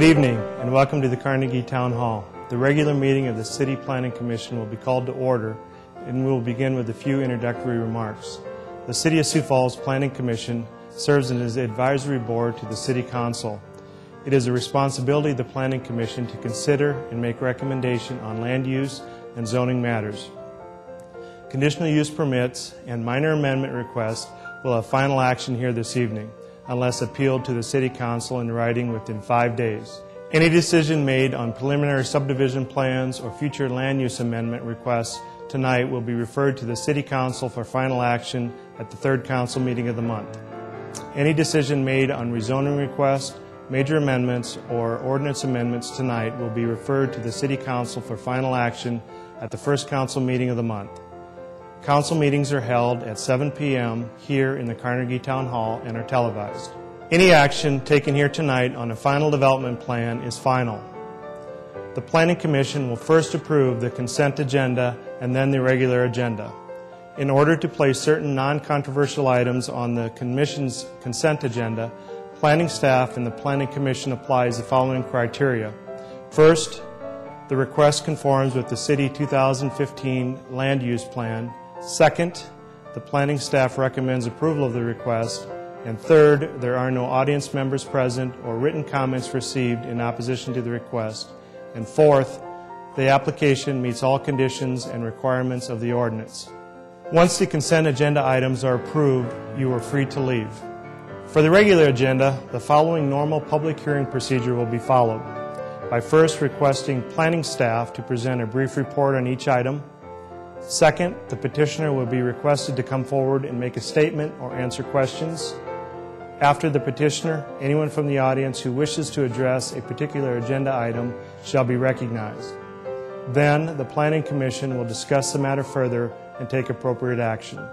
Good evening and welcome to the Carnegie Town Hall. The regular meeting of the City Planning Commission will be called to order and we will begin with a few introductory remarks. The City of Sioux Falls Planning Commission serves as an advisory board to the City Council. It is a responsibility of the Planning Commission to consider and make recommendation on land use and zoning matters. Conditional use permits and minor amendment requests will have final action here this evening, unless appealed to the City Council in writing within 5 days. Any decision made on preliminary subdivision plans or future land use amendment requests tonight will be referred to the City Council for final action at the third council meeting of the month. Any decision made on rezoning requests, major amendments, or ordinance amendments tonight will be referred to the City Council for final action at the first council meeting of the month. Council meetings are held at 7 p.m. here in the Carnegie Town Hall and are televised. Any action taken here tonight on a final development plan is final. The Planning Commission will first approve the consent agenda and then the regular agenda. In order to place certain non-controversial items on the Commission's consent agenda, planning staff and the Planning Commission applies the following criteria. First, the request conforms with the City 2015 Land Use Plan. Second, the planning staff recommends approval of the request. And third, there are no audience members present or written comments received in opposition to the request. And fourth, the application meets all conditions and requirements of the ordinance. Once the consent agenda items are approved, you are free to leave. For the regular agenda, the following normal public hearing procedure will be followed. By first requesting planning staff to present a brief report on each item. Second, the petitioner will be requested to come forward and make a statement or answer questions. After the petitioner, anyone from the audience who wishes to address a particular agenda item shall be recognized. Then, the Planning Commission will discuss the matter further and take appropriate action.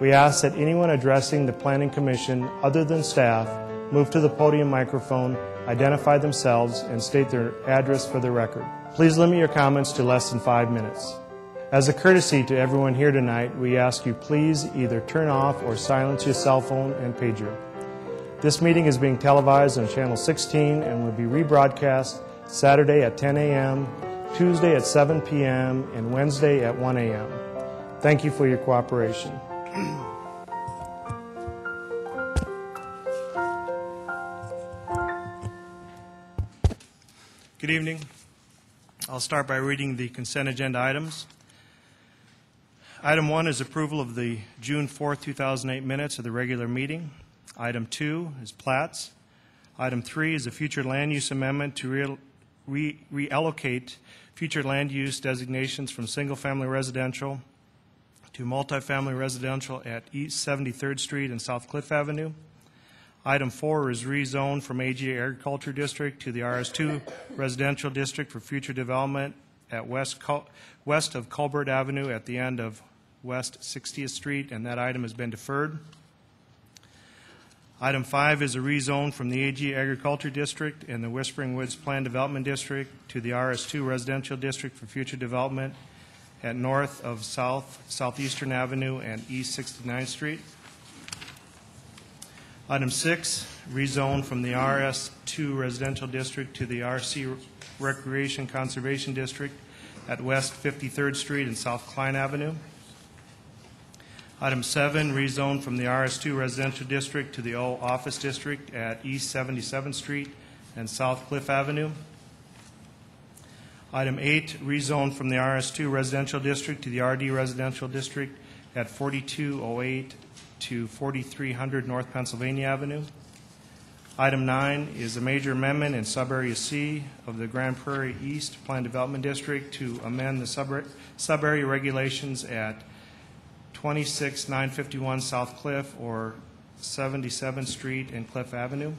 We ask that anyone addressing the Planning Commission other than staff move to the podium microphone, identify themselves, and state their address for the record. Please limit your comments to less than 5 minutes. As a courtesy to everyone here tonight, we ask you please either turn off or silence your cell phone and pager. This meeting is being televised on Channel 16 and will be rebroadcast Saturday at 10 a.m., Tuesday at 7 p.m., and Wednesday at 1 a.m. Thank you for your cooperation. Good evening. I'll start by reading the consent agenda items. Item 1 is approval of the June 4, 2008 minutes of the regular meeting. Item 2 is plats. Item 3 is a future land use amendment to reallocate future land use designations from single-family residential to multifamily residential at East 73rd Street and South Cliff Avenue. Item 4 is rezone from AG Agriculture District to the RS2 Residential District for future development at west of Colbert Avenue at the end of West 60th Street, and that item has been deferred. Item 5 is a rezone from the AG Agriculture District and the Whispering Woods Planned Development District to the RS2 Residential District for future development at north of Southeastern Avenue and East 69th Street. Item 6, rezone from the RS2 Residential District to the RC Recreation Conservation District at West 53rd Street and South Klein Avenue. Item 7, rezone from the RS2 Residential District to the O Office District at East 77th Street and South Cliff Avenue. Item 8, rezone from the RS2 Residential District to the RD Residential District at 4208 to 4300 North Pennsylvania Avenue. Item 9 is a major amendment in Subarray C of the Grand Prairie East Planned Development District to amend the sub-area regulations at 26951 South Cliff or 77th Street and Cliff Avenue.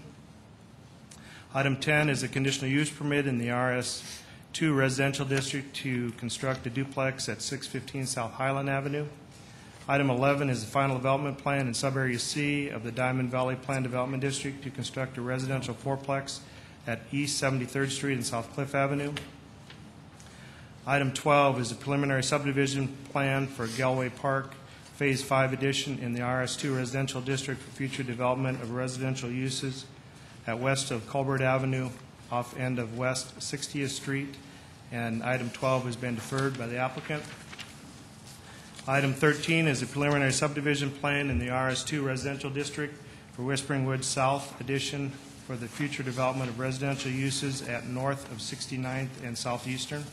Item 10 is a conditional use permit in the RS2 Residential District to construct a duplex at 615 South Highland Avenue. Item 11 is the final development plan in Subarea C of the Diamond Valley Planned Development District to construct a residential fourplex at East 73rd Street and South Cliff Avenue. Item 12 is a preliminary subdivision plan for Galway Park Phase 5 addition in the RS2 Residential District for future development of residential uses at west of Colbert Avenue off end of West 60th Street, and item 12 has been deferred by the applicant. Item 13 is a preliminary subdivision plan in the RS2 residential district for Whispering Woods South addition for the future development of residential uses at north of 69th and Southeastern.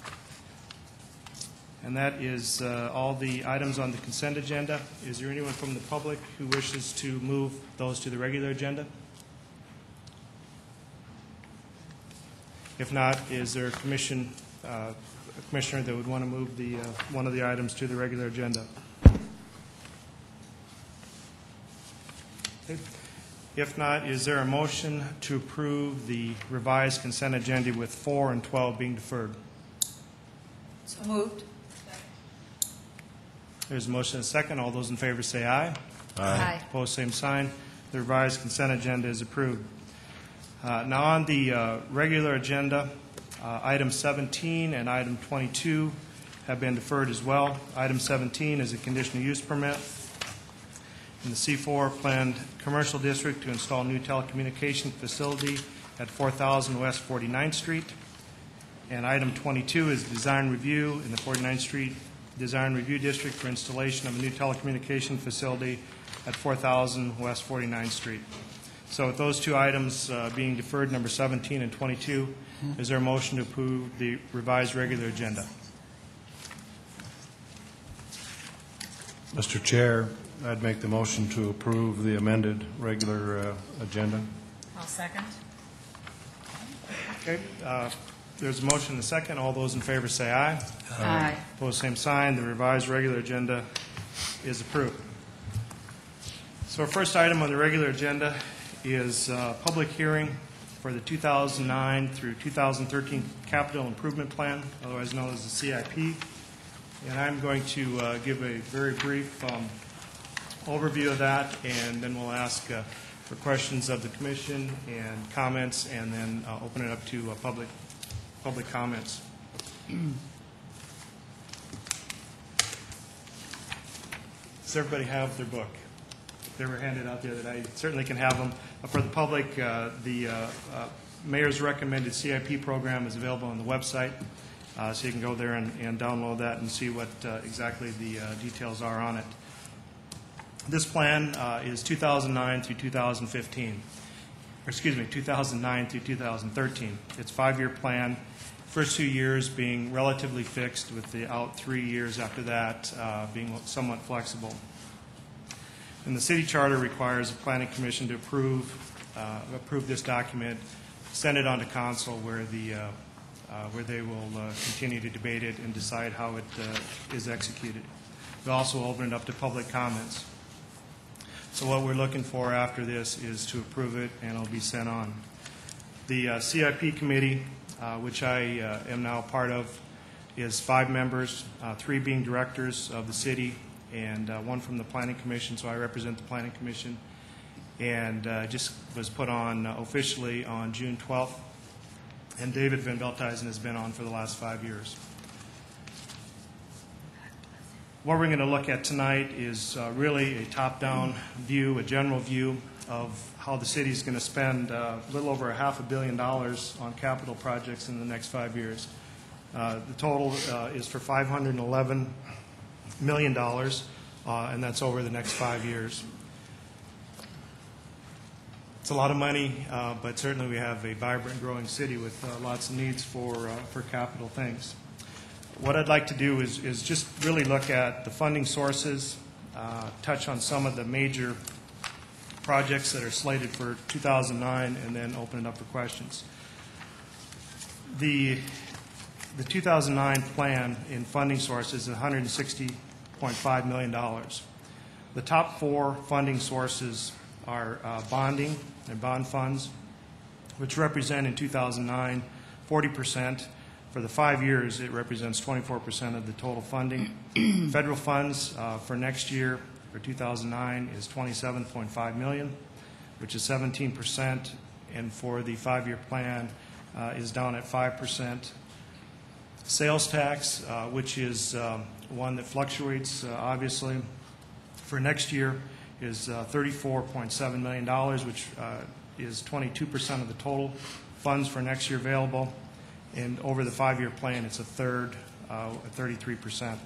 And that is all the items on the consent agenda. Is there anyone from the public who wishes to move those to the regular agenda? If not, is there a commissioner that would want to move the one of the items to the regular agenda? Okay. If not, is there a motion to approve the revised consent agenda with 4 and 12 being deferred? So moved. There's a motion and a second. All those in favor say aye. Aye. Opposed, same sign. The revised consent agenda is approved. Now on the regular agenda, item 17 and item 22 have been deferred as well. Item 17 is a conditional use permit in the C4 planned commercial district to install new telecommunication facility at 4000 West 49th Street. And item 22 is design review in the 49th Street Design Review District for installation of a new telecommunication facility at 4000 West 49th Street. So with those two items being deferred, number 17 and 22, is there a motion to approve the revised regular agenda? Mr. Chair, I'd make the motion to approve the amended regular agenda. I'll second. Okay. There's a motion and a second. All those in favor say aye. Aye. Opposed, same sign. The revised regular agenda is approved. So our first item on the regular agenda is public hearing for the 2009 through 2013 Capital Improvement Plan, otherwise known as the CIP. And I'm going to give a very brief overview of that, and then we'll ask for questions of the commission and comments, and then open it up to public comments. Does everybody have their book? They were handed out there that I certainly can have them. For the public, the Mayor's recommended CIP program is available on the website, so you can go there and download that and see what exactly the details are on it. This plan is 2009 through 2015. Or excuse me, 2009 through 2013. It's a 5-year plan. First 2 years being relatively fixed, with the out 3 years after that being somewhat flexible. And the city charter requires the Planning Commission to approve this document, send it on to council where they will continue to debate it and decide how it is executed. We also open it up to public comments. So what we're looking for after this is to approve it, and it'll be sent on. The CIP committee, which I am now part of, is 5 members, 3 being directors of the city, and 1 from the Planning Commission, so I represent the Planning Commission, and just was put on officially on June 12th, and David Van Belthuizen has been on for the last 5 years. What we're going to look at tonight is really a top-down view, a general view of how the city is going to spend a little over $500 million on capital projects in the next 5 years. The total is for $511 million, and that's over the next 5 years. It's a lot of money, but certainly we have a vibrant, growing city with lots of needs for capital things. What I'd like to do is just really look at the funding sources, touch on some of the major projects that are slated for 2009, and then open it up for questions. The 2009 plan in funding sources is $160.5 million. The top 4 funding sources are bonding and bond funds, which represent in 2009 40%. For the 5 years, it represents 24% of the total funding. Federal funds for next year, for 2009, is $27.5 million, which is 17%, and for the 5-year plan is down at 5%. Sales tax, which is one that fluctuates, obviously, for next year is $34.7 million, which is 22% of the total. funds for next year available, and over the 5-year plan, it's a third, at 33%.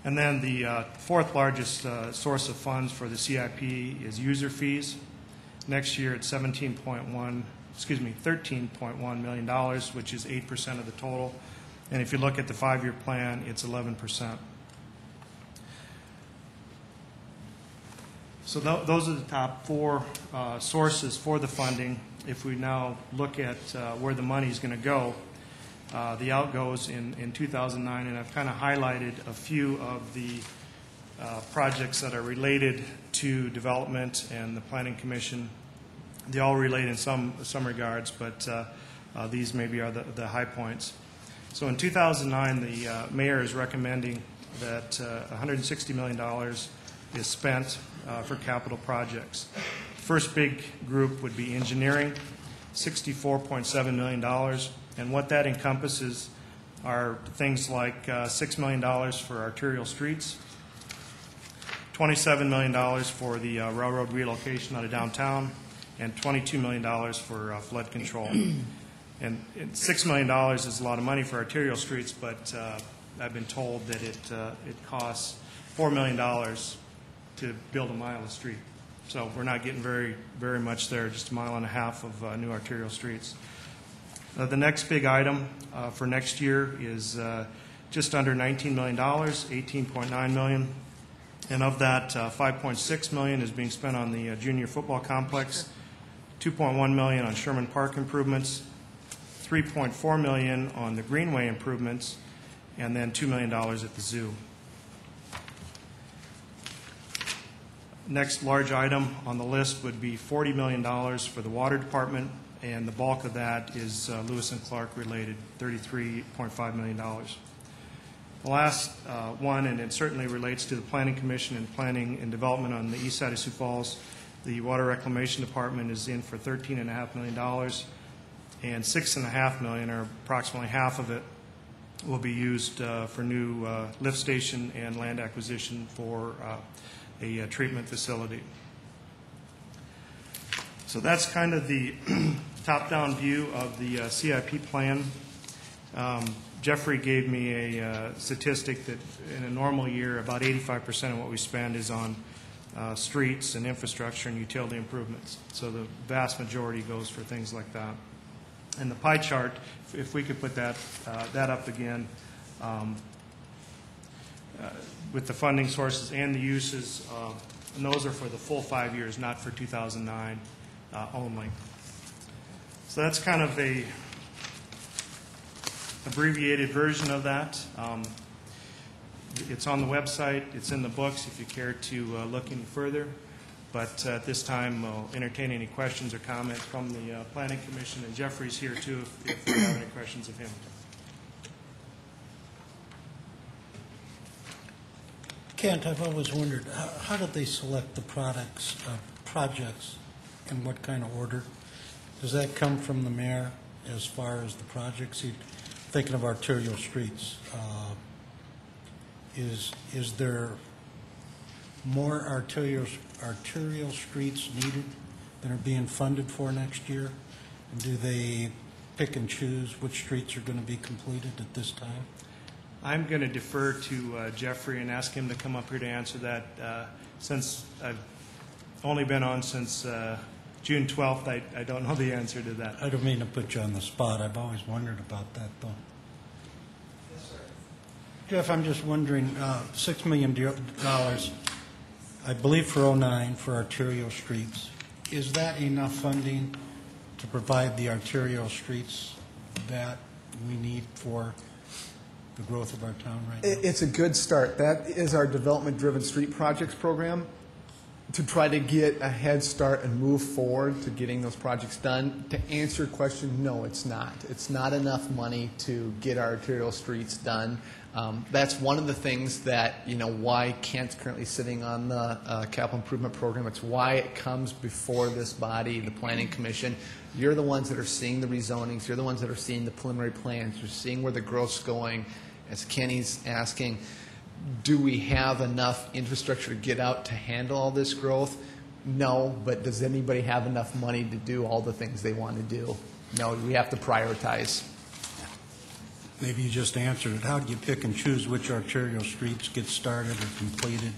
And then the fourth largest source of funds for the CIP is user fees. Next year, it's $13.1 million, which is 8% of the total. And if you look at the 5-year plan, it's 11%. So those are the top 4 sources for the funding. If we now look at where the money is going to go, the outgoes in 2009, and I've kind of highlighted a few of the projects that are related to development and the Planning Commission. They all relate in some regards, but these maybe are the high points. So in 2009, the mayor is recommending that $160 million is spent for capital projects. First big group would be engineering, $64.7 million. And what that encompasses are things like $6 million for arterial streets, $27 million for the railroad relocation out of downtown, and $22 million for flood control. And $6 million is a lot of money for arterial streets, but I've been told that it costs $4 million to build a mile of street. So we're not getting very much there, just 1.5 miles of new arterial streets. The next big item for next year is just under $19 million, $18.9 million. And of that, $5.6 million is being spent on the junior football complex, $2.1 million on Sherman Park improvements, $3.4 million on the Greenway improvements, and then $2 million at the zoo. Next large item on the list would be $40 million for the water department, and the bulk of that is Lewis and Clark related, $33.5 million. The last one, and it certainly relates to the Planning Commission and planning and development on the east side of Sioux Falls, the Water Reclamation Department is in for $13.5 million, and $6.5 million, or approximately half of it, will be used for new lift station and land acquisition for a treatment facility. So that's kind of the top-down view of the CIP plan. Jeffrey gave me a statistic that in a normal year, about 85% of what we spend is on streets and infrastructure and utility improvements. So the vast majority goes for things like that. And the pie chart, if we could put that up again, with the funding sources and the uses, and those are for the full 5 years, not for 2009 only. So that's kind of a abbreviated version of that. It's on the website, it's in the books if you care to look any further. But at this time, we'll entertain any questions or comments from the Planning Commission, and Jeffrey's here too if we have any questions of him. Kent, I've always wondered, how did they select the projects, in what kind of order? Does that come from the mayor as far as the projects? Thinking of arterial streets, is there more arterial streets needed than are being funded for next year? And do they pick and choose which streets are going to be completed at this time? I'm going to defer to Jeffrey and ask him to come up here to answer that. Since I've only been on since June 12th, I don't know the answer to that. I don't mean to put you on the spot. I've always wondered about that, though. Yes, sir. Jeff, I'm just wondering, $6 million, I believe for 2009 for arterial streets. Is that enough funding to provide the arterial streets that we need for the growth of our town right now? It's a good start. That is our development-driven street projects program, to try to get a head start and move forward to getting those projects done. To answer your question, no, it's not. It's not enough money to get our arterial streets done. That's one of the things that, why Kent's currently sitting on the capital improvement program. It's why it comes before this body, the Planning Commission. You're the ones that are seeing the rezonings. You're the ones that are seeing the preliminary plans. You're seeing where the growth's going. As Kenny's asking, do we have enough infrastructure to get out to handle all this growth? No, but does anybody have enough money to do all the things they want to do? No, we have to prioritize. Maybe you just answered it. How do you pick and choose which arterial streets get started or completed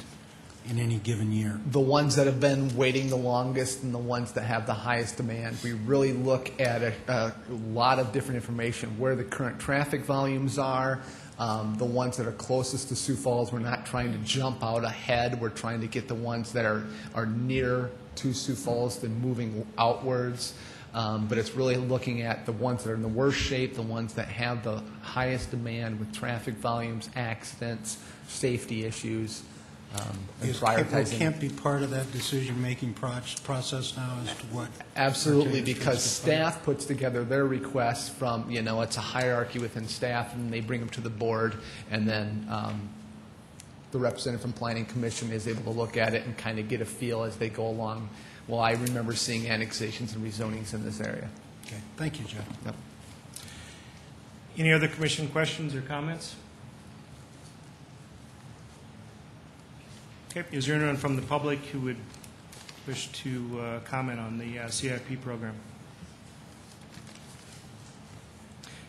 in any given year? The ones that have been waiting the longest and the ones that have the highest demand. We really look at a lot of different information, where the current traffic volumes are, the ones that are closest to Sioux Falls. We're not trying to jump out ahead. We're trying to get the ones that are near to Sioux Falls than moving outwards. But it's really looking at the ones that are in the worst shape, the ones that have the highest demand with traffic volumes, accidents, safety issues, and prioritizing. It can't be part of that decision-making process now as to what? Absolutely, because staff puts together their requests from, it's a hierarchy within staff, and they bring them to the board, and then the representative from Planning Commission is able to look at it and kind of get a feel as they go along. Well, I remember seeing annexations and rezonings in this area. Okay, thank you, Jeff. Yep. Any other commission questions or comments? Okay, is there anyone from the public who would wish to comment on the CIP program?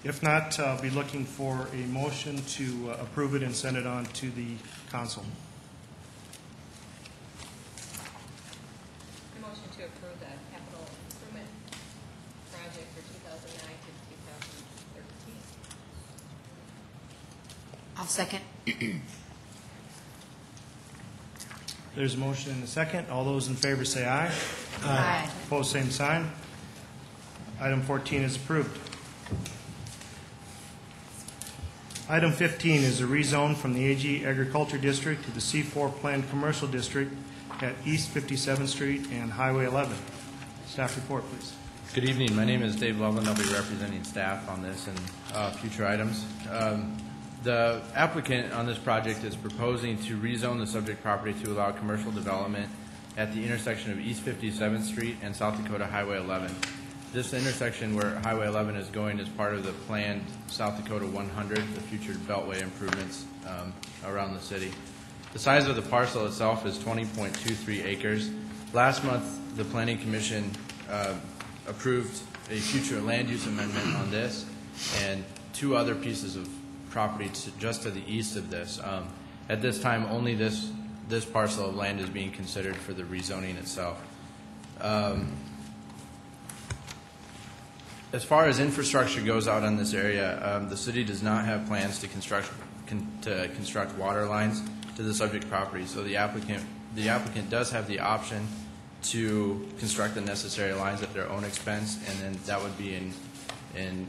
If not, I'll be looking for a motion to approve it and send it on to the council. The motion to approve the capital improvement project for 2009 to 2013. I'll second. There's a motion and a second. All those in favor say aye. Aye. Opposed, same sign. Item 14 is approved. Item 15 is a rezone from the AG Agriculture District to the C4 Planned Commercial District at East 57th Street and Highway 11. Staff report, please. Good evening. My name is Dave Loveland. I'll be representing staff on this and future items. The applicant on this project is proposing to rezone the subject property to allow commercial development at the intersection of East 57th Street and South Dakota Highway 11. This intersection where Highway 11 is going is part of the planned South Dakota 100, the future beltway improvements around the city. The size of the parcel itself is 20.23 acres. Last month, the Planning Commission approved a future land use amendment on this and two other pieces of property just to the east of this. At this time, only this parcel of land is being considered for the rezoning itself. As far as infrastructure goes out in this area, the city does not have plans to construct water lines to the subject property. So the applicant does have the option to construct the necessary lines at their own expense, and then that would be in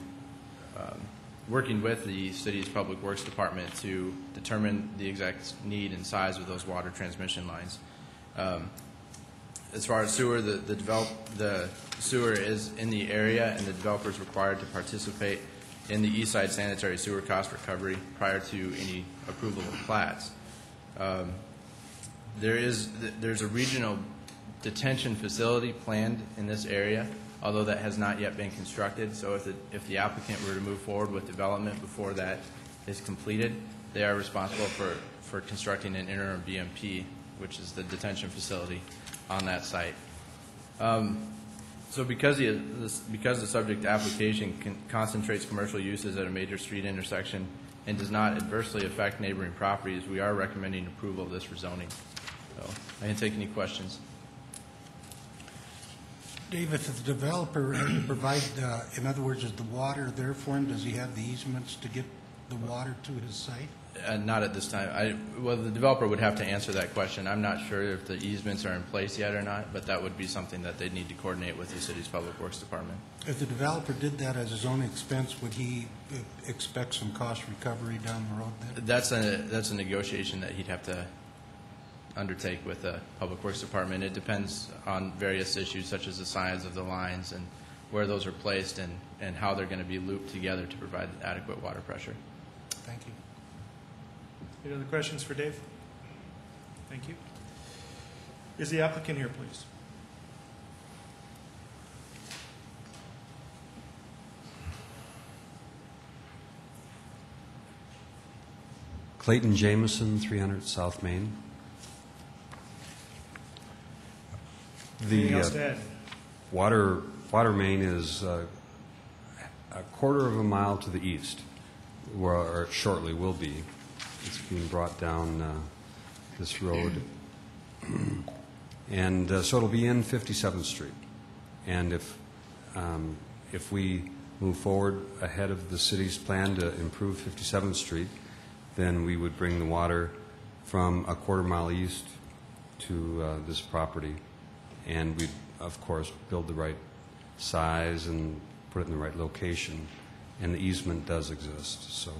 working with the city's Public Works Department to determine the exact need and size of those water transmission lines. As far as sewer, the sewer is in the area, and the developer is required to participate in the east side sanitary sewer cost recovery prior to any approval of plats. There's a regional detention facility planned in this area, although that has not yet been constructed. So if the applicant were to move forward with development before that is completed, they are responsible for constructing an interim BMP, which is the detention facility on that site. So because the subject application concentrates commercial uses at a major street intersection and does not adversely affect neighboring properties, we are recommending approval of this rezoning. So I can take any questions. Dave, if the developer had to provide, in other words, is the water there for him? Does he have the easements to get the water to his site? Not at this time. Well, the developer would have to answer that question. I'm not sure if the easements are in place yet or not, but that would be something that they'd need to coordinate with the city's Public Works Department. If the developer did that as his own expense, would he expect some cost recovery down the road then? That's a negotiation that he'd have to undertake with the Public Works Department. It depends on various issues such as the size of the lines and where those are placed and how they're going to be looped together to provide adequate water pressure. Thank you. Any other questions for Dave? Thank you. Is the applicant here, please? Clayton Jameson, 300 South Main. Anything else to add? water main is a quarter of a mile to the east, or shortly will be. It's being brought down this road. And so it'll be in 57th Street. And if we move forward ahead of the city's plan to improve 57th Street, then we would bring the water from a quarter mile east to this property. And we'd, of course, build the right size and put it in the right location. And the easement does exist, so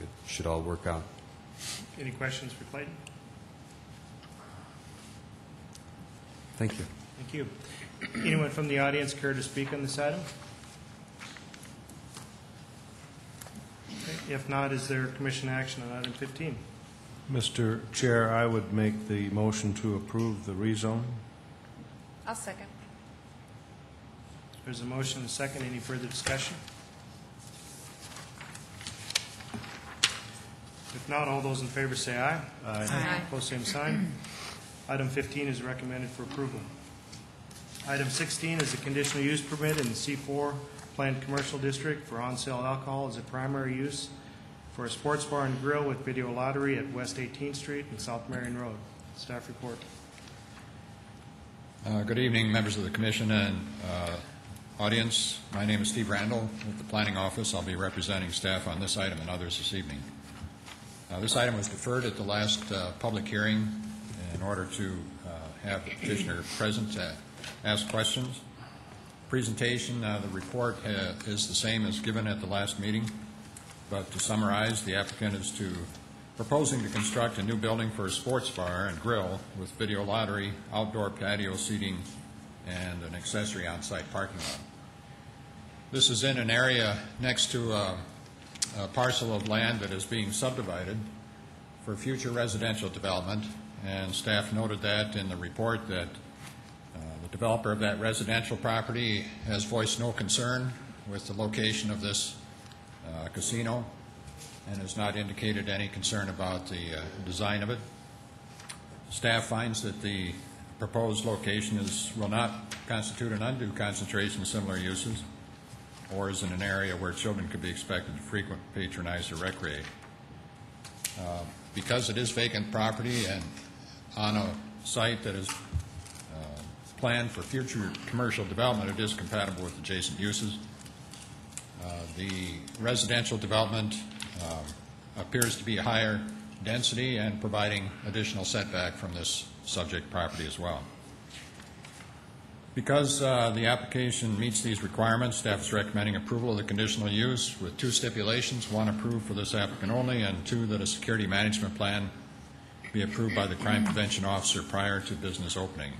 it should all work out. Any questions for Clayton? Thank you. Thank you. Anyone from the audience care to speak on this item? Okay. If not, is there commission action on item 15? Mr. Chair, I would make the motion to approve the rezone. I'll second. There's a motion and a second. Any further discussion? If not, all those in favor say aye. Aye. Opposed, same sign. Item 15 is recommended for approval. Item 16 is a conditional use permit in the C4 Planned Commercial District for on-sale alcohol as a primary use for a sports bar and grill with video lottery at West 18th Street and South Marion Road. Staff report. Good evening, members of the Commission and audience. My name is Steve Randall with the Planning Office. I'll be representing staff on this item and others this evening. This item was deferred at the last public hearing in order to have the petitioner present to ask questions. Presentation, the report is the same as given at the last meeting, but to summarize, the applicant is proposing to construct a new building for a sports bar and grill with video lottery, outdoor patio seating, and an accessory on-site parking lot. This is in an area next to a parcel of land that is being subdivided for future residential development, and staff noted that in the report that the developer of that residential property has voiced no concern with the location of this casino and has not indicated any concern about the design of it. Staff finds that the proposed location will not constitute an undue concentration of similar uses or is in an area where children could be expected to frequent, patronize, or recreate. Because it is vacant property and on a site that is planned for future commercial development, it is compatible with adjacent uses. The residential development appears to be a higher density and providing additional setback from this subject property as well. Because the application meets these requirements, staff is recommending approval of the conditional use with 2 stipulations, 1 approved for this applicant only, and 2 that a security management plan be approved by the crime prevention officer prior to business opening.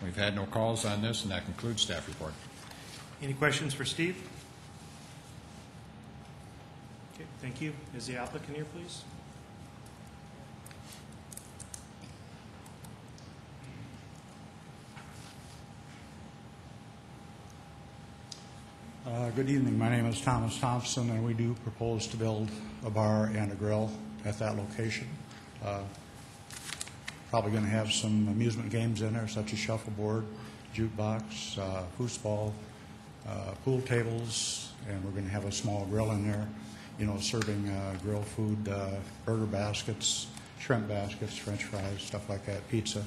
We've had no calls on this, and that concludes staff report. Any questions for Steve? Okay, thank you. Is the applicant here, please? Good evening. My name is Thomas Thompson, and we do propose to build a bar and a grill at that location. Probably going to have some amusement games in there, such as shuffleboard, jukebox, foosball, pool tables, and we're going to have a small grill in there, serving grill food, burger baskets, shrimp baskets, French fries, stuff like that, pizza.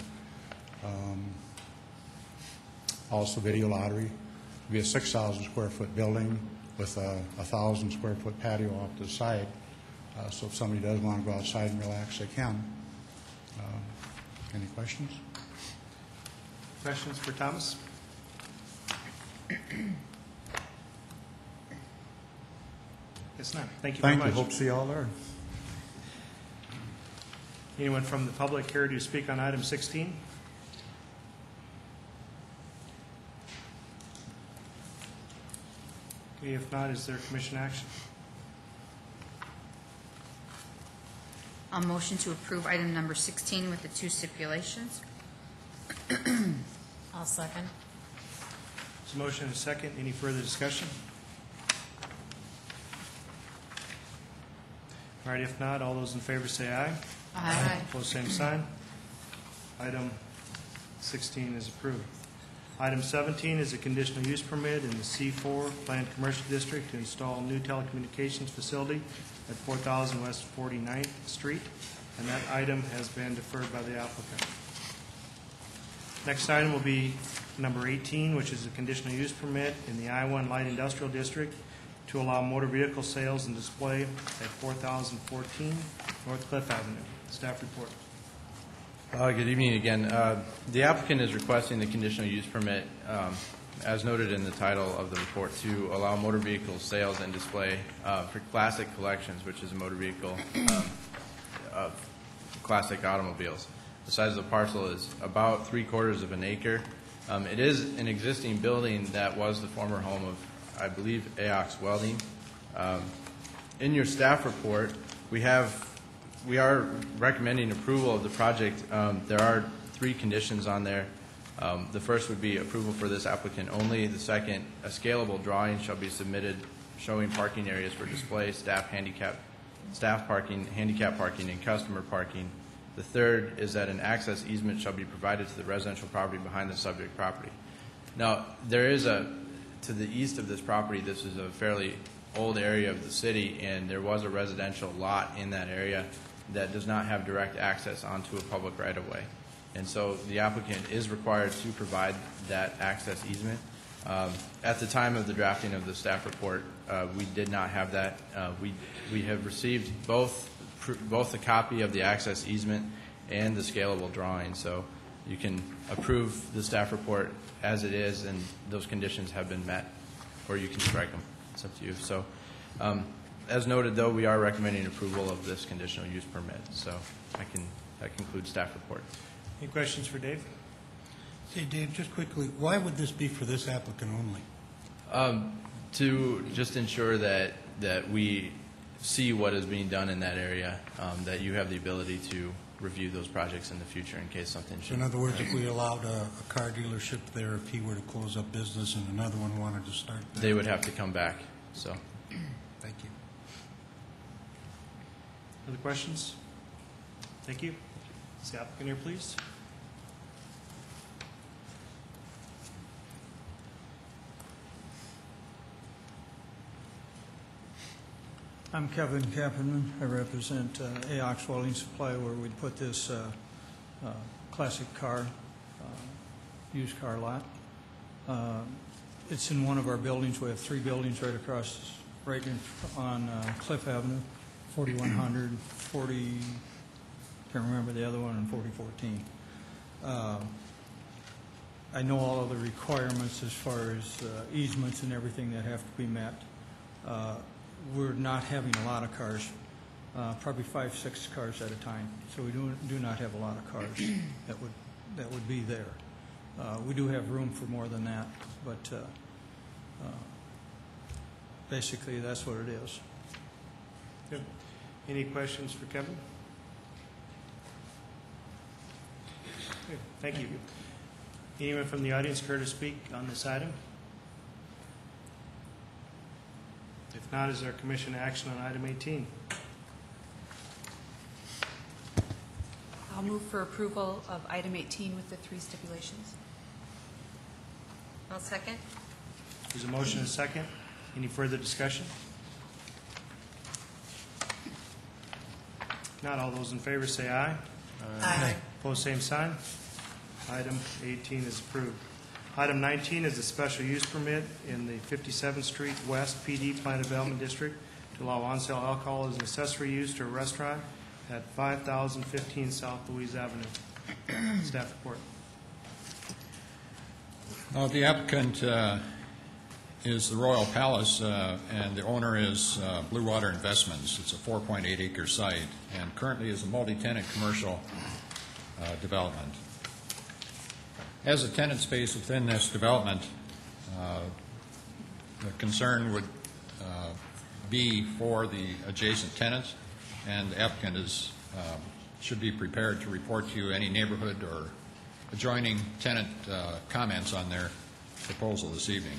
Also video lottery. It'll be a 6,000 square foot building with a 1,000 square foot patio off to the side. So if somebody does want to go outside and relax, they can. Any questions? Questions for Thomas? Yes, not. Thank you very much. Thank you. Hope to see you all there. Anyone from the public here to speak on item 16? Okay, if not, is there commission action? I'll motion to approve item number 16 with the 2 stipulations. I'll second. There's a motion and a second. Any further discussion? All right, if not, all those in favor say aye. Aye. Opposed, same sign. Item 16 is approved. Item 17 is a conditional use permit in the C4 Planned Commercial District to install a new telecommunications facility at 4000 West 49th Street, and that item has been deferred by the applicant. Next item will be number 18, which is a conditional use permit in the I-1 Light Industrial District to allow motor vehicle sales and display at 4014 North Cliff Avenue. Staff report. Good evening again. The applicant is requesting the conditional use permit, as noted in the title of the report, to allow motor vehicle sales and display for Classic Collections, which is a motor vehicle of classic automobiles. The size of the parcel is about 3/4 of an acre. It is an existing building that was the former home of, I believe, AOX Welding. In your staff report, we are recommending approval of the project. There are 3 conditions on there. The first would be approval for this applicant only. The second, a scalable drawing shall be submitted showing parking areas for display, staff parking, handicap parking, and customer parking. The third is that an access easement shall be provided to the residential property behind the subject property. Now, there is to the east of this property, this is a fairly old area of the city, and there was a residential lot in that area that does not have direct access onto a public right-of-way. And so the applicant is required to provide that access easement. At the time of the drafting of the staff report, we did not have that. We have received both a copy of the access easement and the scalable drawing, so you can approve the staff report as it is, and those conditions have been met, or you can strike them. It's up to you. So, as noted, though, we are recommending approval of this conditional use permit. So that concludes staff report. Any questions for Dave? Hey, Dave, just quickly, why would this be for this applicant only? To just ensure that we see what is being done in that area, that you have the ability to review those projects in the future in case something should. So in other words, if we allowed a car dealership there, if he were to close up business and another one wanted to start there? They would have to come back, so. Thank you. Other questions? Thank you. Is the applicant here, please? I'm Kevin Kappenman. I represent AOX Welding Supply, where we put this classic car, used car lot. It's in one of our buildings. We have 3 buildings right across, on Cliff Avenue, 4100, 40, can't remember the other one, and 4014. I know all of the requirements as far as easements and everything that have to be met. We're not having a lot of cars, probably 5-6 cars at a time. So we do not have a lot of cars that would be there. We do have room for more than that, but basically that's what it is. Good. Any questions for Kevin? Good. Thank you. Anyone from the audience care to speak on this item? If not, is there commission action on item 18? I'll move for approval of item 18 with the 3 stipulations. I'll second. There's a motion and a second. Any further discussion? If not, all those in favor say aye. Aye. Opposed, same sign. Item 18 is approved. Item 19 is a special use permit in the 57th Street West PD Plan Development District to allow on-sale alcohol as an accessory use to a restaurant at 5015 South Louise Avenue. Staff report. The applicant is the Royal Palace, and the owner is Blue Water Investments. It's a 4.8-acre site, and currently is a multi-tenant commercial development. As a tenant space within this development, the concern would be for the adjacent tenants, and the applicant should be prepared to report to you any neighborhood or adjoining tenant comments on their proposal this evening.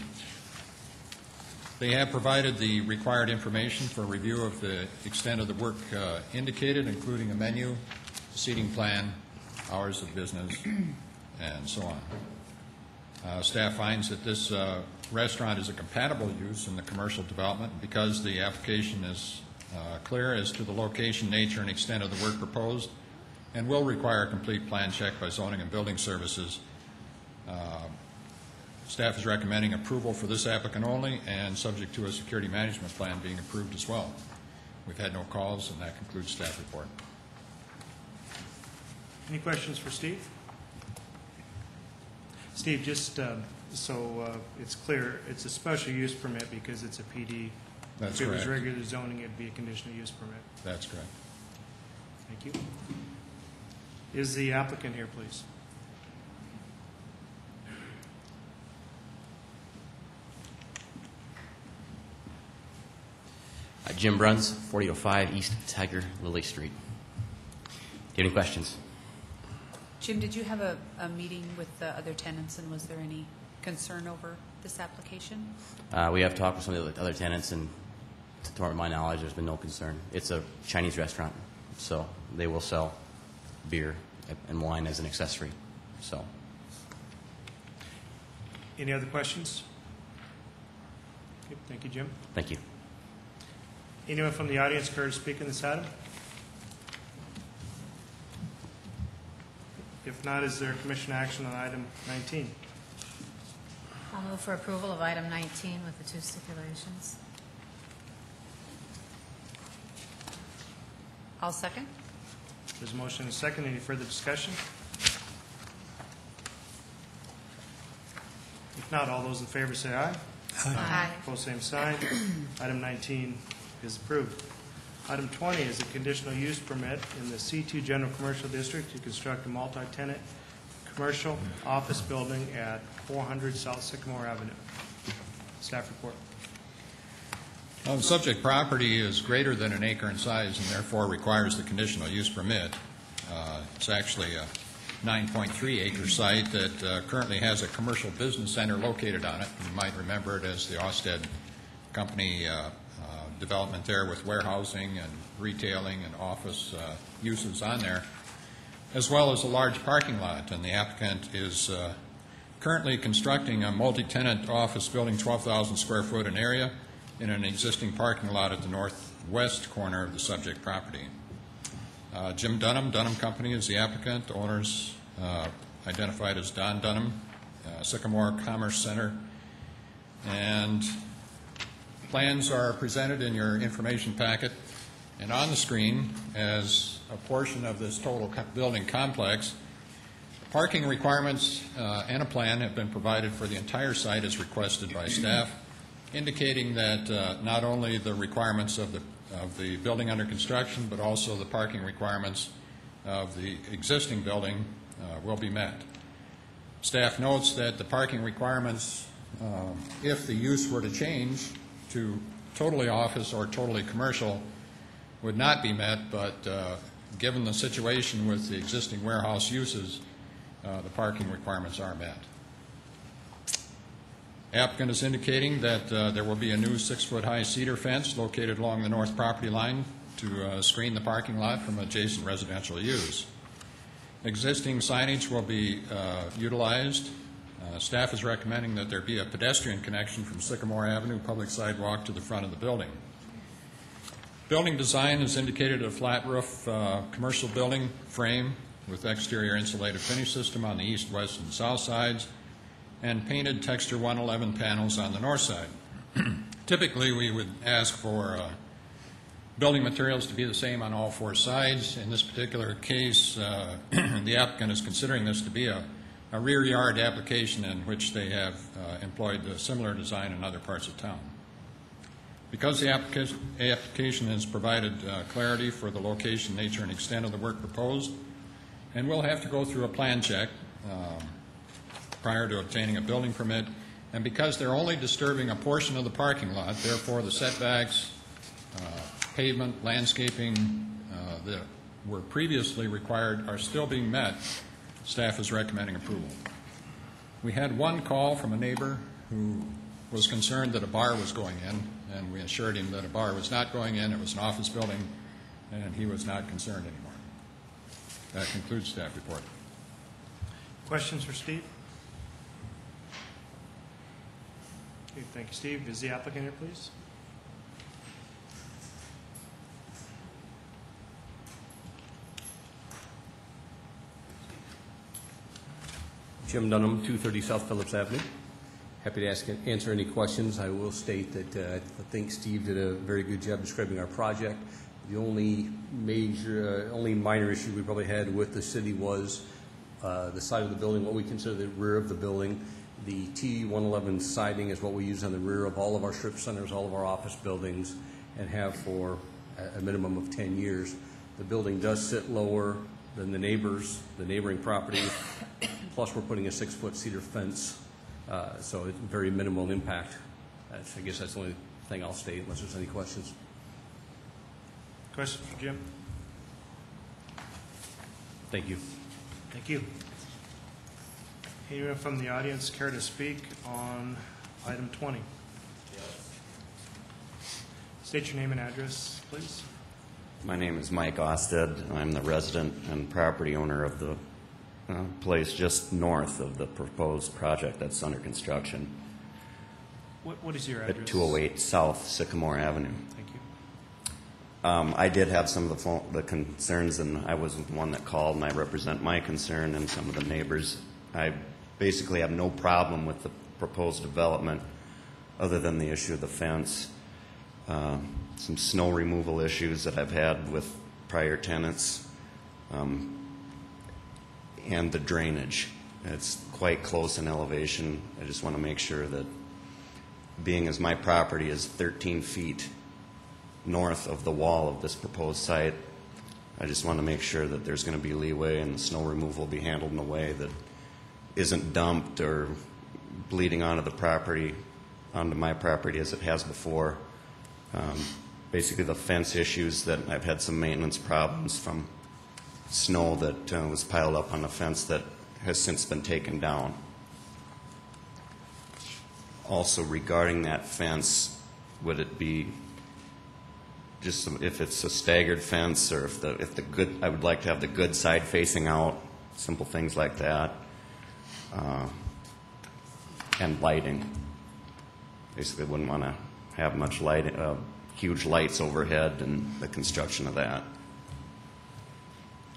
They have provided the required information for review of the extent of the work indicated, including a menu, seating plan, hours of business, and so on. Staff finds that this restaurant is a compatible use in the commercial development because the application is clear as to the location, nature, and extent of the work proposed, and will require a complete plan check by Zoning and Building Services. Staff is recommending approval for this applicant only and subject to a security management plan being approved as well. We've had no calls, and that concludes staff report. Any questions for Steve? Steve, just so it's clear, it's a special use permit because it's a PD. That's if it was correct. regular zoning, it'd be a conditional use permit. That's correct. Thank you. Is the applicant here, please? Jim Bruns, 4005 East Tiger Lily Street. Do you have any questions? Jim, did you have a meeting with the other tenants, and was there any concern over this application? We have talked with some of the other tenants, and to my knowledge, there's been no concern. It's a Chinese restaurant, so they will sell beer and wine as an accessory. So, Any other questions? Okay, thank you, Jim. thank you. Anyone from the audience care to speak on this item? If not, is there commission action on item 19? I'll move for approval of item 19 with the 2 stipulations. I'll second. There's a motion and a second. Any further discussion? If not, all those in favor say aye. Aye. Opposed, same sign. Item 19 is approved. Item 20 is a conditional use permit in the C2 General Commercial District to construct a multi-tenant commercial office building at 400 South Sycamore Avenue. Staff report. The subject property is greater than an acre in size and therefore requires the conditional use permit. It's actually a 9.3 acre site that currently has a commercial business center located on it. You might remember it as the Austed Company development there with warehousing and retailing and office uses on there, as well as a large parking lot. And the applicant is currently constructing a multi-tenant office building, 12,000 square foot in area, in an existing parking lot at the northwest corner of the subject property. Jim Dunham, Dunham Company is the applicant. Owners identified as Don Dunham, Sycamore Commerce Center. And plans are presented in your information packet. And on the screen, as a portion of this total building complex, parking requirements and a plan have been provided for the entire site as requested by staff, indicating that not only the requirements of the building under construction, but also the parking requirements of the existing building will be met. Staff notes that the parking requirements, if the use were to change to totally office or totally commercial, would not be met, but given the situation with the existing warehouse uses, the parking requirements are met. Applicant is indicating that there will be a new 6-foot-high cedar fence located along the north property line to screen the parking lot from adjacent residential use. Existing signage will be utilized. Staff is recommending that there be a pedestrian connection from Sycamore Avenue public sidewalk to the front of the building. Building design is indicated a flat roof commercial building frame with exterior insulated finish system on the east, west, and south sides, and painted texture 111 panels on the north side. Typically, we would ask for building materials to be the same on all 4 sides. In this particular case, the applicant is considering this to be a rear yard application in which they have employed a similar design in other parts of town. Because the application has provided clarity for the location, nature, and extent of the work proposed, and we'll have to go through a plan check prior to obtaining a building permit, and because they're only disturbing a portion of the parking lot, therefore the setbacks, pavement, landscaping that were previously required are still being met, staff is recommending approval. We had one call from a neighbor who was concerned that a bar was going in, and we assured him that a bar was not going in, it was an office building, and he was not concerned anymore. That concludes staff report. Questions for Steve? Okay, thank you, Steve. Is the applicant here, please? Jim Dunham, 230 South Phillips Avenue. Happy to answer any questions. I will state that I think Steve did a very good job describing our project. The only minor issue we probably had with the city was the side of the building, what we consider the rear of the building. The T111 siding is what we use on the rear of all of our strip centers, all of our office buildings, and have for a minimum of 10 years. The building does sit lower than the neighboring property. Plus, we're putting a 6-foot cedar fence, so it's very minimal impact. I guess that's the only thing I'll state, unless there's any questions. Questions for Jim? Thank you. Thank you. Anyone from the audience care to speak on item 20? State your name and address, please. My name is Mike Osted. I'm the resident and property owner of the place just north of the proposed project that's under construction. What is your address? At 208 South Sycamore Avenue. Thank you. I did have some of the concerns, and I wasn't the one that called, and I represent my concern and some of the neighbors. I basically have no problem with the proposed development other than the issue of the fence. Some snow removal issues that I've had with prior tenants. And the drainage. It's quite close in elevation. I just want to make sure that, being as my property is 13 feet north of the wall of this proposed site, I just want to make sure that there's going to be leeway and the snow removal will be handled in a way that isn't dumped or bleeding onto the property, onto my property as it has before. Basically the fence issues that I've had some maintenance problems from snow that was piled up on the fence that has since been taken down. Also, regarding that fence, would it be just if it's a staggered fence, or if the good, I would like to have the good side facing out, simple things like that, and lighting. Basically, wouldn't want to have much light, huge lights overhead, and the construction of that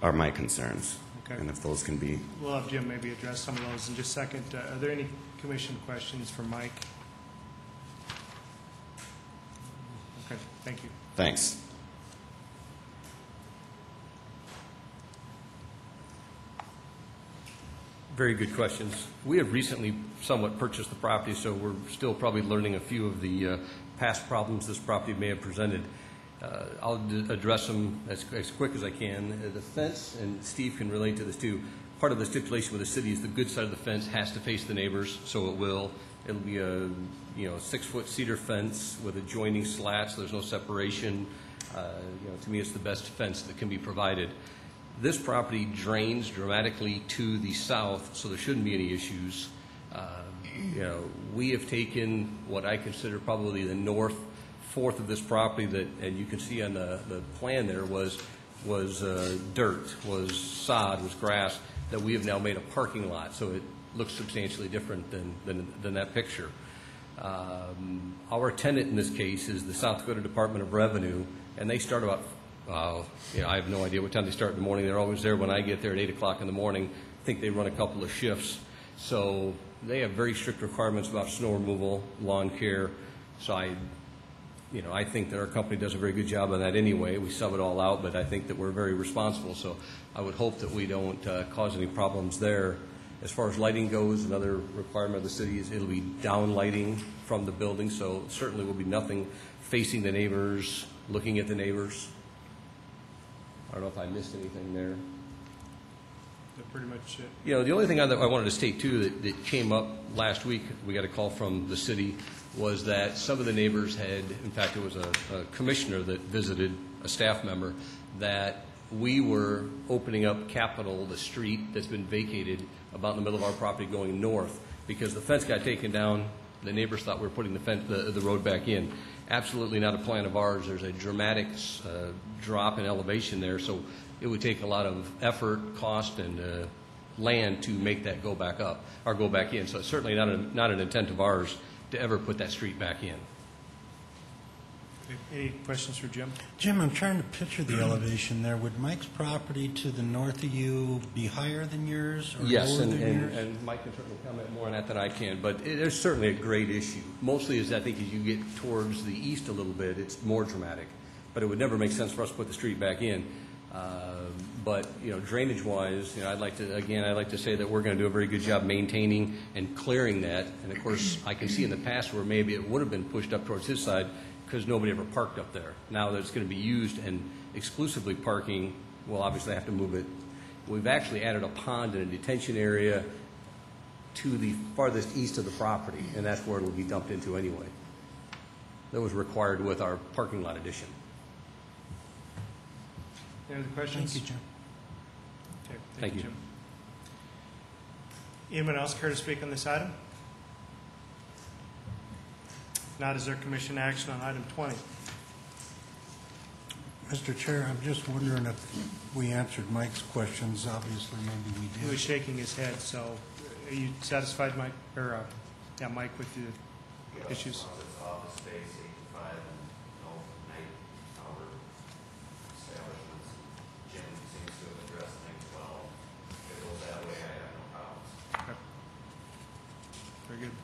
are my concerns. Okay. And if those can be... We'll have Jim maybe address some of those in just a second. Are there any commission questions for Mike? Okay, thank you. Thanks. Very good questions. We have recently somewhat purchased the property, so we're still probably learning a few of the past problems this property may have presented. I'll address them as quick as I can. The fence, and Steve can relate to this too, part of the stipulation with the city is the good side of the fence has to face the neighbors, so it will. It'll be a 6-foot cedar fence with adjoining slats. There's no separation. To me, it's the best fence that can be provided. This property drains dramatically to the south, so there shouldn't be any issues. We have taken what I consider probably the north fourth of this property that, and you can see on the plan there, was dirt, was sod, was grass, that we have now made a parking lot, so it looks substantially different than that picture. Our tenant in this case is the South Dakota Department of Revenue, and they start about, I have no idea what time they start in the morning. They're always there when I get there at 8 o'clock in the morning. I think they run a couple of shifts. So they have very strict requirements about snow removal, lawn care. So I think that our company does a very good job of that anyway. We sub it all out, but I think that we're very responsible. So I would hope that we don't cause any problems there. As far as lighting goes, another requirement of the city is it'll be down lighting from the building, so certainly will be nothing facing the neighbors, looking at the neighbors. I don't know if I missed anything there. That's pretty much it. The only thing I wanted to state, too, that came up last week, we got a call from the city, was that some of the neighbors had, in fact, it was a commissioner that visited, a staff member, that we were opening up Capitol, the street that's been vacated about in the middle of our property going north, because the fence got taken down. The neighbors thought we were putting the road back in. Absolutely not a plan of ours. There's a dramatic drop in elevation there, so it would take a lot of effort, cost, and land to make that go back up or go back in. So it's certainly not an intent of ours to ever put that street back in. Any questions for Jim? Jim, I'm trying to picture the elevation there. Would Mike's property to the north of you be higher than yours or Yes, lower than yours? and Mike can certainly comment more on that than I can, but there's certainly a grade issue. Mostly I think as you get towards the east a little bit, it's more dramatic. But it would never make sense for us to put the street back in. But, drainage-wise, I'd like to say that we're going to do a very good job maintaining and clearing that. And, of course, I can see in the past where maybe it would have been pushed up towards his side because nobody ever parked up there. Now that it's going to be used and exclusively parking, we'll obviously have to move it. We've actually added a pond and a detention area to the farthest east of the property, and that's where it'll be dumped into anyway. That was required with our parking lot addition. Any other questions? Thank you, Jim. Okay, Thank you. Jim. Anyone else care to speak on this item? If not, is there commission action on item 20? Mr. Chair, I'm just wondering if we answered Mike's questions. Obviously, maybe we He was did. shaking his head, so are you satisfied, Mike, or, Mike, with the issues? Office space, 8 to 5, and no night-hour establishments. Jim seems to have addressed things well. If it goes that way, I have no problems. Okay. Very good.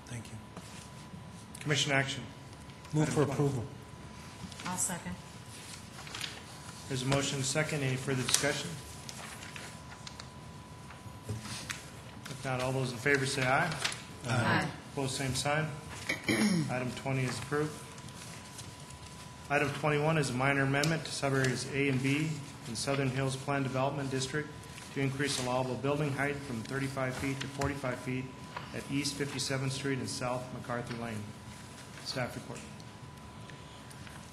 Thank you. Commission action. Move Item for 20. approval. I'll second. There's a motion and a second. Any further discussion? If not, all those in favor say aye. Aye. Opposed, same sign. Item 20 is approved. Item 21 is a minor amendment to subareas A and B in Southern Hills Plan Development District to increase allowable building height from 35 feet to 45 feet at East 57th Street and South McCarthy Lane. Staff report.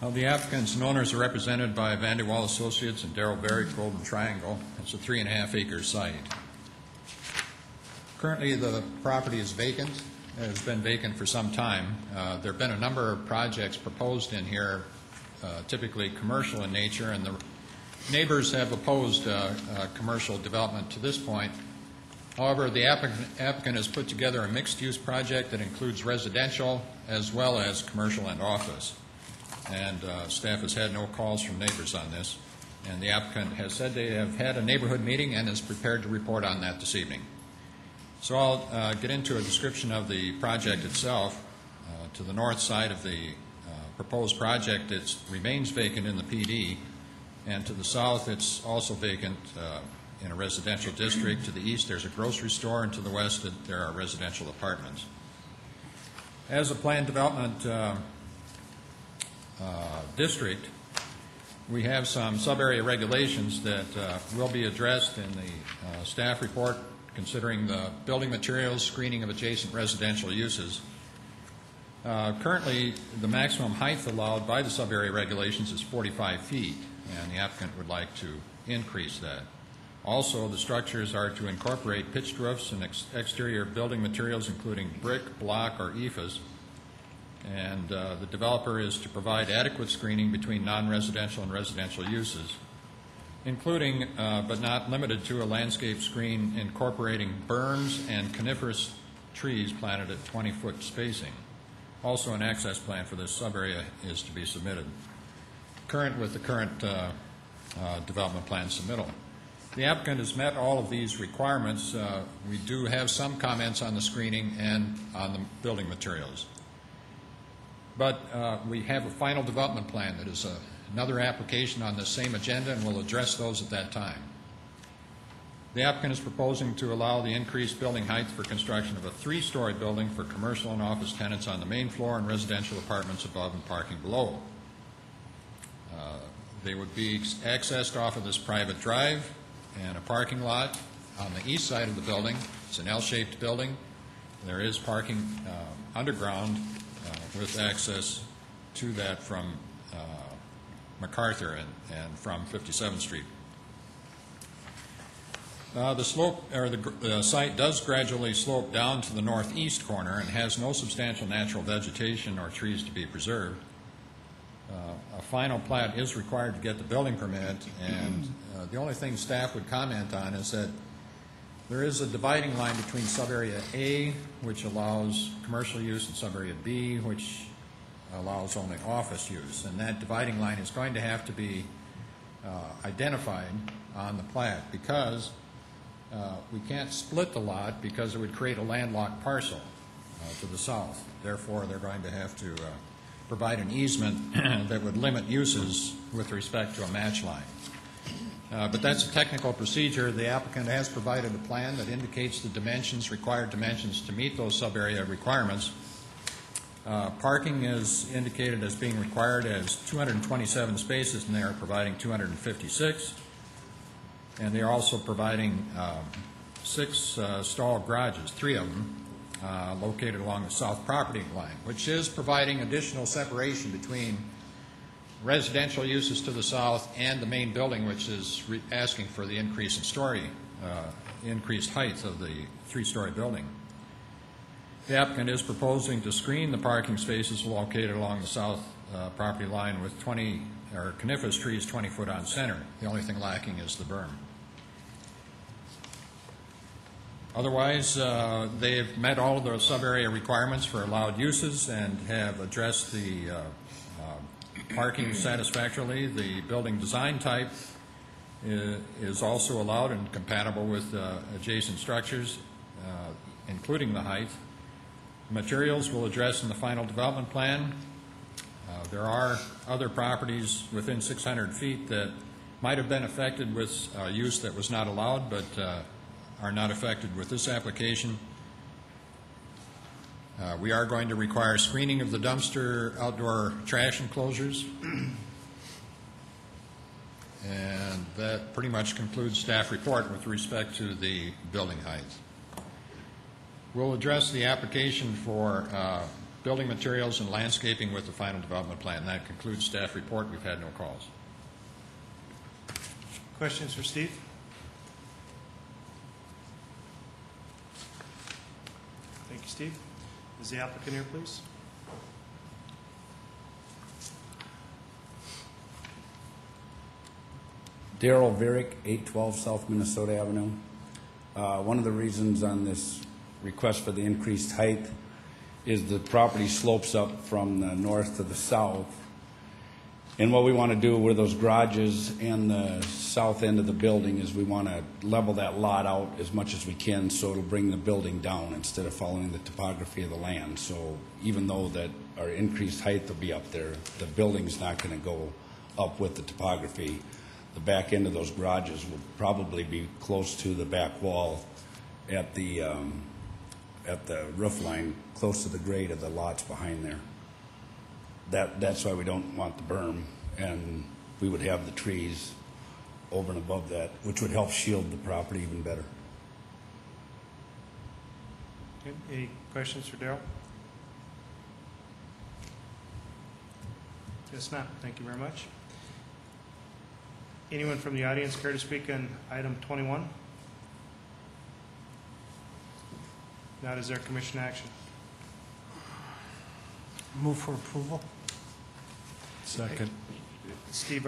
Well, the applicants and owners are represented by Vanderwall Associates and Darrell Berry, Golden Triangle. It's a 3.5-acre site. Currently, the property is vacant. It has been vacant for some time. There have been a number of projects proposed in here, typically commercial in nature, and the neighbors have opposed commercial development to this point. However, the applicant has put together a mixed-use project that includes residential as well as commercial and office. And staff has had no calls from neighbors on this. And the applicant has said they have had a neighborhood meeting and is prepared to report on that this evening. So I'll get into a description of the project itself. To the north side of the proposed project, it remains vacant in the PD. And to the south, it's also vacant in a residential district. To the east, there's a grocery store, and to the west, there are residential apartments. As a planned development district, we have some sub-area regulations that will be addressed in the staff report, considering the building materials, screening of adjacent residential uses. Currently, the maximum height allowed by the sub-area regulations is 45 feet, and the applicant would like to increase that. Also, the structures are to incorporate pitched roofs and exterior building materials, including brick, block, or EIFS. And the developer is to provide adequate screening between non-residential and residential uses, including, but not limited to, a landscape screen incorporating berms and coniferous trees planted at 20-foot spacing. Also, an access plan for this sub-area is to be submitted, current with the current development plan submittal. The applicant has met all of these requirements. We do have some comments on the screening and on the building materials. But we have a final development plan that is another application on the same agenda, and we'll address those at that time. The applicant is proposing to allow the increased building height for construction of a 3-story building for commercial and office tenants on the main floor and residential apartments above and parking below. They would be accessed off of this private drive and a parking lot on the east side of the building. It's an L-shaped building. There is parking underground with access to that from McCarthy and from 57th Street. The slope, or the site does gradually slope down to the northeast corner and has no substantial natural vegetation or trees to be preserved. A final plat is required to get the building permit, and the only thing staff would comment on is that There is a dividing line between subarea A, which allows commercial use, and subarea B, which allows only office use. And that dividing line is going to have to be identified on the plat because we can't split the lot because it would create a landlocked parcel to the south. Therefore, they're going to have to provide an easement that would limit uses with respect to a match line. But that's a technical procedure. The applicant has provided a plan that indicates the dimensions, required dimensions to meet those sub-area requirements. Parking is indicated as being required as 227 spaces, and they are providing 256. And they are also providing 6 stall garages, 3 of them, located along the south property line, which is providing additional separation between residential uses to the south and the main building, which is asking for the increase in story, increased height of the 3-story building. The applicant is proposing to screen the parking spaces located along the south property line with coniferous trees 20 foot on center. The only thing lacking is the berm. Otherwise, they've met all of the sub-area requirements for allowed uses and have addressed the parking satisfactorily. The building design type is also allowed and compatible with adjacent structures, including the height. Materials will address in the final development plan. There are other properties within 600 feet that might have been affected with use that was not allowed, but are not affected with this application. We are going to require screening of the dumpster outdoor trash enclosures. And that pretty much concludes staff report with respect to the building height. We'll address the application for building materials and landscaping with the final development plan. That concludes staff report. We've had no calls. Questions for Steve? Thank you, Steve. Is the applicant here, please? Daryl Varick, 812 South Minnesota Avenue. One of the reasons on this request for the increased height is the property slopes up from the north to the south. And what we want to do with those garages and the south end of the building is we want to level that lot out as much as we can so it'll bring the building down instead of following the topography of the land. So even though that our increased height will be up there, the building's not going to go up with the topography. The back end of those garages will probably be close to the back wall at the roof line, close to the grade of the lots behind there. That's why we don't want the berm, and we would have the trees over and above that, which would help shield the property even better. Okay. Any questions for Daryl? Yes, not. Thank you very much. Anyone from the audience care to speak on item 21? Not, is there commission action? Move for approval. Second. Steve,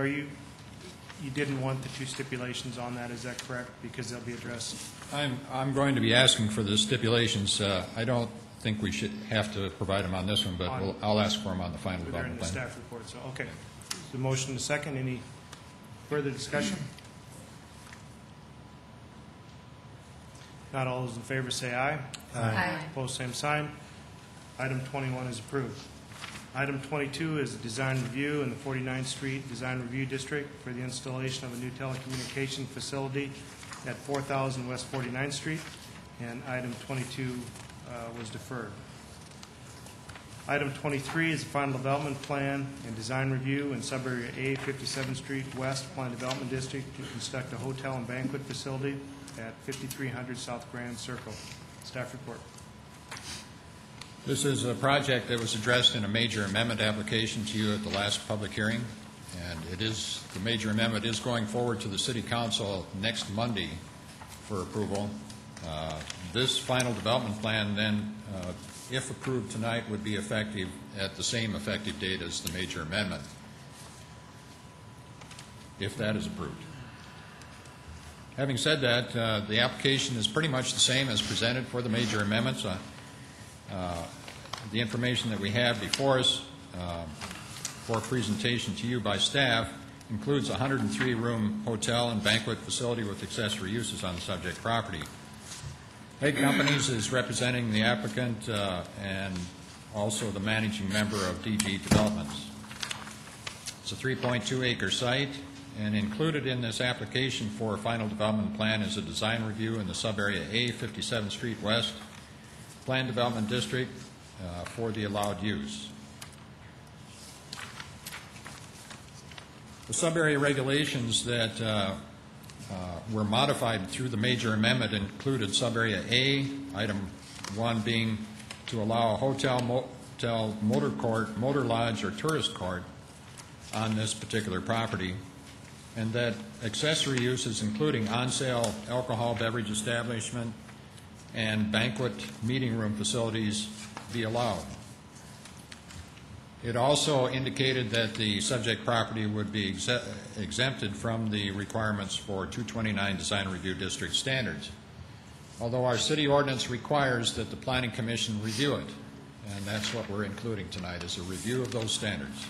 you didn't want the 2 stipulations on that, is that correct? Because they'll be addressed. I'm going to be asking for the stipulations. I don't think we should have to provide them on this one, but I'll ask for them on the final development plan. They're in the staff report, so okay. The motion to second. Any further discussion? Not all those in favor say aye. Aye. Opposed, same sign. Item 21 is approved. Item 22 is a design review in the 49th Street Design Review District for the installation of a new telecommunication facility at 4000 West 49th Street, and item 22 was deferred. Item 23 is a final development plan and design review in Subarea A, 57th Street West Plan Development District to construct a hotel and banquet facility at 5300 South Grand Circle. Staff report. This is a project that was addressed in a major amendment application to you at the last public hearing, and the major amendment is going forward to the City Council next Monday for approval. This final development plan then, if approved tonight, would be effective at the same effective date as the major amendment, if that is approved. Having said that, the application is pretty much the same as presented for the major amendments. The information that we have before us for presentation to you by staff includes a 103-room hotel and banquet facility with accessory uses on the subject property. Hague Companies is representing the applicant and also the managing member of DG Developments. It's a 3.2-acre site, and included in this application for a final development plan is a design review in the sub-area A, 57th Street West, Planned Development District for the allowed use. The sub-area regulations that were modified through the major amendment included sub-area A, item 1 being to allow a hotel, motel, motor court, motor lodge, or tourist court on this particular property, and that accessory uses including on-sale alcohol beverage establishment and banquet meeting room facilities be allowed. It also indicated that the subject property would be exempted from the requirements for 229 Design Review District standards, although our city ordinance requires that the Planning Commission review it, and that's what we're including tonight, is a review of those standards.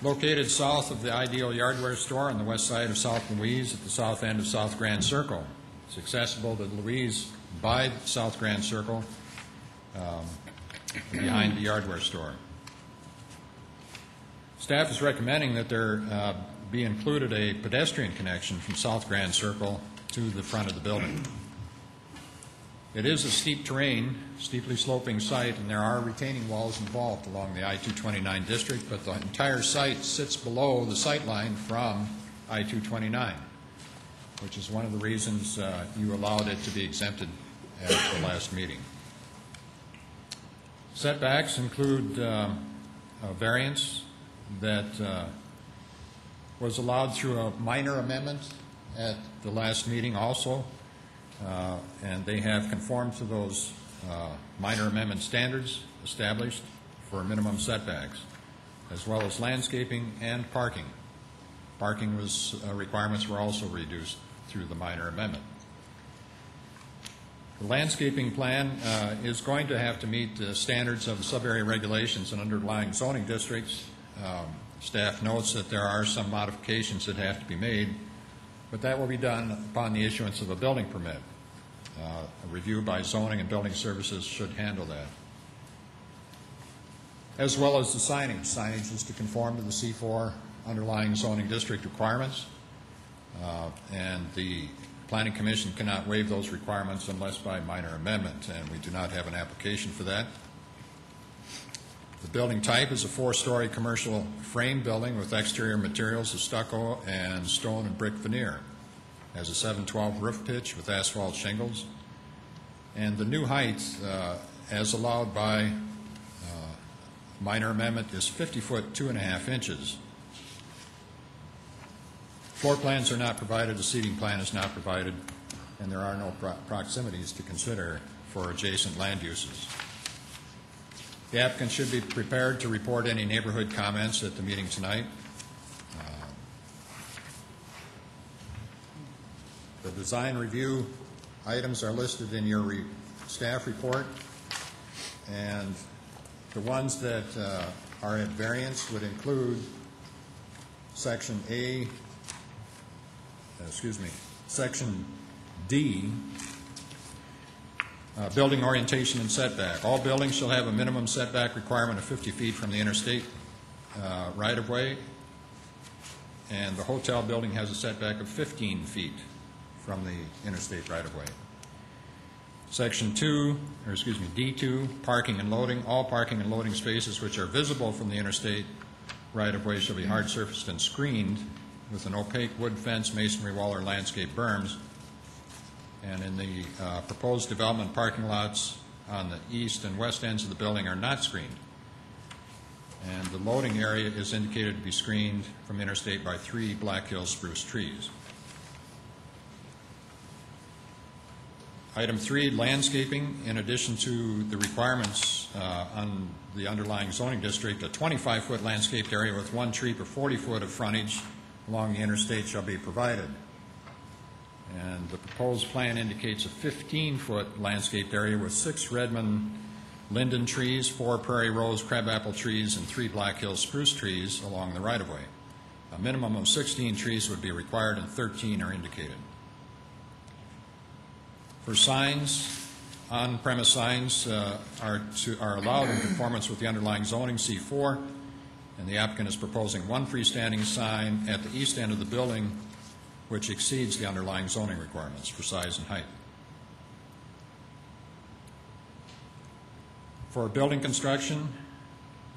Located south of the Ideal Yardware store on the west side of South Louise at the south end of South Grand Circle. It's accessible to Louise by South Grand Circle behind the Yardware store. Staff is recommending that there be included a pedestrian connection from South Grand Circle to the front of the building. It is a steep terrain, steeply sloping site, and there are retaining walls involved along the I-229 district, but the entire site sits below the sight line from I-229, which is one of the reasons you allowed it to be exempted at the last meeting. Setbacks include a variance that was allowed through a minor amendment at the last meeting also, and they have conformed to those minor amendment standards established for minimum setbacks, as well as landscaping and parking. Parking requirements were also reduced through the minor amendment. The landscaping plan is going to have to meet the standards of the sub-area regulations and underlying zoning districts. Staff notes that there are some modifications that have to be made, but that will be done upon the issuance of a building permit. A review by zoning and building services should handle that. As well as the signage. Signage is to conform to the C4 underlying zoning district requirements, and the Planning Commission cannot waive those requirements unless by minor amendment, and we do not have an application for that. The building type is a 4-story commercial frame building with exterior materials of stucco and stone and brick veneer. Has a 712 roof pitch with asphalt shingles, and the new height, as allowed by minor amendment, is 50 foot 2.5 inches. Floor plans are not provided, a seating plan is not provided, and there are no proximities to consider for adjacent land uses. The applicant should be prepared to report any neighborhood comments at the meeting tonight. The design review items are listed in your staff report, and the ones that are at variance would include Section Section D, building orientation and setback. All buildings shall have a minimum setback requirement of 50 feet from the interstate right-of-way, and the hotel building has a setback of 15 feet from the interstate right-of-way. Section D2, parking and loading. All parking and loading spaces which are visible from the interstate right-of-way shall be hard surfaced and screened with an opaque wood fence, masonry wall, or landscape berms. And in the proposed development, parking lots on the east and west ends of the building are not screened. And the loading area is indicated to be screened from interstate by 3 Black Hill spruce trees. Item 3, landscaping. In addition to the requirements on the underlying zoning district, a 25-foot landscaped area with 1 tree per 40 foot of frontage along the interstate shall be provided. And the proposed plan indicates a 15-foot landscaped area with 6 Redmond linden trees, 4 prairie rose crabapple trees, and 3 Black Hills spruce trees along the right-of-way. A minimum of 16 trees would be required and 13 are indicated. For signs, on-premise signs are allowed in conformance with the underlying zoning C4, and the applicant is proposing 1 freestanding sign at the east end of the building which exceeds the underlying zoning requirements for size and height. For building construction,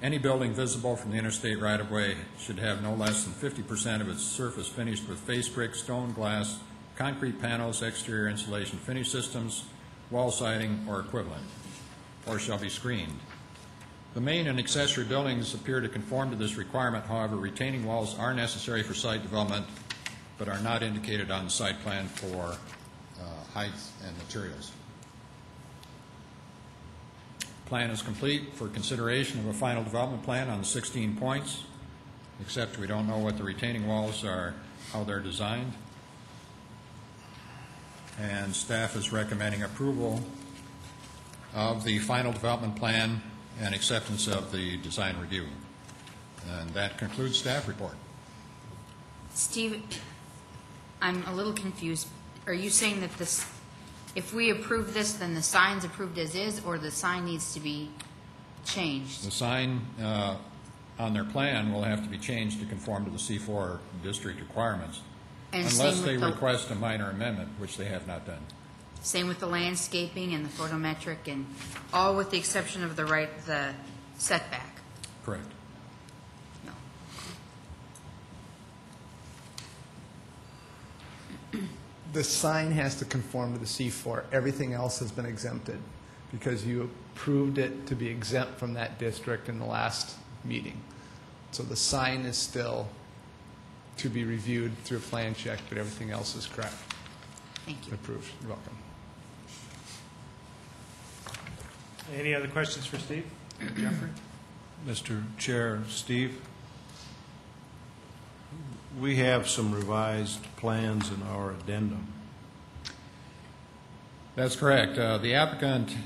any building visible from the interstate right-of-way should have no less than 50% of its surface finished with face brick, stone, glass, concrete panels, exterior insulation finish systems, wall siding, or equivalent, or shall be screened. The main and accessory buildings appear to conform to this requirement. However, retaining walls are necessary for site development, but are not indicated on the site plan for height and materials. Plan is complete for consideration of a final development plan on 16 points, except we don't know what the retaining walls are, how they're designed. And staff is recommending approval of the final development plan and acceptance of the design review. And that concludes staff report. Steve, I'm a little confused. Are you saying that this, if we approve this, then the sign's approved as is, or the sign needs to be changed? The sign on their plan will have to be changed to conform to the C4 district requirements, And unless same they with the- request a minor amendment, which they have not done. Same with the landscaping and the photometric, and all with the exception of the setback? Correct. No. The sign has to conform to the C4. Everything else has been exempted because you approved it to be exempt from that district in the last meeting. So the sign is still to be reviewed through a plan check, but everything else is correct. Thank you. Approved. You're welcome. Any other questions for Steve? Jeffrey? Mr. Chair, Steve, we have some revised plans in our addendum. That's correct. The applicant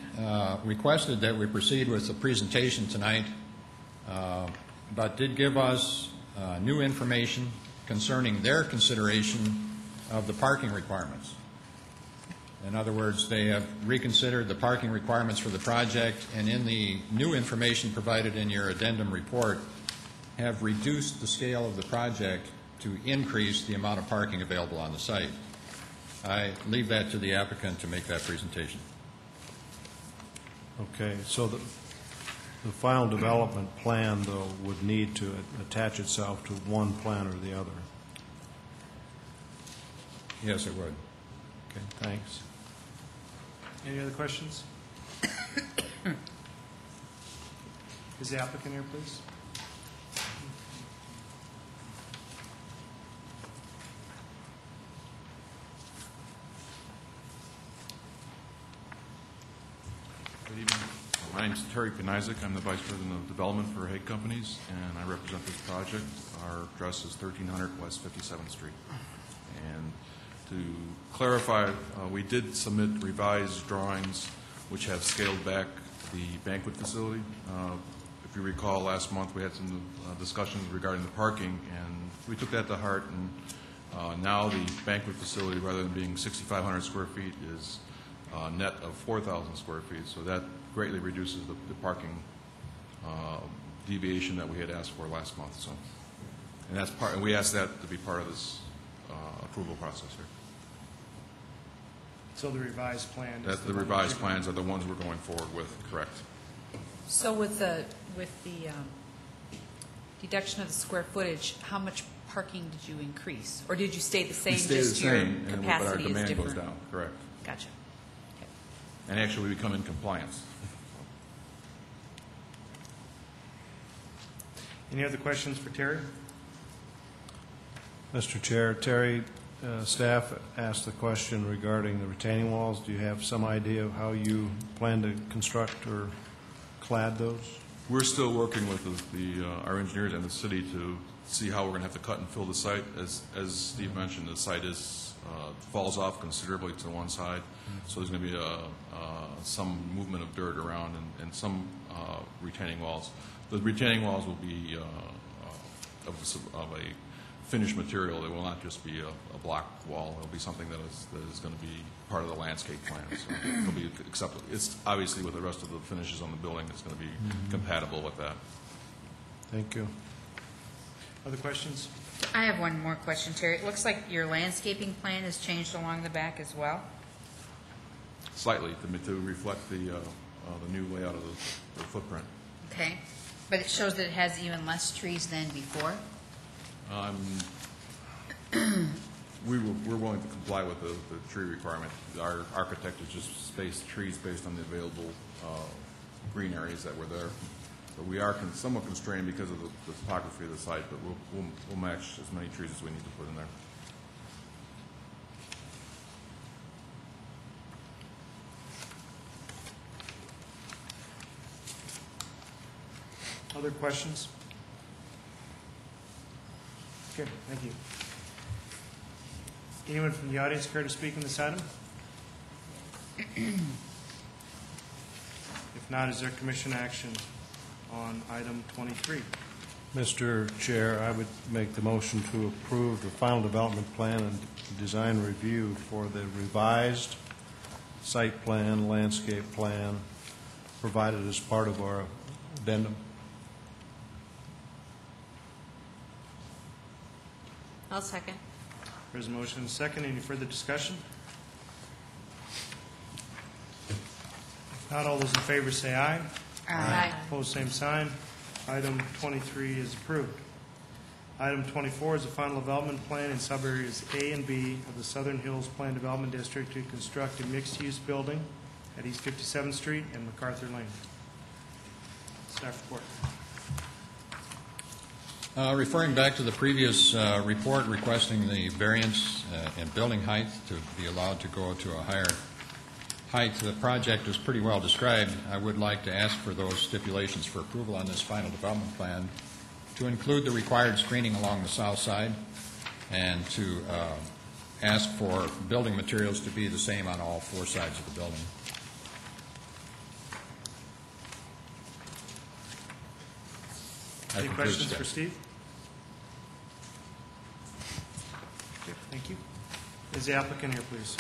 requested that we proceed with the presentation tonight, but did give us new information concerning their consideration of the parking requirements. In other words, they have reconsidered the parking requirements for the project, and in the new information provided in your addendum report, have reduced the scale of the project to increase the amount of parking available on the site. I leave that to the applicant to make that presentation. Okay, so the final development plan, though, would need to attach itself to one plan or the other. Yes, it would. Okay, thanks. Any other questions? Is the applicant here, please? Good evening. My name is Terry Knizik. I'm the Vice President of Development for Hague Companies, and I represent this project. Our address is 1300 West 57th Street. And to clarify, we did submit revised drawings which have scaled back the banquet facility. If you recall, last month we had some discussions regarding the parking, and we took that to heart, and now the banquet facility, rather than being 6,500 square feet, is a net of 4,000 square feet. So that greatly reduces the parking deviation that we had asked for last month. So, and that's part, and we asked that to be part of this approval process here. So the revised plan? That the revised plans are the ones we're going forward with, correct? So with the deduction of the square footage, how much parking did you increase? Or did you stay the same, We stay just the your same, but our capacity is demand different? goes down, correct. Gotcha. And actually, we become in compliance. Any other questions for Terry? Mr. Chair, Terry, staff asked the question regarding the retaining walls. Do you have some idea of how you plan to construct or clad those? We're still working with our engineers and the city to see how we're going to have to cut and fill the site. As Steve mentioned, the site falls off considerably to one side, so there's going to be some movement of dirt around and some retaining walls. The retaining walls will be of a finished material. It will not just be a block wall. It will be something that is going to be part of the landscape plan. So it'll be acceptable. It's obviously with the rest of the finishes on the building, it's going to be compatible with that. Thank you. Other questions? I have one more question, Terry. It looks like your landscaping plan has changed along the back as well. Slightly to reflect the new layout of the footprint. Okay, but it shows that it has even less trees than before. We're willing to comply with the tree requirement. Our architect has just spaced trees based on the available green areas that were there. But we are somewhat constrained because of the topography of the site, but we'll match as many trees as we need to put in there. Other questions? Okay, thank you. Anyone from the audience care to speak on this item? If not, is there commission action on item 23? Mr. Chair, I would make the motion to approve the final development plan and design review for the revised site plan, landscape plan, provided as part of our addendum. I'll second. There's a motion and a second. Any further discussion? If not, all those in favor say aye. Aye. Opposed, same sign. Item 23 is approved. Item 24 is the final development plan in subareas A and B of the Southern Hills Plan Development District to construct a mixed-use building at East 57th Street and McCarthy Lane. Staff report. Referring back to the previous report requesting the variance in building height to be allowed to go to a higher height, the project is pretty well described. I would like to ask for those stipulations for approval on this final development plan to include the required screening along the south side and to ask for building materials to be the same on all four sides of the building. Any questions for Steve? Okay, thank you. Is the applicant here, please?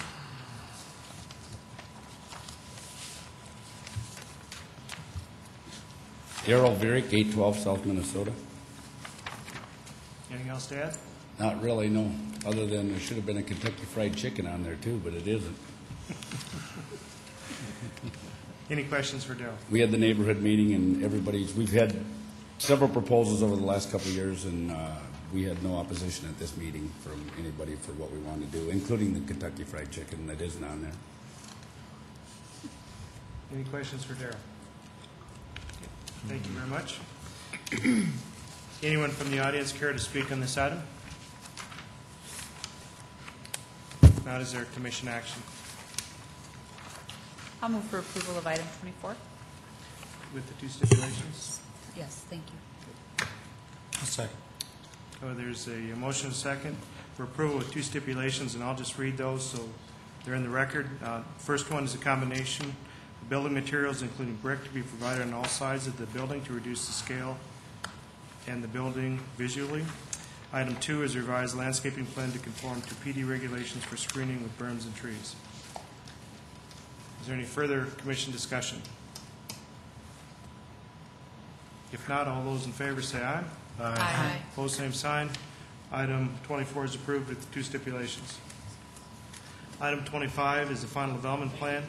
Darrell Varick, 812 South Minnesota. Anything else to add? Not really, no, other than there should have been a Kentucky Fried Chicken on there too, but it isn't. Any questions for Darrell? We had the neighborhood meeting and we've had several proposals over the last couple of years, and we had no opposition at this meeting from anybody for what we wanted to do, including the Kentucky Fried Chicken that isn't on there. Any questions for Darrell? Thank you very much. Anyone from the audience care to speak on this item? If not, is there commission action? I'll move for approval of item 24. With the two stipulations? Yes, thank you. A second. Oh, there's a motion and a second for approval with two stipulations, and I'll just read those so they're in the record. First one is a combination of building materials, including brick, to be provided on all sides of the building to reduce the scale and the building visually. Item 2 is a revised landscaping plan to conform to PD regulations for screening with berms and trees. Is there any further commission discussion? If not, all those in favor say aye. Aye. Opposed, same sign. Item 24 is approved with the two stipulations. Item 25 is the final development plan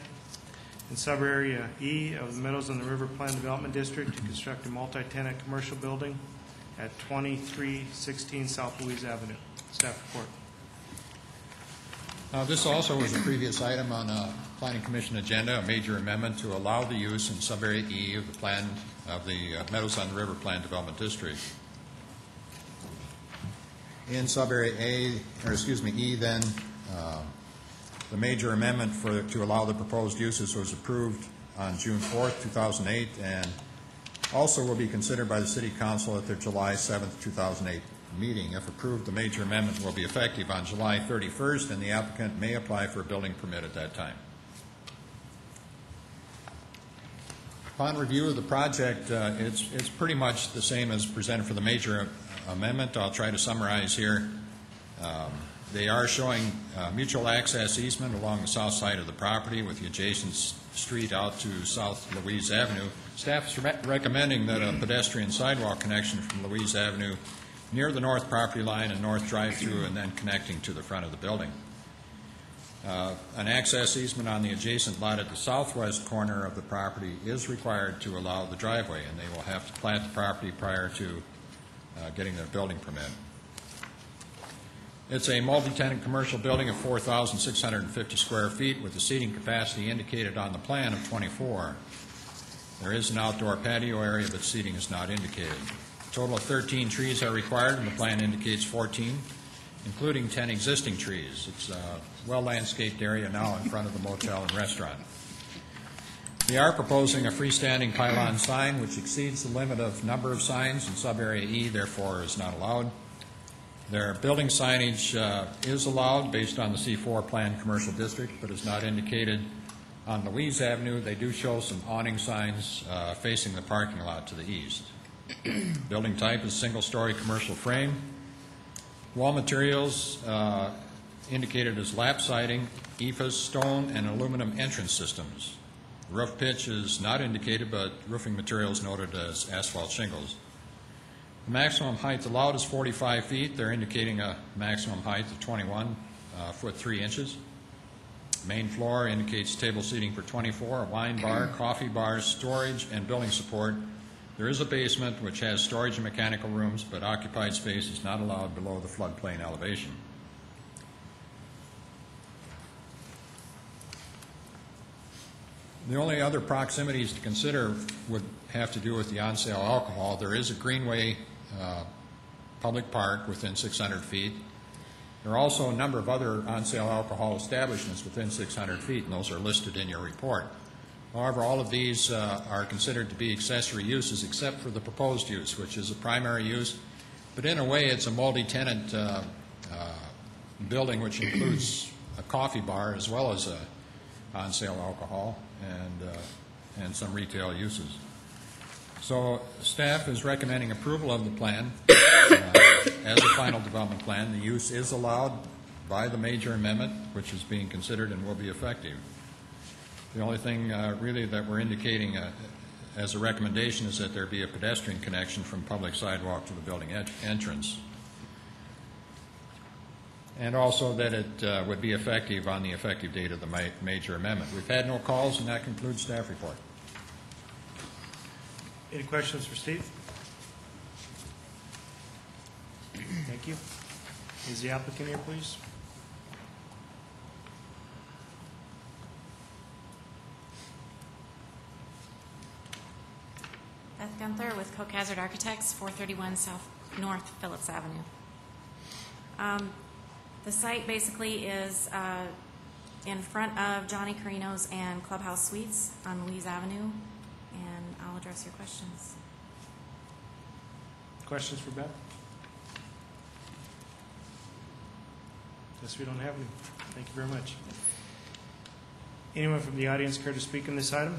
in subarea E of the Meadows on the River Plan Development District to construct a multi-tenant commercial building at 2316 South Louise Avenue. Staff report. This also was a previous item on a Planning Commission agenda, a major amendment to allow the use in subarea E of the plan of the Meadows on the River Plan Development District. In subarea E, then, the major amendment to allow the proposed uses was approved on June 4th, 2008, and Also will be considered by the City Council at their July 7th, 2008 meeting. If approved, the major amendment will be effective on July 31st, and the applicant may apply for a building permit at that time. Upon review of the project, it's pretty much the same as presented for the major amendment. I'll try to summarize here. They are showing mutual access easement along the south side of the property with the adjacent street out to South Louise Avenue. Staff is recommending that a pedestrian sidewalk connection from Louise Avenue near the north property line and north drive-through and then connecting to the front of the building. An access easement on the adjacent lot at the southwest corner of the property is required to allow the driveway, and they will have to plat the property prior to getting their building permit. It's a multi-tenant commercial building of 4,650 square feet with a seating capacity indicated on the plan of 24. There is an outdoor patio area, but seating is not indicated. A total of 13 trees are required, and the plan indicates 14, including 10 existing trees. It's a well-landscaped area now in front of the motel and restaurant. They are proposing a freestanding pylon sign, which exceeds the limit of number of signs in sub-area E, therefore is not allowed. Their building signage is allowed based on the C4 planned commercial district, but is not indicated on Louise Avenue. They do show some awning signs facing the parking lot to the east. Building type is single-story commercial frame. Wall materials indicated as lap siding, EIFS, stone, and aluminum entrance systems. Roof pitch is not indicated, but roofing materials noted as asphalt shingles. The maximum height allowed is 45 feet. They're indicating a maximum height of 21 foot 3 inches. Main floor indicates table seating for 24, a wine bar, coffee bars, storage, and building support. There is a basement which has storage and mechanical rooms, but occupied space is not allowed below the floodplain elevation. The only other proximities to consider would have to do with the on-sale alcohol. There is a greenway public park within 600 feet. There are also a number of other on-sale alcohol establishments within 600 feet, and those are listed in your report. However, all of these are considered to be accessory uses except for the proposed use, which is a primary use. But in a way, it's a multi-tenant building which includes a coffee bar as well as on-sale alcohol and some retail uses. So staff is recommending approval of the plan as a final development plan. The use is allowed by the major amendment, which is being considered and will be effective. The only thing really that we're indicating as a recommendation is that there be a pedestrian connection from public sidewalk to the building entrance. And also that it would be effective on the effective date of the major amendment. We've had no calls, and that concludes staff report. Any questions for Steve? Thank you. Is the applicant here, please? Beth Gunther with Coke Hazard Architects, 431 North Phillips Avenue. The site basically is in front of Johnny Carino's and Clubhouse Suites on Louise Avenue, and I'll address your questions. Questions for Beth? Guess we don't have any. Thank you very much. Anyone from the audience care to speak on this item?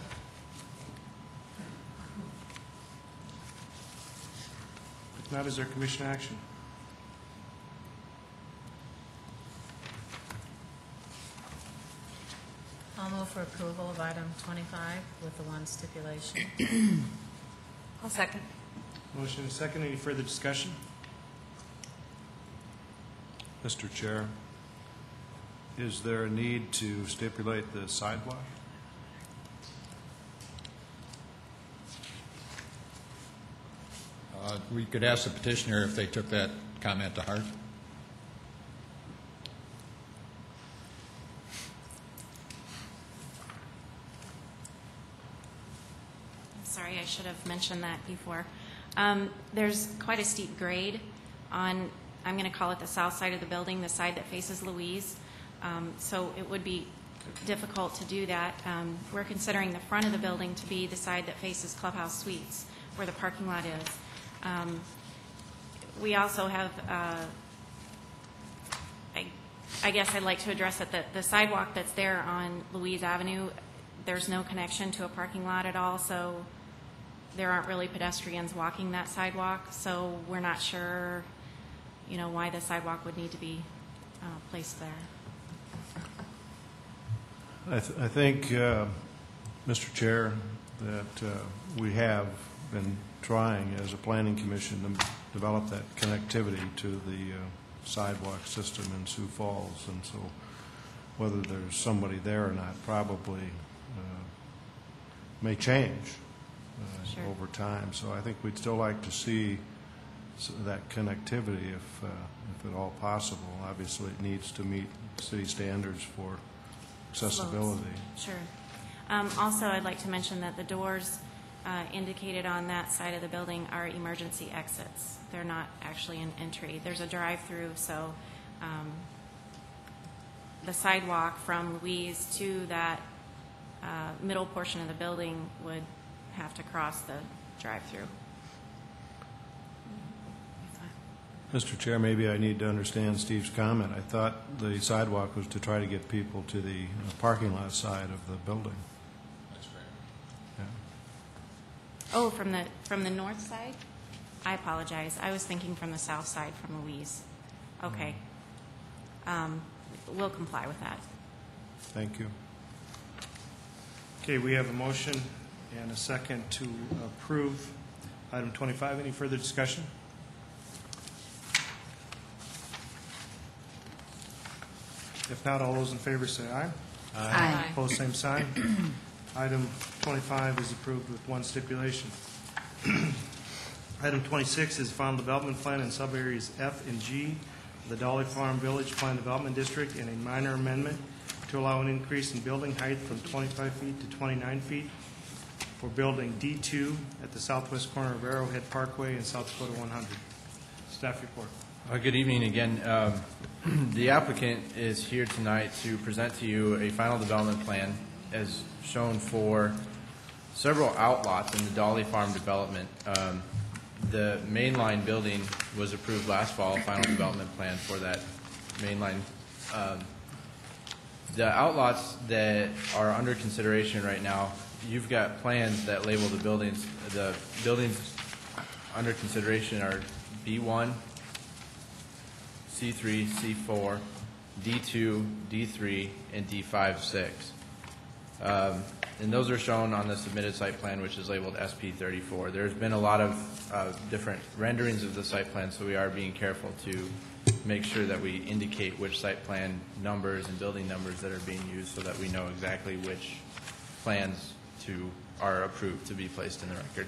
If not, is there commission action? I'll move for approval of item 25 with the one stipulation. I'll second. Motion and second. Any further discussion? Mr. Chair, is there a need to stipulate the sidewalk? We could ask the petitioner if they took that comment to heart. Sorry, I should have mentioned that before. There's quite a steep grade on, I'm going to call it the south side of the building, the side that faces Louise. So it would be difficult to do that. We're considering the front of the building to be the side that faces Clubhouse Suites, where the parking lot is. We also have, I guess I'd like to address that the sidewalk that's there on Louise Avenue, there's no connection to a parking lot at all, so there aren't really pedestrians walking that sidewalk, so we're not sure, why the sidewalk would need to be placed there. I think, Mr. Chair, that we have been trying as a planning commission to develop that connectivity to the sidewalk system in Sioux Falls, and so whether there's somebody there or not probably may change Sure. over time. So I think we'd still like to see that connectivity if at all possible. Obviously, it needs to meet city standards for accessibility. Sure. Also, I'd like to mention that the doors indicated on that side of the building are emergency exits. They're not actually an entry. There's a drive-through, so the sidewalk from Louise to that middle portion of the building would have to cross the drive-through. Mr. Chair, maybe I need to understand Steve's comment. I thought the sidewalk was to try to get people to the parking lot side of the building. That's right. Yeah. Oh, from the north side? I apologize. I was thinking from the south side from Louise. Okay. We'll comply with that. Thank you. Okay, we have a motion and a second to approve item 25. Any further discussion? If not, all those in favor say aye. Aye. Opposed, same sign. Item 25 is approved with one stipulation. Item 26 is final development plan in subareas F and G of the Dolly Farm Village Plan Development District and a minor amendment to allow an increase in building height from 25 feet to 29 feet for building D2 at the southwest corner of Arrowhead Parkway in South Dakota 100. Staff report. Good evening again. The applicant is here tonight to present to you a final development plan as shown for several outlots in the Dolly Farm development. The mainline building was approved last fall, final development plan for that mainline. The outlots that are under consideration right now, you've got plans that label the buildings. The buildings under consideration are B1, C3, C4, D2, D3, and D5-6. And those are shown on the submitted site plan, which is labeled SP34. There's been a lot of different renderings of the site plan, so we are being careful to make sure that we indicate which site plan numbers and building numbers that are being used so that we know exactly which plans are approved to be placed in the record.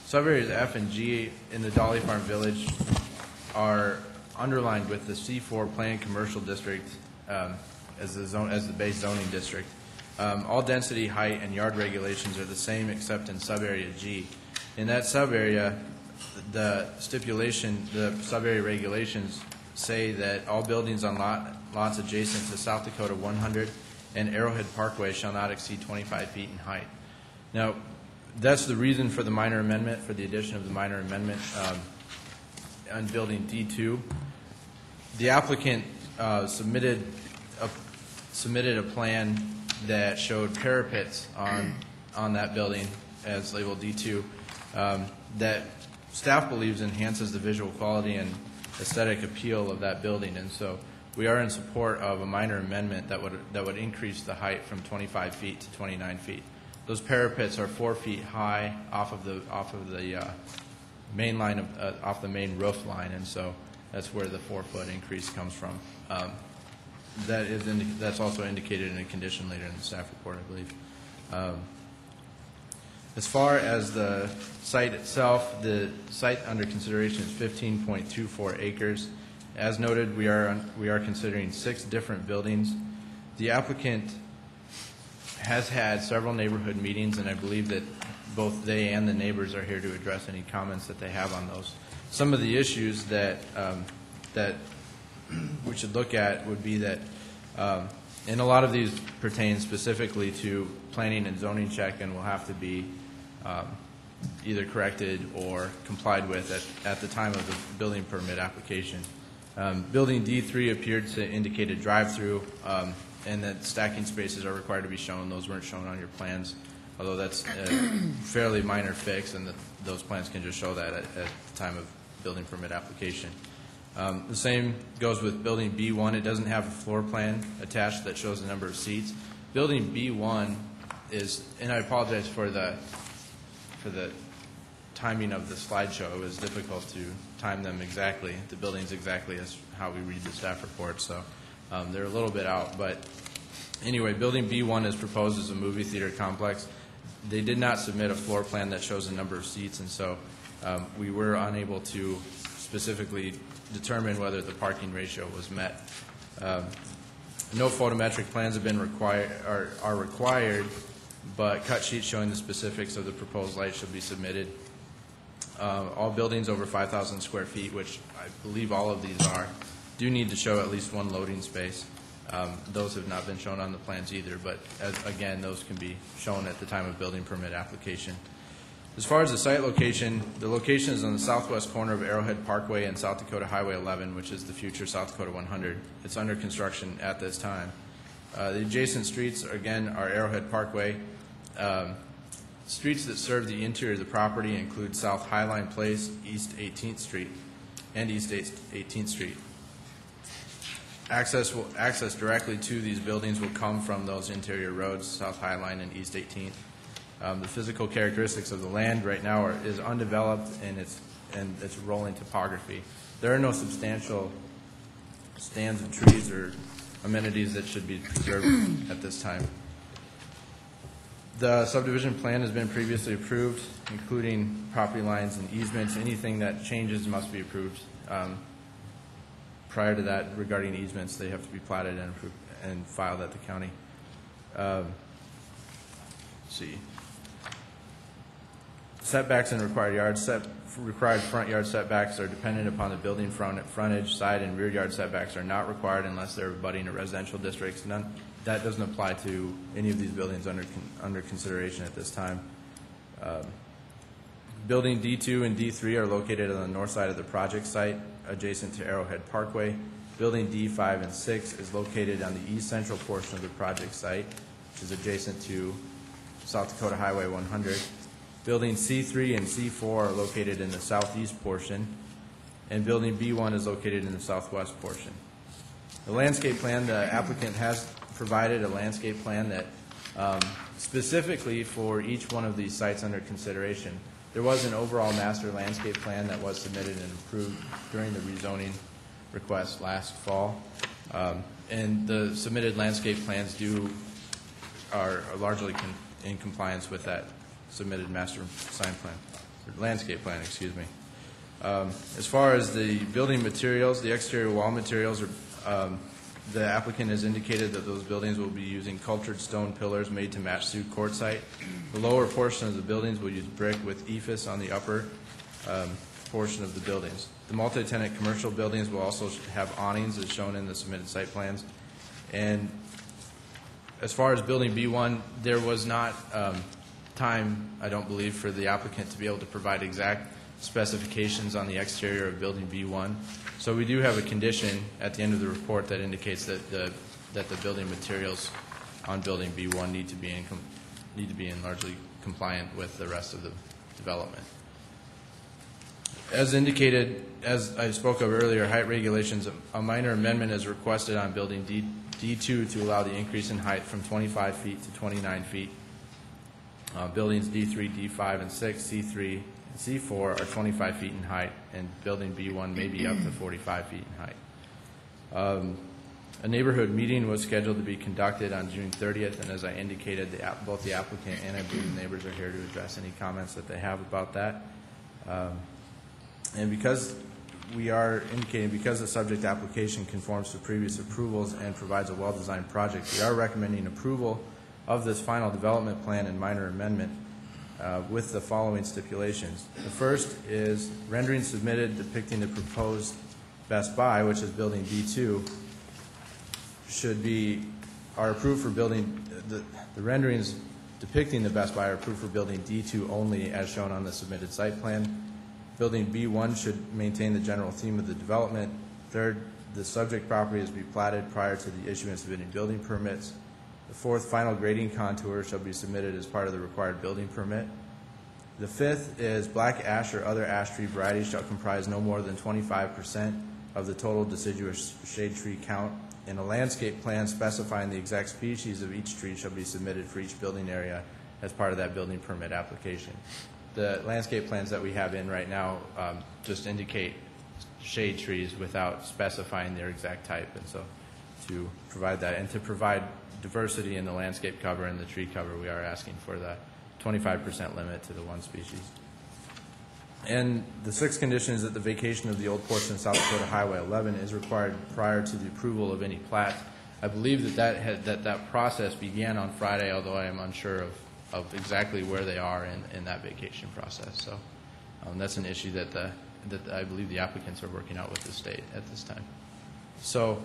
Subareas F and G in the Dolly Farm Village are underlined with the C4 planned commercial district as the base zoning district. All density, height, and yard regulations are the same except in subarea G. In that subarea, the subarea regulations say that all buildings on lots adjacent to South Dakota 100 and Arrowhead Parkway shall not exceed 25 feet in height. Now, that's the reason for the minor amendment, for the addition of the minor amendment on building D2. The applicant submitted a plan that showed parapets on that building as labeled D2 that staff believes enhances the visual quality and aesthetic appeal of that building, and so we are in support of a minor amendment that would increase the height from 25 feet to 29 feet. Those parapets are 4 feet high off of the main line off the main roof line, and so that's where the 4-foot increase comes from. That's also indicated in a condition later in the staff report, I believe. As far as the site itself, the site under consideration is 15.24 acres. As noted, we are considering 6 different buildings. The applicant has had several neighborhood meetings, and I believe that both they and the neighbors are here to address any comments that they have on those. Some of the issues that we should look at would be that, and a lot of these pertain specifically to planning and zoning check and will have to be either corrected or complied with at the time of the building permit application. Building D3 appeared to indicate a drive-through, and that stacking spaces are required to be shown. Those weren't shown on your plans, although that's a fairly minor fix, and those plans can just show that at the time of building permit application. The same goes with building B1. It doesn't have a floor plan attached that shows the number of seats. Building B1 is, and I apologize for the timing of the slideshow. It was difficult to time them exactly, the buildings exactly as how we read the staff report, so they're a little bit out. But anyway, building B1 is proposed as a movie theater complex. They did not submit a floor plan that shows the number of seats, and so we were unable to specifically determine whether the parking ratio was met. No photometric plans have been are required, but cut sheets showing the specifics of the proposed light should be submitted. All buildings over 5,000 square feet, which I believe all of these are, do need to show at least one loading space. Those have not been shown on the plans either, but again, those can be shown at the time of building permit application. As far as the site location, the location is on the southwest corner of Arrowhead Parkway and South Dakota Highway 11, which is the future South Dakota 100. It's under construction at this time. The adjacent streets, again, are Arrowhead Parkway. Streets that serve the interior of the property include South Highline Place, East 18th Street, and East 18th Street. Access directly to these buildings will come from those interior roads, South Highline and East 18th. The physical characteristics of the land right now is undeveloped, and it's rolling topography. There are no substantial stands of trees or amenities that should be preserved at this time. The subdivision plan has been previously approved, including property lines and easements. Anything that changes must be approved. Prior to that, regarding easements, they have to be platted and approved and filed at the county. Let's see. Setbacks and required yards. Required front yard setbacks are dependent upon the building frontage, side, and rear yard setbacks are not required unless they're abutting a residential district. That doesn't apply to any of these buildings under consideration at this time. Building D2 and D3 are located on the north side of the project site, adjacent to Arrowhead Parkway. Building D5 and 6 is located on the east central portion of the project site, which is adjacent to South Dakota Highway 100. Building C3 and C4 are located in the southeast portion, and Building B1 is located in the southwest portion. The landscape plan, the applicant has provided a landscape plan that specifically for each one of these sites under consideration. There was an overall master landscape plan that was submitted and approved during the rezoning request last fall, and the submitted landscape plans are largely in compliance with that submitted master sign plan, or landscape plan, excuse me. As far as the building materials, the exterior wall materials are, the applicant has indicated that those buildings will be using cultured stone pillars made to match Sioux Court site. The lower portion of the buildings will use brick with ephes on the upper portion of the buildings. The multi-tenant commercial buildings will also have awnings as shown in the submitted site plans. And as far as building B1, there was not time, I don't believe, for the applicant to be able to provide exact specifications on the exterior of building B1. So we do have a condition at the end of the report that indicates that the building materials on building B1 need to be in largely compliant with the rest of the development. As indicated, as I spoke of earlier, height regulations, a minor amendment is requested on building D2 to allow the increase in height from 25 feet to 29 feet. Buildings D3, D5, and 6, C3, and C4 are 25 feet in height, and building B1 may be up to 45 feet in height. A neighborhood meeting was scheduled to be conducted on June 30th, and as I indicated, both the applicant and I believe the neighbors are here to address any comments that they have about that. And because we are indicating, because the subject application conforms to previous approvals and provides a well-designed project, we are recommending approval of this final development plan and minor amendment with the following stipulations. The first is rendering submitted depicting the proposed Best Buy, which is building B2, are approved for building, the renderings depicting the Best Buy are approved for building D2 only as shown on the submitted site plan. Building B1 should maintain the general theme of the development. Third, the subject property is to be platted prior to the issuance of any building permits. The fourth, final grading contour shall be submitted as part of the required building permit. The fifth is black ash or other ash tree varieties shall comprise no more than 25% of the total deciduous shade tree count, and a landscape plan specifying the exact species of each tree shall be submitted for each building area as part of that building permit application. The landscape plans that we have in right now just indicate shade trees without specifying their exact type, and so to provide that and to provide diversity in the landscape cover and the tree cover, we are asking for the 25% limit to the one species. And the sixth condition is that the vacation of the old portion of South Dakota Highway 11 is required prior to the approval of any plat. I believe that process began on Friday, although I am unsure of exactly where they are in that vacation process. So that's an issue that I believe the applicants are working out with the state at this time. So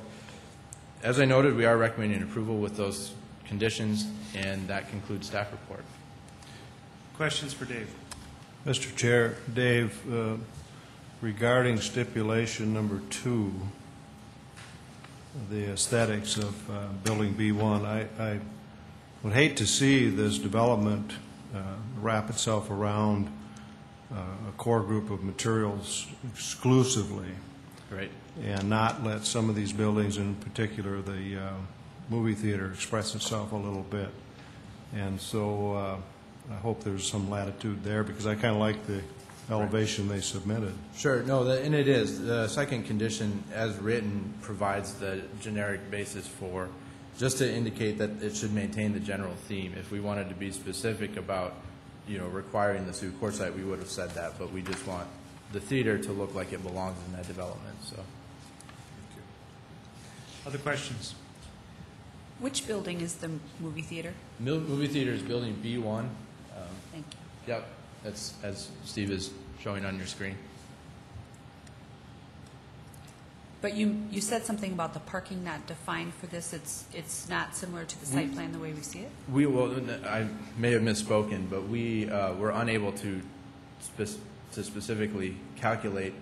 as I noted, we are recommending approval with those conditions, and that concludes staff report. Questions for Dave? Mr. Chair, Dave, regarding stipulation number 2, the aesthetics of building B1, I would hate to see this development wrap itself around a core group of materials exclusively. Right. And not let some of these buildings, in particular the movie theater, express itself a little bit. And so I hope there's some latitude there, because I kind of like the elevation they submitted. Sure, no, and it is. The second condition, as written, provides the generic basis for, just to indicate that it should maintain the general theme. If we wanted to be specific about, requiring the Sioux Court site, we would have said that, but we just want the theater to look like it belongs in that development. So, other questions? Which building is the movie theater? Movie theater is building B1. Thank you. Yep, that's as Steve is showing on your screen. But you said something about the parking not defined for this. It's not similar to the site plan the way we see it? I may have misspoken, but we were unable to specifically calculate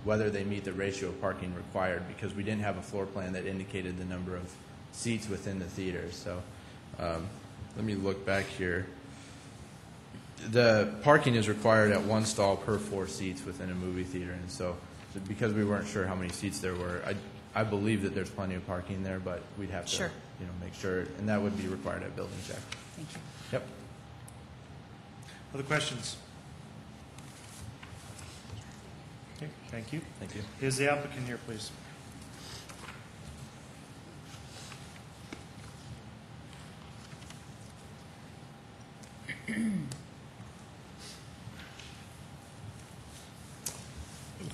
whether they meet the ratio of parking required, because we didn't have a floor plan that indicated the number of seats within the theater. So let me look back here. The parking is required at 1 stall per 4 seats within a movie theater, and so because we weren't sure how many seats there were, I believe that there's plenty of parking there, but we'd have to make sure, and that would be required at building check. Thank you. Yep. Other questions? Okay, thank you. Thank you. Is the applicant here, please?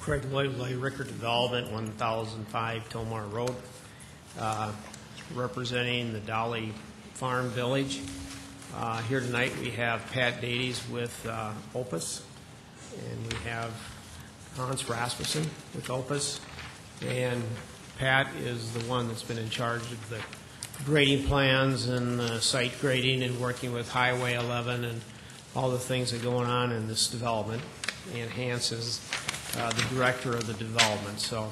Craig Lively, Rickard Development, 1005 Tomar Road, representing the Dolly Farm Village. Here tonight we have Pat Davies with Opus, and we have Hans Rasmussen with Opus, and Pat is the one that's been in charge of the grading plans and the site grading and working with Highway 11 and all the things that are going on in this development, and Hans is the director of the development. So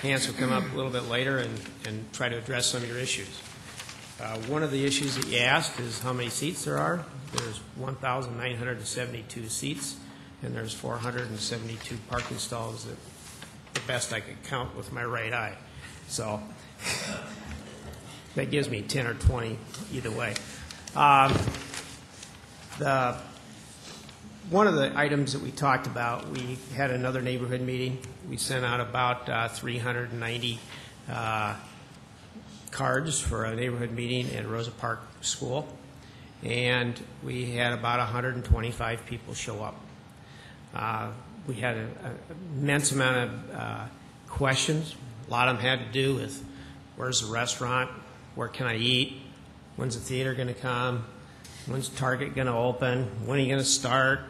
Hans will come up a little bit later and try to address some of your issues. One of the issues that you asked is how many seats there are. There's 1,972 seats, and there's 472 parking stalls, that the best I could count with my right eye. So that gives me 10 or 20 either way. One of the items that we talked about, we had another neighborhood meeting. We sent out about 390 cards for a neighborhood meeting at Rosa Park School, and we had about 125 people show up. We had an immense amount of questions. A lot of them had to do with where's the restaurant, where can I eat, when's the theater going to come, when's Target going to open, when are you going to start,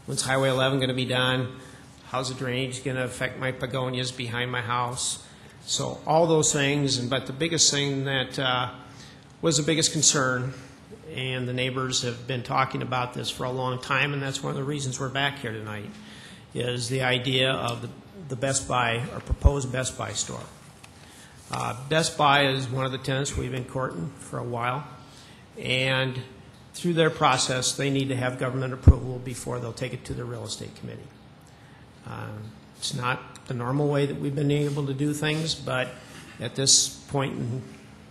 when's Highway 11 going to be done, how's the drainage going to affect my begonias behind my house. So all those things, but the biggest thing that was the biggest concern and the neighbors have been talking about this for a long time, and that's one of the reasons we're back here tonight, is the idea of the Best Buy, or proposed Best Buy store. Best Buy is one of the tenants we've been courting for a while, and through their process, they need to have government approval before they'll take it to the real estate committee. It's not the normal way that we've been able to do things, but at this point in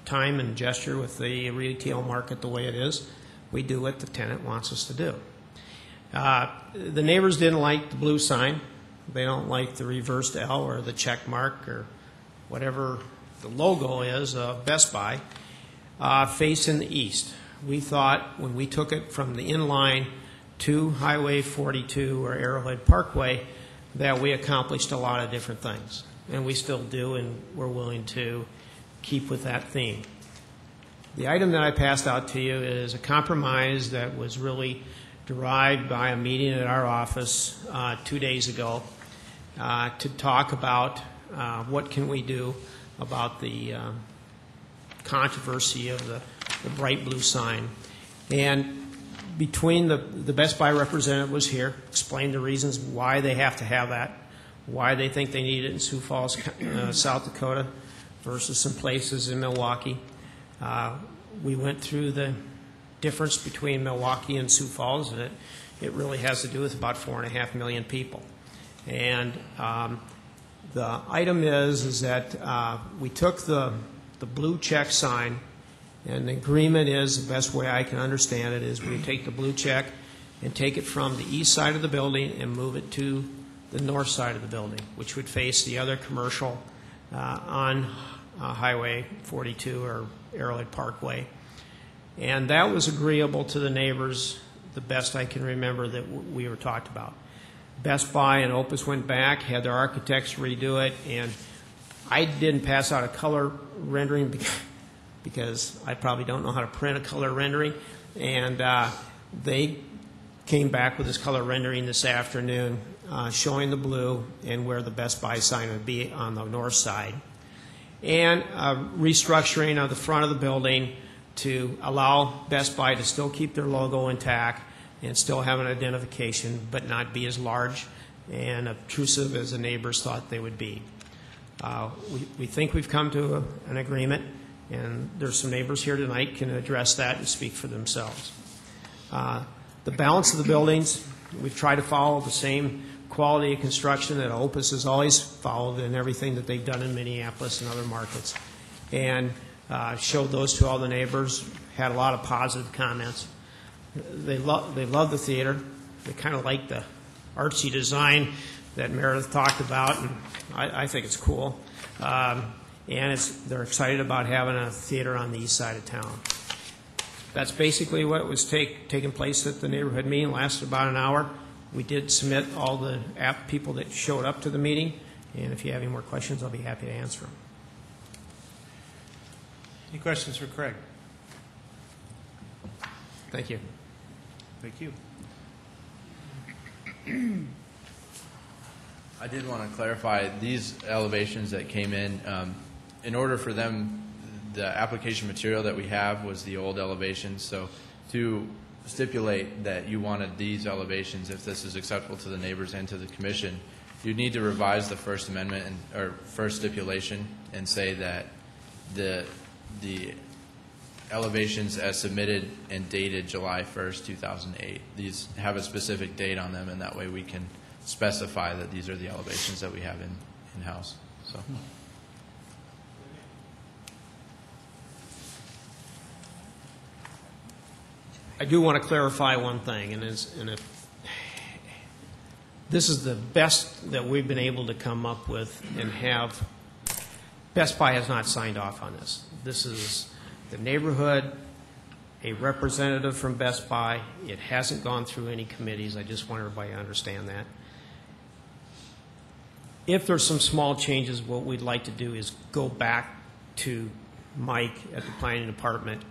time and gesture with the retail market the way it is, we do what the tenant wants us to do. The neighbors didn't like the blue sign. They don't like the reversed L or the check mark or whatever the logo is of Best Buy facing the east. We thought when we took it from the inline to Highway 42 or Arrowhead Parkway that we accomplished a lot of different things. And we still do, and we're willing to keep with that theme. The item that I passed out to you is a compromise that was really derived by a meeting at our office 2 days ago to talk about what can we do about the controversy of the bright blue sign. And between the Best Buy representative was here, explained the reasons why they have to have that, why they think they need it in Sioux Falls, South Dakota, versus some places in Milwaukee. We went through the difference between Milwaukee and Sioux Falls, and it really has to do with about 4.5 million people. And the item is that we took the blue check sign, and the agreement is, the best way I can understand it, is we take the blue check and take it from the east side of the building and move it to the north side of the building, which would face the other commercial on Highway 42 or Arrowhead Parkway. And that was agreeable to the neighbors, the best I can remember that we were talked about. Best Buy and Opus went back, had their architects redo it, and I didn't pass out a color rendering because I probably don't know how to print a color rendering, and they came back with this color rendering this afternoon showing the blue and where the Best Buy sign would be on the north side, and restructuring of the front of the building to allow Best Buy to still keep their logo intact and still have an identification, but not be as large and obtrusive as the neighbors thought they would be. We think we've come to an agreement, and there's some neighbors here tonight can address that and speak for themselves. The balance of the buildings, we've tried to follow the same quality of construction that Opus has always followed in everything that they've done in Minneapolis and other markets, and showed those to all the neighbors, had a lot of positive comments. They love the theater. They kind of like the artsy design that Meredith talked about, and I think it's cool. And they're excited about having a theater on the east side of town. That's basically what was taking place at the neighborhood meeting. It lasted about an hour. We did submit all the people that showed up to the meeting, and if you have any more questions, I'll be happy to answer them. Any questions for Craig? Thank you. Thank you. I did want to clarify these elevations that came in order for them, the application material that we have was the old elevations. So to stipulate that you wanted these elevations, if this is acceptable to the neighbors and to the commission, you'd need to revise the First Amendment or first stipulation and say that the elevations as submitted and dated July 1st, 2008. These have a specific date on them, and that way we can specify that these are the elevations that we have in-house. So. I do want to clarify one thing, and this is the best that we've been able to come up with and have. Best Buy has not signed off on this. This is the neighborhood, a representative from Best Buy. It hasn't gone through any committees. I just want everybody to understand that. If there's some small changes, what we'd like to do is go back to Mike at the planning department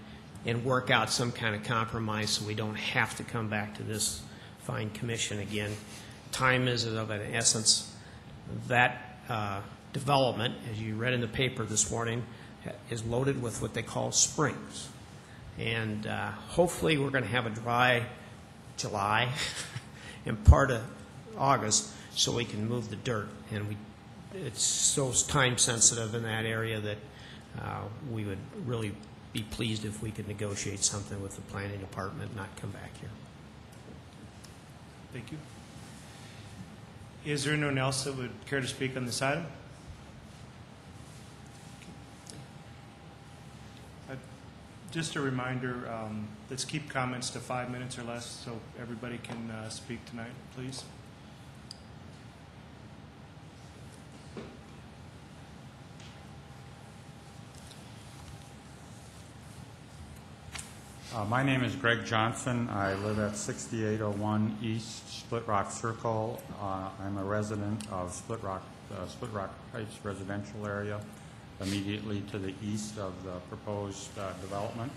and work out some kind of compromise so we don't have to come back to this fine commission again. Time is of an essence. That development, as you read in the paper this morning, is loaded with what they call springs. And hopefully, we're going to have a dry July and part of August so we can move the dirt. And it's so time sensitive in that area that we would really be pleased if we could negotiate something with the planning department and not come back here. Thank you. Is there anyone else that would care to speak on this item? Just a reminder, let's keep comments to 5 minutes or less so everybody can speak tonight, please. My name is Greg Johnson. I live at 6801 East Split Rock Circle. I'm a resident of Split Rock Heights residential area, immediately to the east of the proposed development.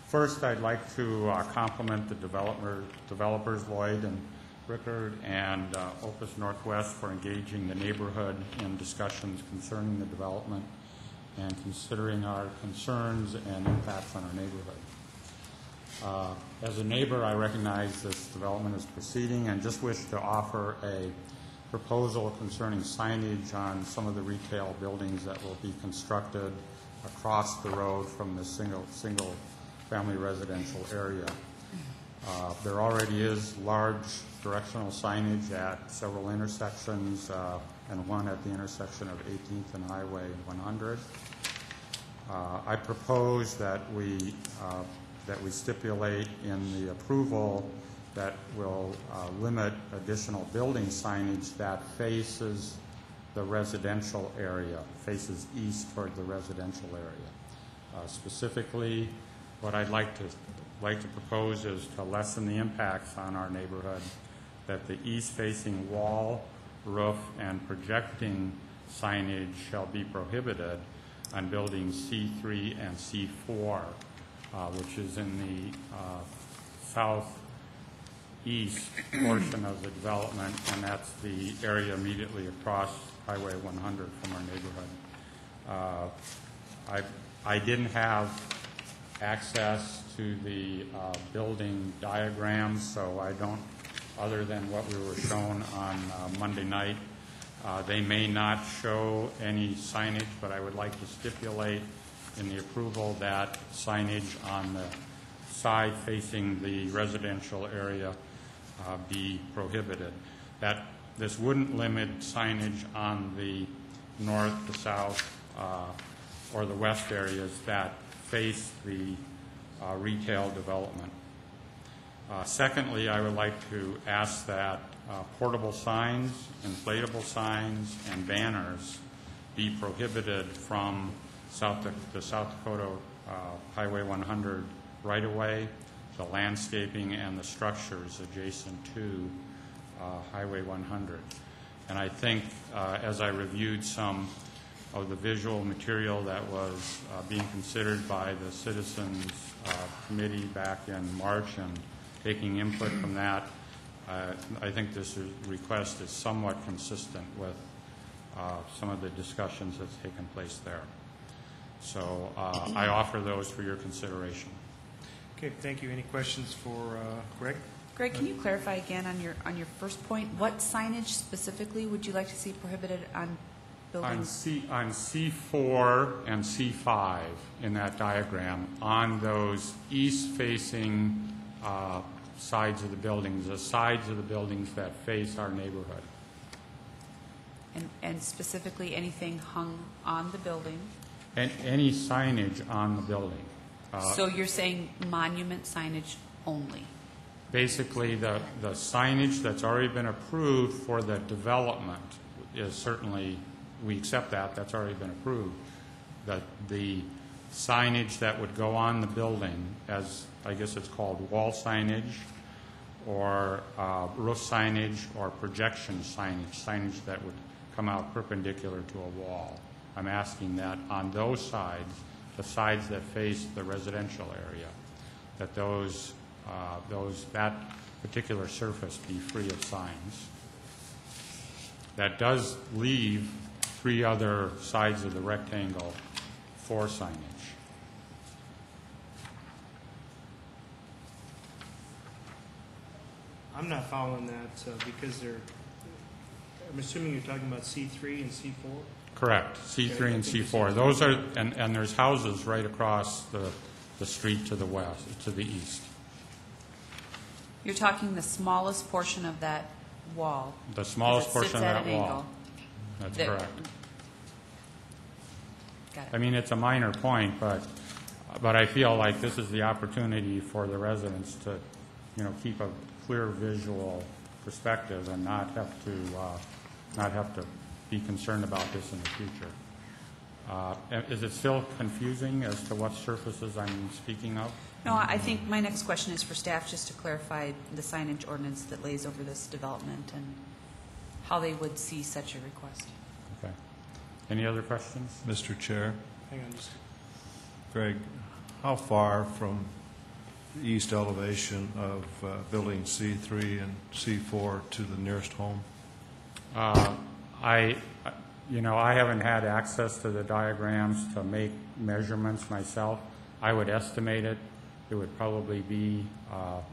First, I'd like to compliment the developers, Lloyd and Rickard and Opus Northwest, for engaging the neighborhood in discussions concerning the development and considering our concerns and impacts on our neighborhood. As a neighbor, I recognize this development is proceeding and just wish to offer a proposal concerning signage on some of the retail buildings that will be constructed across the road from the single family residential area. There already is large directional signage at several intersections and one at the intersection of 18th and Highway 100. I propose that we stipulate in the approval that will limit additional building signage that faces the residential area, faces east toward the residential area. Specifically, what I'd like to propose is to lessen the impacts on our neighborhood, that the east-facing wall, roof, and projecting signage shall be prohibited on buildings C3 and C4, which is in the southeast portion of the development, and that's the area immediately across Highway 100 from our neighborhood. I didn't have access to the building diagrams, so I don't, other than what we were shown on Monday night. They may not show any signage, but I would like to stipulate in the approval that signage on the side facing the residential area be prohibited. That this wouldn't limit signage on the north, the south, or the west areas that face the retail development. Secondly, I would like to ask that portable signs, inflatable signs, and banners be prohibited from the South Dakota Highway 100 right-of-way, the landscaping, and the structures adjacent to Highway 100. And I think as I reviewed some of the visual material that was being considered by the Citizens Committee back in March and taking input from that, I think this request is somewhat consistent with some of the discussions that's taken place there. So I offer those for your consideration. Okay, thank you. Any questions for Greg? Greg, can you clarify again on your first point? What signage specifically would you like to see prohibited on buildings? On C4 and C5 in that diagram, on those east-facing sides of the buildings, the sides of the buildings that face our neighborhood. And specifically anything hung on the building? And any signage on the building. So you're saying monument signage only? Basically, the signage that's already been approved for the development is certainly, we accept that, that's already been approved. The signage that would go on the building, as I guess it's called wall signage, or roof signage, or projection signage that would come out perpendicular to a wall. I'm asking that on those sides, the sides that face the residential area, that that particular surface be free of signs. That does leave 3 other sides of the rectangle for signage. I'm not following that because I'm assuming you're talking about C3 and C4? Correct, C3 and C4. Those are, and there's houses right across the street to the west, to the east. You're talking the smallest portion of that wall. The smallest portion of that wall. Angle. That's correct. Got it. I mean, it's a minor point, but I feel like this is the opportunity for the residents to, keep a clear visual perspective and not have to be concerned about this in the future. Is it still confusing as to what surfaces I'm speaking of? No, I think my next question is for staff, just to clarify the signage ordinance that lays over this development and how they would see such a request. Okay. Any other questions? Mr. Chair, Hang on just. Greg, how far from the east elevation of building C3 and C4 to the nearest home? I haven't had access to the diagrams to make measurements myself. I would estimate it. It would probably be,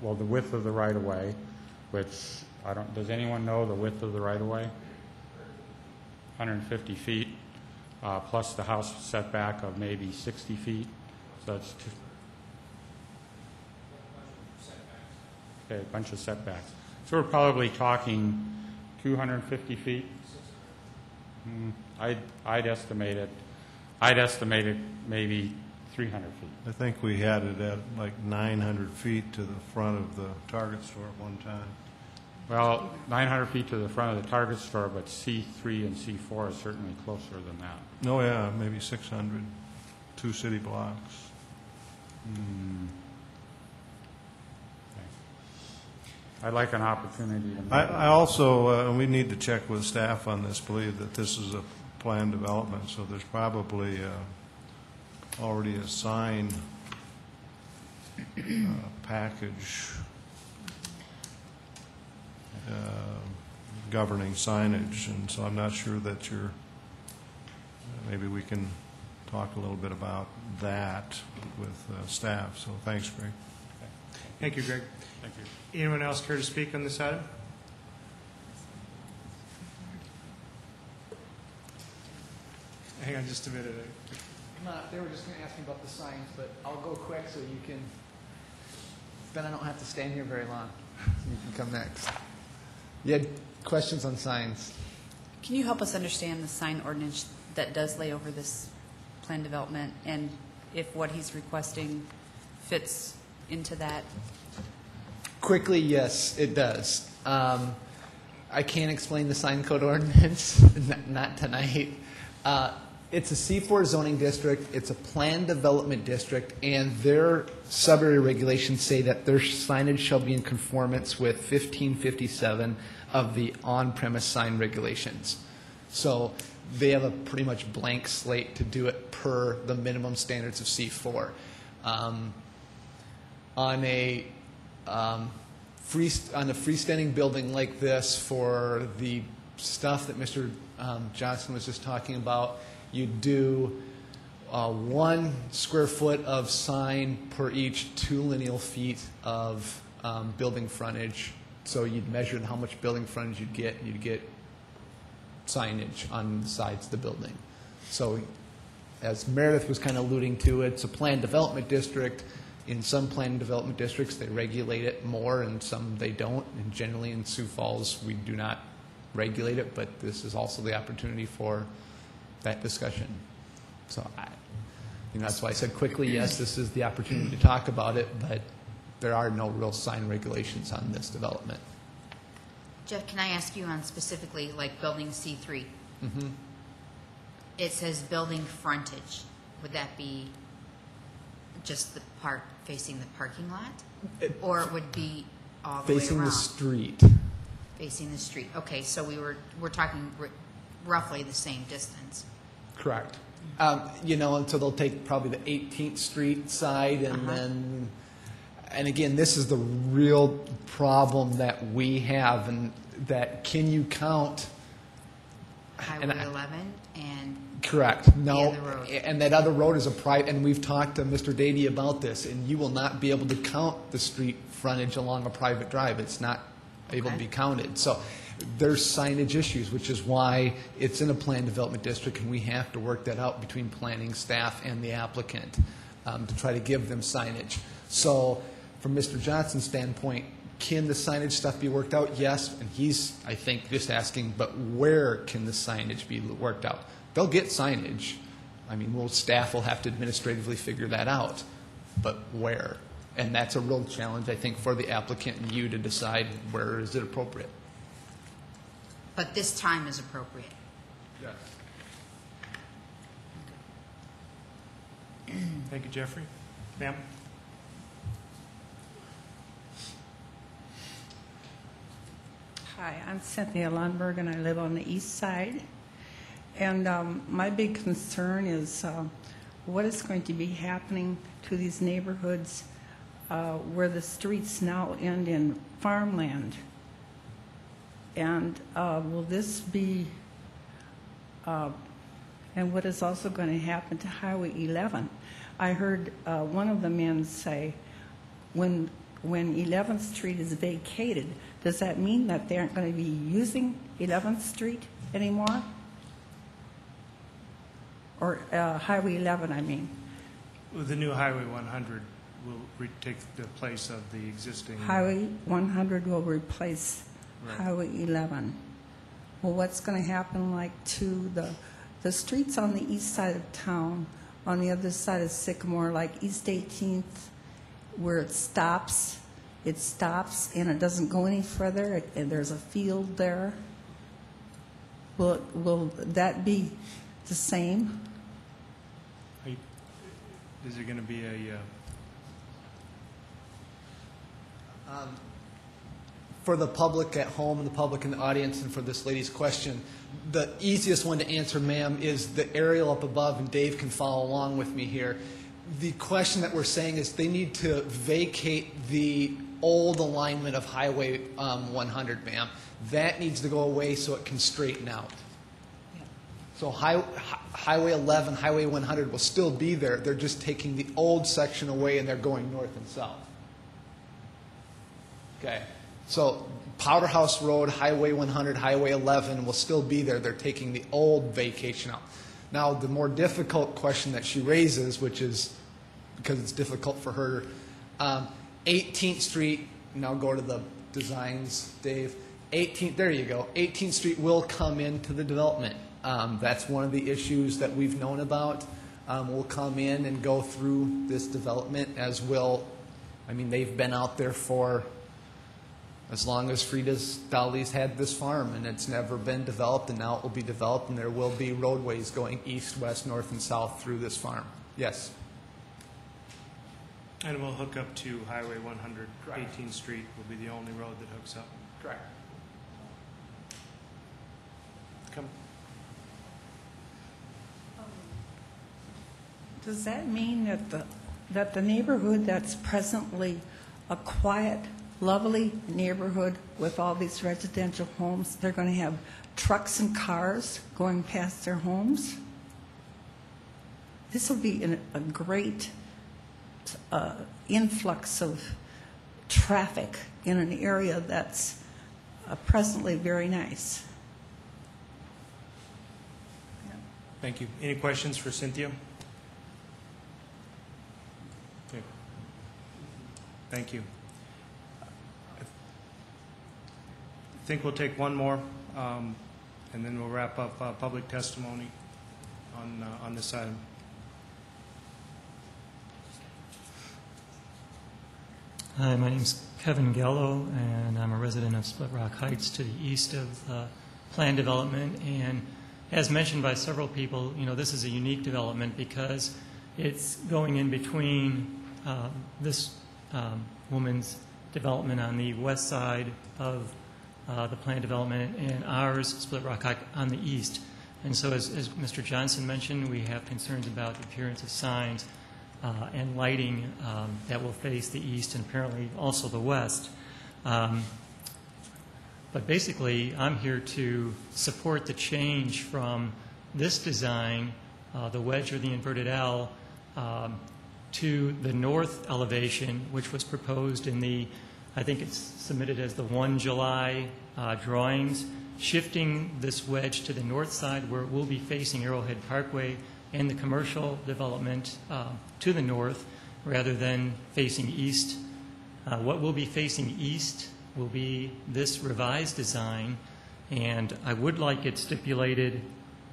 the width of the right-of-way, which does anyone know the width of the right-of-way? 150 feet, plus the house setback of maybe 60 feet. So that's a bunch of setbacks. So we're probably talking 250 feet. I'd estimate it maybe 300 feet. I think we had it at like 900 feet to the front of the Target store at one time. Well, 900 feet to the front of the Target store, but C3 and C4 is certainly closer than that. Oh, yeah, maybe 600, 2 city blocks. I'd like an opportunity to... I also, we need to check with staff on this, believe that this is a planned development, so there's probably already a sign package governing signage, and so I'm not sure that maybe we can talk a little bit about that with staff, so thanks, Greg. Thank you, Greg. Thank you. Anyone else care to speak on this item? Hang on just a minute. They were just going to ask me about the signs, but I'll go quick so you can, then I don't have to stand here very long. So you can come next. You had questions on signs. Can you help us understand the sign ordinance that does lay over this plan development and if what he's requesting fits into that? Quickly, yes, it does. I can't explain the sign code ordinance, not tonight. It's a C4 zoning district, it's a planned development district, and their Subarray regulations say that their signage shall be in conformance with 1557 of the on-premise sign regulations. So they have a pretty much blank slate to do it per the minimum standards of C4. On a freestanding building like this, for the stuff that Mr. Johnson was just talking about, you do 1 square foot of sign per each 2 lineal feet of building frontage. So you'd measure how much building frontage you'd get signage on the sides of the building. So as Meredith was kind of alluding to, it's a planned development district. In some planned development districts, they regulate it more, and some they don't. And generally in Sioux Falls, we do not regulate it, but this is also the opportunity for that discussion. So that's why I said quickly, yes, this is the opportunity to talk about it, but there are no real sign regulations on this development. Jeff, can I ask you on specifically like building C3? Mm-hmm. It says building frontage. Would that be just the part facing the parking lot? Or it would be all the way around? Facing the street. Facing the street. Okay, so we're talking roughly the same distance. Correct. And so they'll take probably the 18th Street side, and then, and again, this is the real problem that we have, and that can you count Highway 11 and correct. No, the other road. And that other road is a private, and we've talked to Mr. Dady about this, and you will not be able to count the street frontage along a private drive. It's not able to be counted. So there's signage issues, which is why it's in a planned development district, and we have to work that out between planning staff and the applicant to try to give them signage. So from Mr. Johnson's standpoint, can the signage stuff be worked out? Yes, and he's, I think, just asking, but where can the signage be worked out? They'll get signage. I mean, staff will have to administratively figure that out, but where? And that's a real challenge, I think, for the applicant and you to decide where is it appropriate. But this time is appropriate. Yes. Thank you, Jeffrey. Ma'am? Hi, I'm Cynthia Lundberg, and I live on the east side. And my big concern is what is going to be happening to these neighborhoods where the streets now end in farmland. And will this be, and what is also going to happen to Highway 11? I heard one of the men say, when 11th Street is vacated, does that mean that they aren't going to be using 11th Street anymore? Or Highway 11, I mean. The new Highway 100 will take the place of the existing. Highway 100 will replace Right. Highway 11. Well, what's going to happen like to the streets on the east side of town, on the other side of Sycamore, like East 18th, where it stops and it doesn't go any further, and there's a field there? Will that be the same? Is there going to be a... For the public at home and the public in the audience, and for this lady's question, the easiest one to answer, ma'am, is the aerial up above, and Dave can follow along with me here. The question that we're saying is they need to vacate the old alignment of Highway 100, ma'am. That needs to go away so it can straighten out. Yeah. So Highway 11, Highway 100 will still be there. They're just taking the old section away and they're going north and south. Okay. So Powderhouse Road, Highway 100, Highway 11 will still be there. They're taking the old vacation out. Now, the more difficult question that she raises, which is because it's difficult for her, 18th Street, now go to the designs, Dave. 18th, there you go. 18th Street will come into the development. That's one of the issues that we've known about. We'll come in and go through this development, as will, I mean, they've been out there for as long as Frida's Dolly's had this farm, and it's never been developed, and now it will be developed, and there will be roadways going east, west, north, and south through this farm. Yes? And we'll hook up to Highway 100. Correct. 18th Street will be the only road that hooks up. Correct. Come. Does that mean that the neighborhood that's presently a quiet, lovely neighborhood with all these residential homes, they're going to have trucks and cars going past their homes? This will be a great influx of traffic in an area that's presently very nice. Thank you. Any questions for Cynthia? Okay. Thank you. I think we'll take one more, and then we'll wrap up public testimony on this item. Hi, my name's Kevin Gallo, and I'm a resident of Split Rock Heights to the east of planned development. And as mentioned by several people, you know, this is a unique development because it's going in between this woman's development on the west side of the planned development and ours, Split Rock Heights, on the east. And so as Mr. Johnson mentioned, we have concerns about the appearance of signs and lighting that will face the east and apparently also the west. But basically, I'm here to support the change from this design, the wedge or the inverted L, to the north elevation, which was proposed in the I think it's submitted as the 1 July drawings, shifting this wedge to the north side where it will be facing Arrowhead Parkway and the commercial development to the north rather than facing east. What will be facing east will be this revised design, and I would like it stipulated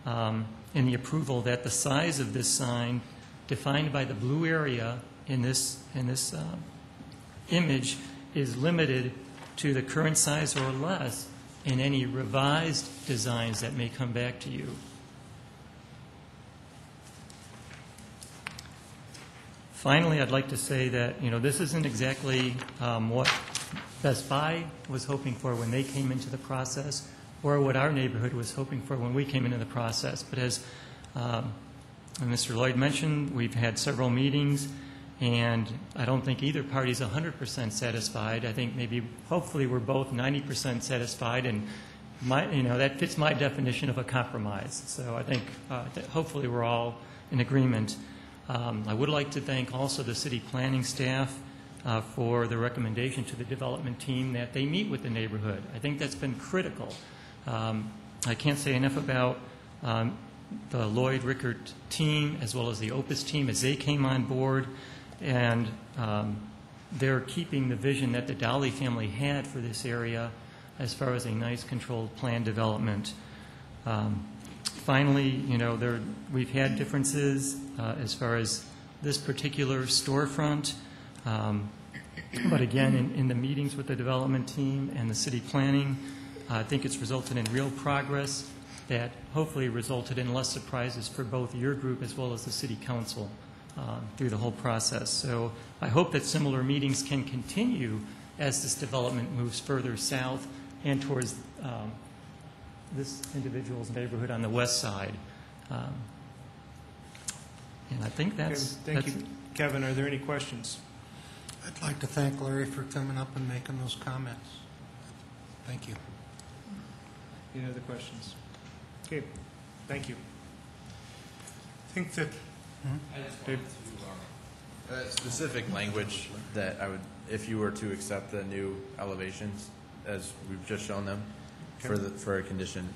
in the approval that the size of this sign defined by the blue area in this image is limited to the current size or less in any revised designs that may come back to you. Finally, I'd like to say that, this isn't exactly what Best Buy was hoping for when they came into the process or what our neighborhood was hoping for when we came into the process. But as Mr. Lloyd mentioned, we've had several meetings, and I don't think either party is 100% satisfied. I think hopefully we're both 90% satisfied, and that fits my definition of a compromise. So I think that hopefully we're all in agreement. I would like to thank also the city planning staff for the recommendation to the development team that they meet with the neighborhood. I think that's been critical. I can't say enough about the Lloyd Rickert team as well as the Opus team as they came on board, and they're keeping the vision that the Dolly family had for this area as far as a nice controlled plan development. Finally, we've had differences as far as this particular storefront, but again, in the meetings with the development team and the city planning, I think it's resulted in real progress that hopefully resulted in less surprises for both your group as well as the city council through the whole process. So I hope that similar meetings can continue as this development moves further south and towards this individual's neighborhood on the west side. And I think that's... Okay, thank you. Kevin, are there any questions? I'd like to thank Larry for coming up and making those comments. Thank you. Any other questions? Okay, thank you. I think that... I just wanted to, specific language that I would, if you were to accept the new elevations as we've just shown them, for a condition.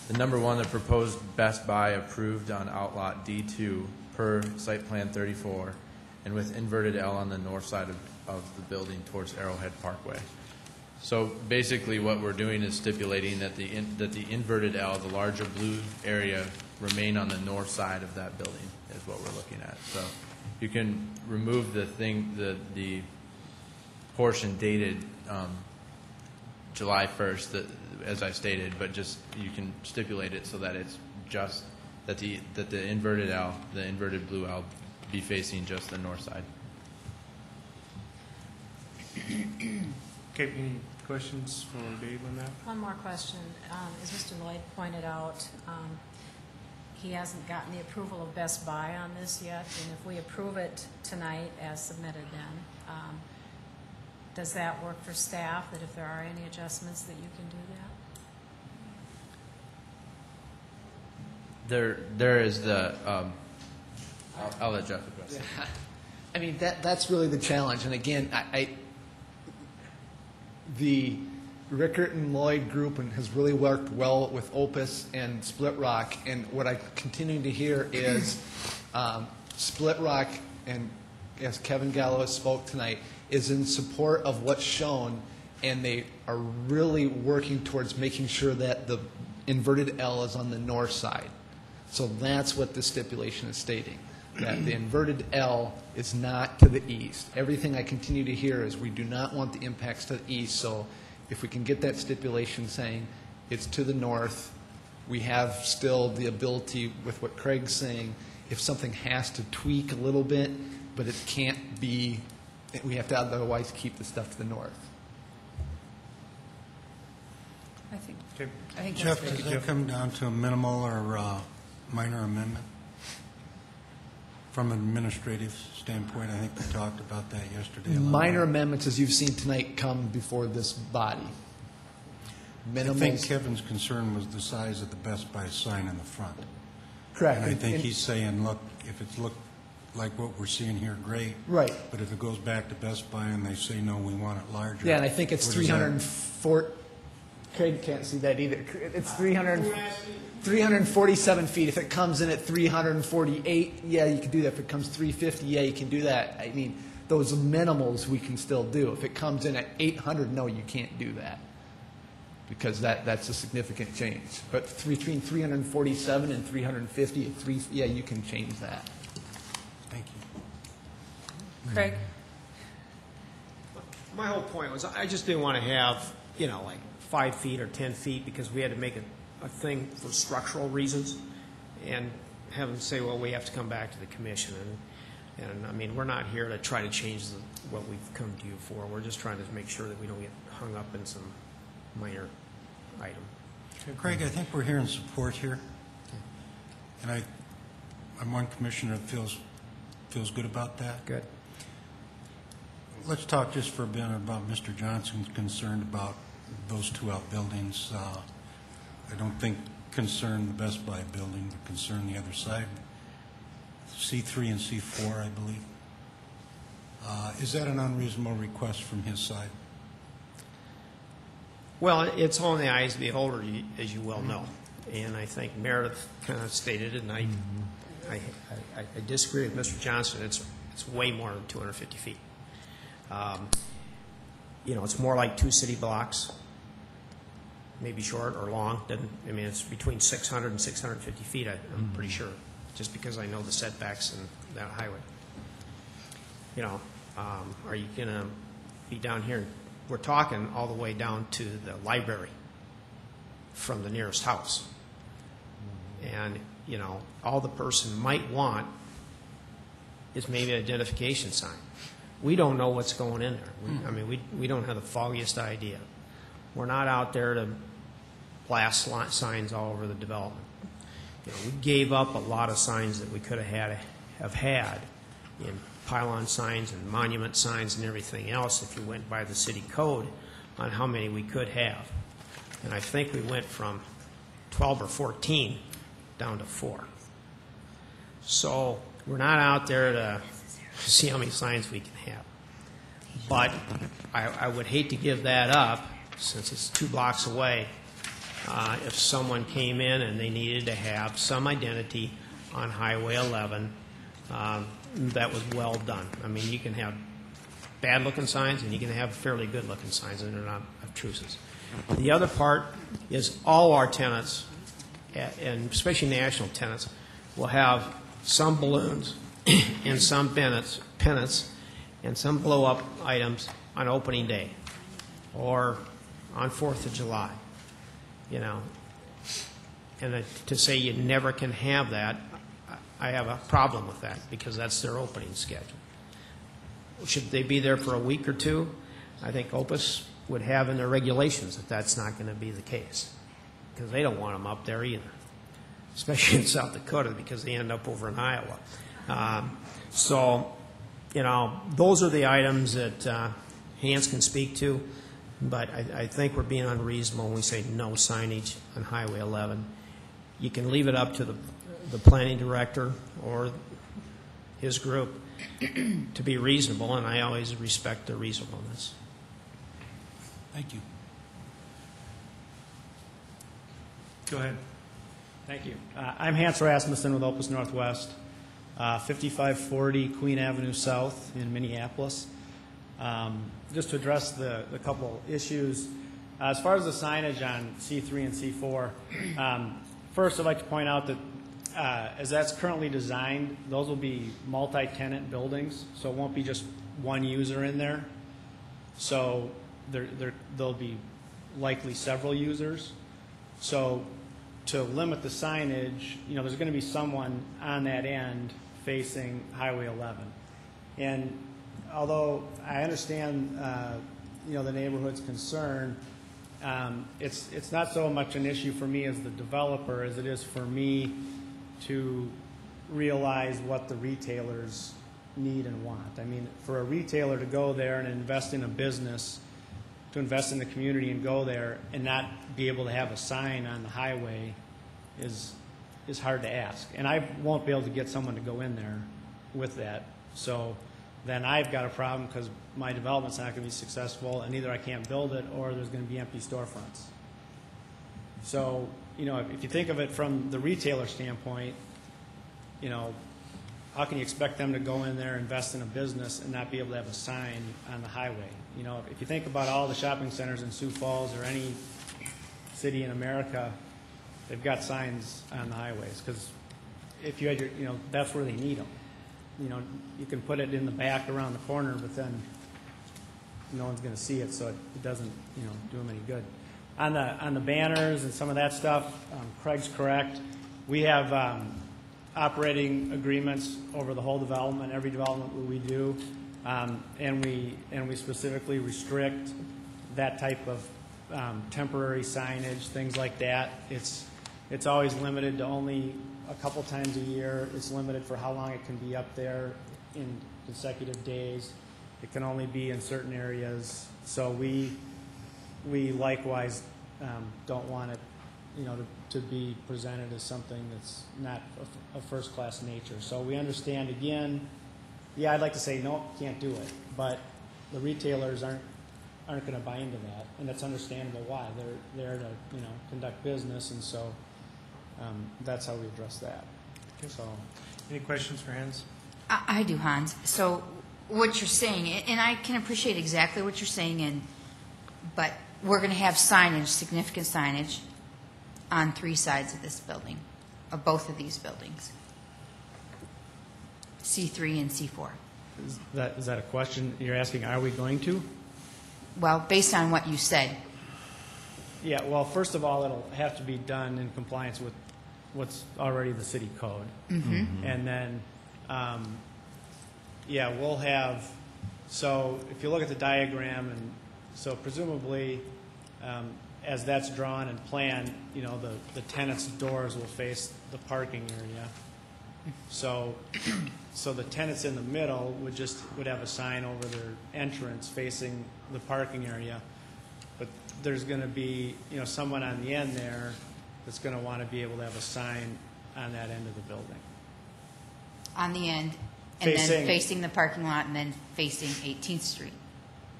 The number 1, the proposed Best Buy approved on outlot D2 per site plan 34 and with inverted L on the north side of the building towards Arrowhead Parkway. So basically what we're doing is stipulating that the inverted L, the larger blue area, remain on the north side of that building is what we're looking at. So you can remove the portion dated July 1st, as I stated, but just you can stipulate it so that it's just that the inverted L, the inverted blue L, be facing just the north side. Okay, any questions for Dave on that? One more question. As Mr. Lloyd pointed out, he hasn't gotten the approval of Best Buy on this yet, and if we approve it tonight as submitted then, does that work for staff, that if there are any adjustments that you can do that? There is the, I'll let Jeff address it. Yeah. I mean, that's really the challenge. And again, the Rickert and Lloyd group has really worked well with Opus and Split Rock. And what I'm continuing to hear is Split Rock, and as Kevin Gallo spoke tonight, is in support of what's shown, and they are really working towards making sure that the inverted L is on the north side. So that's what the stipulation is stating, that the inverted L is not to the east. Everything I continue to hear is we do not want the impacts to the east, so if we can get that stipulation saying it's to the north, we have still the ability with what Craig's saying, if something has to tweak a little bit, but it can't be, we have to otherwise keep the stuff to the north. I think Jeff, does that come down to a minimal or minor amendment? From an administrative standpoint, I think we talked about that yesterday. Minor amendments, as you've seen tonight, come before this body. I think Kevin's concern was the size of the Best Buy sign in the front. Correct. And I think he's saying, look, if it like what we're seeing here, great. Right. But if it goes back to Best Buy and they say, no, we want it larger. Yeah, and I think it's what does that- 304, Craig can't see that either. It's 347 feet. If it comes in at 348, yeah, you can do that. If it comes 350, yeah, you can do that. I mean, those minimals we can still do. If it comes in at 800, no, you can't do that, because that's a significant change. But between 347 and 350, yeah, you can change that. Thank you. Craig? My whole point was I just didn't want to have, like 5 feet or 10 feet because we had to make a thing for structural reasons and have them say, well, we have to come back to the commission. And I mean, we're not here to try to change what we've come to you for. We're just trying to make sure that we don't get hung up in some minor item. Craig, I think we're hearing support here. And I'm one commissioner that feels good about that. Good. Let's talk just for a minute about Mr. Johnson's concern about those two outbuildings. I don't think concern the Best Buy building, but concern the other side. C3 and C4, I believe. Is that an unreasonable request from his side? Well, it's all in the eyes of the beholder, as you well know. And I think Meredith kind of stated it, and I disagree with Mr. Johnson. It's way more than 250 feet. It's more like 2 city blocks, maybe short or long. It's between 600 and 650 feet, I'm pretty sure, just because I know the setbacks in that highway. Are you going to be down here? We're talking all the way down to the library from the nearest house. And, all the person might want is maybe an identification sign. We don't know what's going in there. We don't have the foggiest idea. We're not out there to blast signs all over the development. We gave up a lot of signs that we could have had in pylon signs and monument signs and everything else if you went by the city code on how many we could have. And I think we went from 12 or 14 down to 4. So we're not out there to see how many signs we can have. But I would hate to give that up, since it's 2 blocks away, if someone came in and they needed to have some identity on Highway 11 that was well done. You can have bad-looking signs and you can have fairly good-looking signs, and they're not obtrusive. The other part is all our tenants, and especially national tenants, will have some balloons and some pennants and some blow-up items on opening day or on 4th of July. And to say you never can have that, I have a problem with that, because that's their opening schedule. Should they be there for a week or 2? I think Opus would have in their regulations that that's not going to be the case, because they don't want them up there either, especially in South Dakota, because they end up over in Iowa. Those are the items that Hans can speak to, but I think we're being unreasonable when we say no signage on Highway 11. You can leave it up to the planning director or his group to be reasonable, and I always respect their reasonableness. Thank you. Go ahead. Thank you. I'm Hans Rasmussen with Opus Northwest, 5540 Queen Avenue South in Minneapolis. Just to address the couple issues, as far as the signage on C3 and C4, first I'd like to point out that as that's currently designed, those will be multi-tenant buildings, so it won't be just one user in there. So there'll be likely several users. So to limit the signage, there's going to be someone on that end facing Highway 11. And although I understand, the neighborhood's concern, it's not so much an issue for me as the developer as it is for me to realize what the retailers need and want. For a retailer to go there and invest in a business, to invest in the community and go there and not be able to have a sign on the highway is hard to ask. And I won't be able to get someone to go in there with that. So then I've got a problem because my development's not going to be successful, and either I can't build it or there's going to be empty storefronts. So, you know, if you think of it from the retailer standpoint, you know, how can you expect them to go in there, invest in a business, and not be able to have a sign on the highway? You know, if you think about all the shopping centers in Sioux Falls or any city in America, they've got signs on the highways, because if you had your, you know, that's where they need them. You know, you can put it in the back around the corner, but then no one's going to see it, so it doesn't, you know, do them any good. On the banners and some of that stuff, Craig's correct. We have operating agreements over the whole development, every development we do, and we specifically restrict that type of temporary signage, things like that. It's always limited to only a couple times a year. It's limited for how long it can be up there in consecutive days. It can only be in certain areas. So we likewise don't want it, you know, to be presented as something that's not of first-class nature. So we understand, again, yeah, I'd like to say, no, can't do it, but the retailers aren't going to buy into that, and it's understandable why. They're there to, you know, conduct business, and so that's how we address that. Okay. So, any questions for Hans? I do, Hans. So what you're saying, and I can appreciate exactly what you're saying, but we're going to have signage, significant signage, on 3 sides of this building, of both of these buildings, C3 and C4. Is that a question you're asking? Are we going to? Well, based on what you said. Yeah, well, first of all, it'll have to be done in compliance with what's already the city code. Mm-hmm. And then, yeah, we'll have, so if you look at the diagram, and so presumably, as that's drawn and planned, you know, the tenants' doors will face the parking area. So the tenants in the middle would have a sign over their entrance facing the parking area. But there's going to be, you know, someone on the end there that's going to want to be able to have a sign on that end of the building. On the end, and then facing the parking lot, and then facing 18th Street.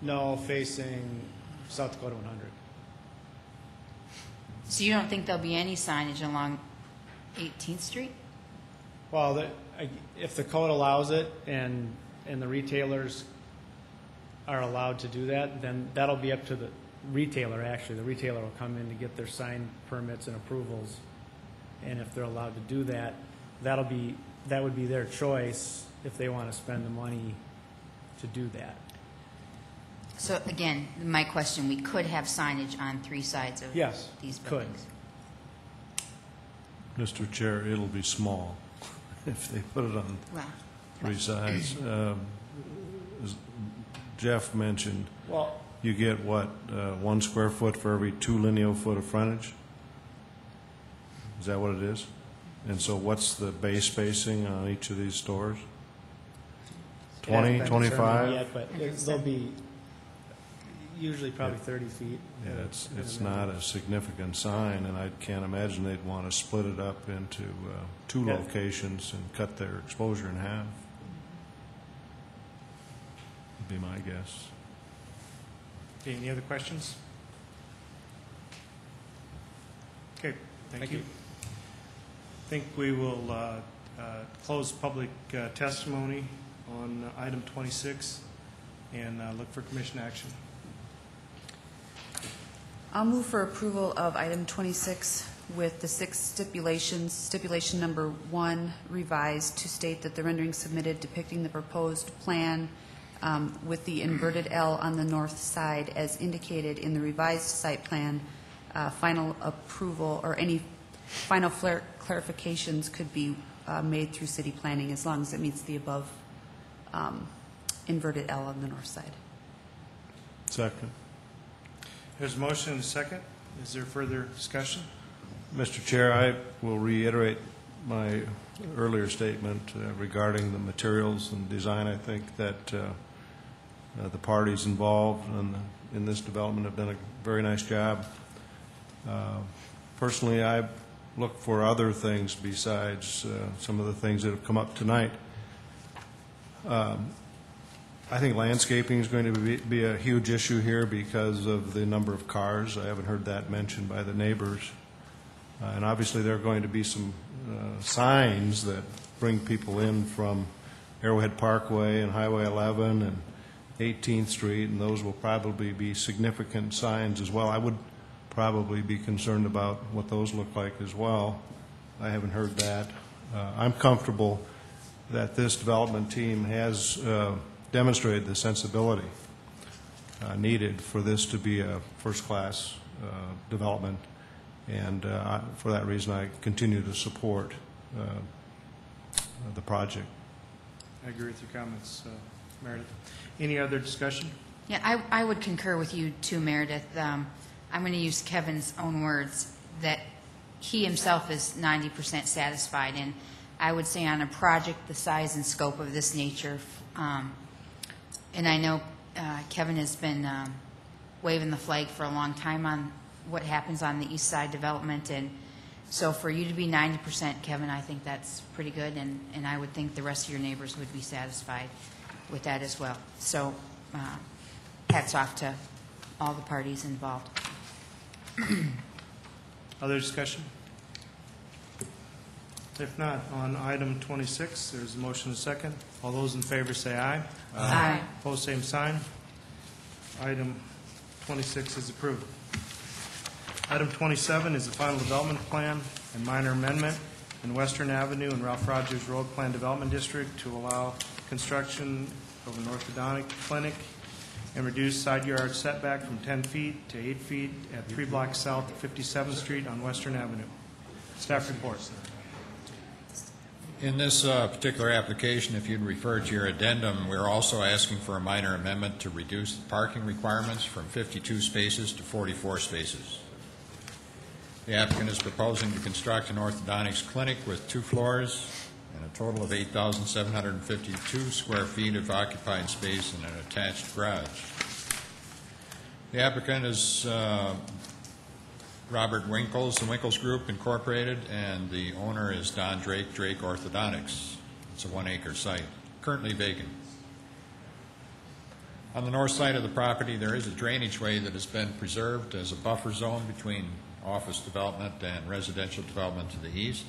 No, facing South Dakota 100. So you don't think there'll be any signage along 18th Street? Well, if the code allows it and the retailers are allowed to do that, then that'll be up to the retailer, actually. The retailer will come in to get their sign permits and approvals, and if they're allowed to do that, that would be their choice if they want to spend the money to do that. So again, my question, we could have signage on 3 sides of these buildings. Mr. Chair, it'll be small if they put it on 3 sides. As Jeff mentioned, you get what, 1 square foot for every 2 lineal foot of frontage? Is that what it is? And so what's the base spacing on each of these stores? 20, 25? Yet, but they'll be usually probably 30 feet. Yeah, it's not a significant sign, and I can't imagine they'd want to split it up into 2 locations and cut their exposure in half. Would be my guess. Okay, any other questions? Okay, thank you. I think we will close public testimony on item 26 and look for commission action. I'll move for approval of item 26 with the 6 stipulations. Stipulation number 1 revised to state that the rendering submitted depicting the proposed plan with the inverted L on the north side as indicated in the revised site plan, final approval or any final clarifications could be made through city planning as long as it meets the above inverted L on the north side. Second. There's a motion and a second. Is there further discussion? Mr. Chair, I will reiterate my earlier statement regarding the materials and design. I think that the parties involved in this development have done a very nice job. Personally, I look for other things besides some of the things that have come up tonight. I think landscaping is going to be a huge issue here because of the number of cars. I haven't heard that mentioned by the neighbors. And obviously, there are going to be some signs that bring people in from Arrowhead Parkway and Highway 11 and 18th Street, and those will probably be significant signs as well. I would probably be concerned about what those look like as well. I haven't heard that. I'm comfortable that this development team has demonstrated the sensibility needed for this to be a first-class development, and for that reason I continue to support the project. I agree with your comments, Meredith. Any other discussion? Yeah, I would concur with you too, Meredith. I'm going to use Kevin's own words that he himself is 90% satisfied, and I would say on a project the size and scope of this nature, and I know Kevin has been waving the flag for a long time on what happens on the east side development, and so for you to be 90%, Kevin, I think that's pretty good, and I would think the rest of your neighbors would be satisfied with that as well. So hats off to all the parties involved. Other discussion? If not, on item 26, there's a motion and a second. All those in favor say aye. Aye. Opposed, same sign. Item 26 is approved. Item 27 is the final development plan and minor amendment in Western Avenue and Ralph Rogers Road Plan Development District to allow construction of an orthodontic clinic and reduce side yard setback from 10 feet to 8 feet at 3 blocks south of 57th Street on Western Avenue. Staff report. In this particular application, if you'd refer to your addendum, we're also asking for a minor amendment to reduce the parking requirements from 52 spaces to 44 spaces. The applicant is proposing to construct an orthodontics clinic with 2 floors and a total of 8,752 square feet of occupied space and an attached garage. The applicant is Robert Winkles, the Winkles Group Incorporated, and the owner is Don Drake Orthodontics. It's a 1-acre site, currently vacant. On the north side of the property, there is a drainage way that has been preserved as a buffer zone between office development and residential development to the east.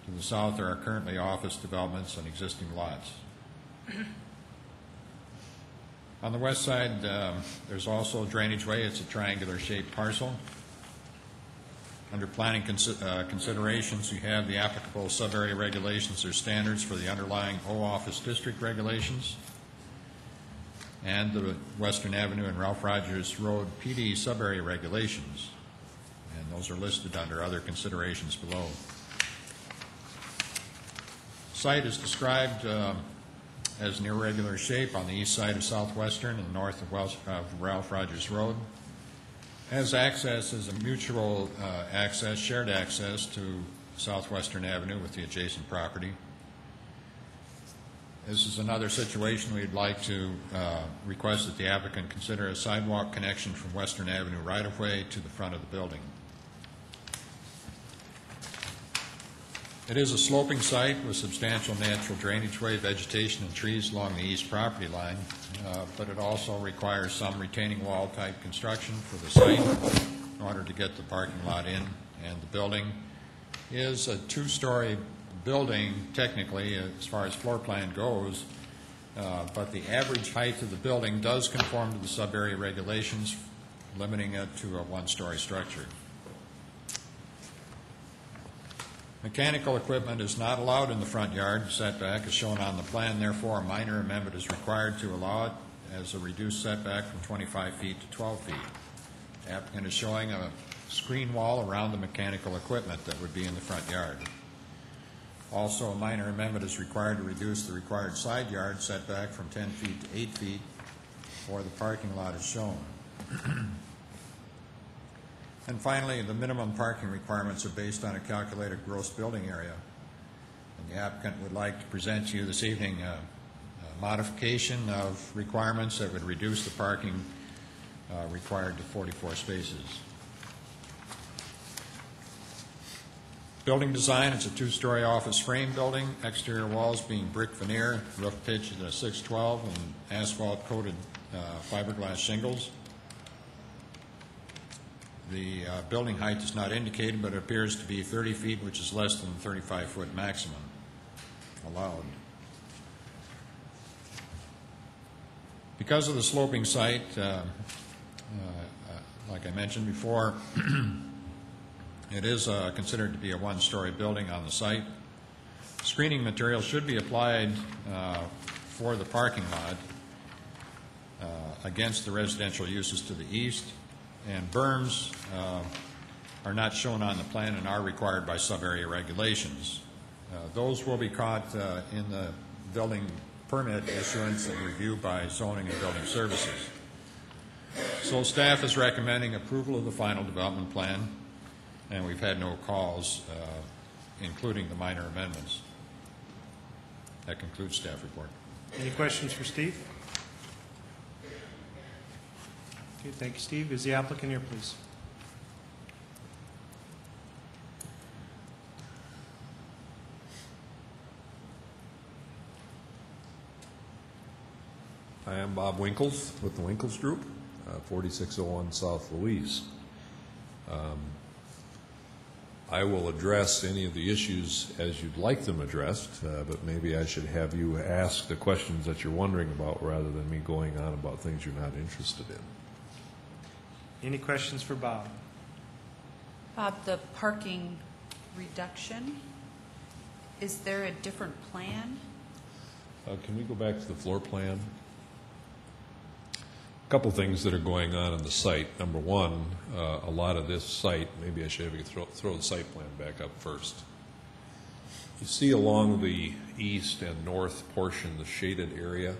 To the south, there are currently office developments on existing lots. On the west side, there's also a drainage way. It's a triangular-shaped parcel. Under planning considerations, you have the applicable sub-area regulations or standards for the underlying O-Office District regulations and the Western Avenue and Ralph Rogers Road PD sub-area regulations. And those are listed under other considerations below. Site is described as an irregular shape on the east side of Southwestern and north of Ralph Rogers Road. Has access as a mutual access, shared access to Southwestern Avenue with the adjacent property. This is another situation we'd like to request that the applicant consider a sidewalk connection from Western Avenue right-of-way to the front of the building. It is a sloping site with substantial natural drainage way, vegetation, and trees along the east property line, but it also requires some retaining wall type construction for the site in order to get the parking lot in. And the building is a 2-story building, technically, as far as floor plan goes, but the average height of the building does conform to the sub-area regulations, limiting it to a 1-story structure. Mechanical equipment is not allowed in the front yard setback as shown on the plan. Therefore, a minor amendment is required to allow it as a reduced setback from 25 feet to 12 feet. The applicant is showing a screen wall around the mechanical equipment that would be in the front yard. Also, a minor amendment is required to reduce the required side yard setback from 10 feet to 8 feet, or the parking lot is shown. And finally, the minimum parking requirements are based on a calculated gross building area. And the applicant would like to present to you this evening a modification of requirements that would reduce the parking required to 44 spaces. Building design, it's a two-story office frame building, exterior walls being brick veneer, roof pitch at a 612, and asphalt-coated fiberglass shingles. The building height is not indicated, but it appears to be 30 feet, which is less than the 35-foot maximum allowed. Because of the sloping site, like I mentioned before, it is considered to be a one-story building on the site. Screening material should be applied for the parking lot against the residential uses to the east, and berms are not shown on the plan and are required by sub-area regulations. Those will be caught in the building permit issuance and review by zoning and building services. So staff is recommending approval of the final development plan, and we've had no calls, including the minor amendments. That concludes staff report. Any questions for Steve? Okay, thank you, Steve. Is the applicant here, please? I am Bob Winkles with the Winkles Group, 4601 South Louise. I will address any of the issues as you'd like them addressed, but maybe I should have you ask the questions that you're wondering about rather than me going on about things you're not interested in. Any questions for Bob? Bob, the parking reduction, is there a different plan? Can we go back to the floor plan? A couple things that are going on the site. Number one, a lot of this site, maybe I should have you throw the site plan back up first. You see along the east and north portion, the shaded area,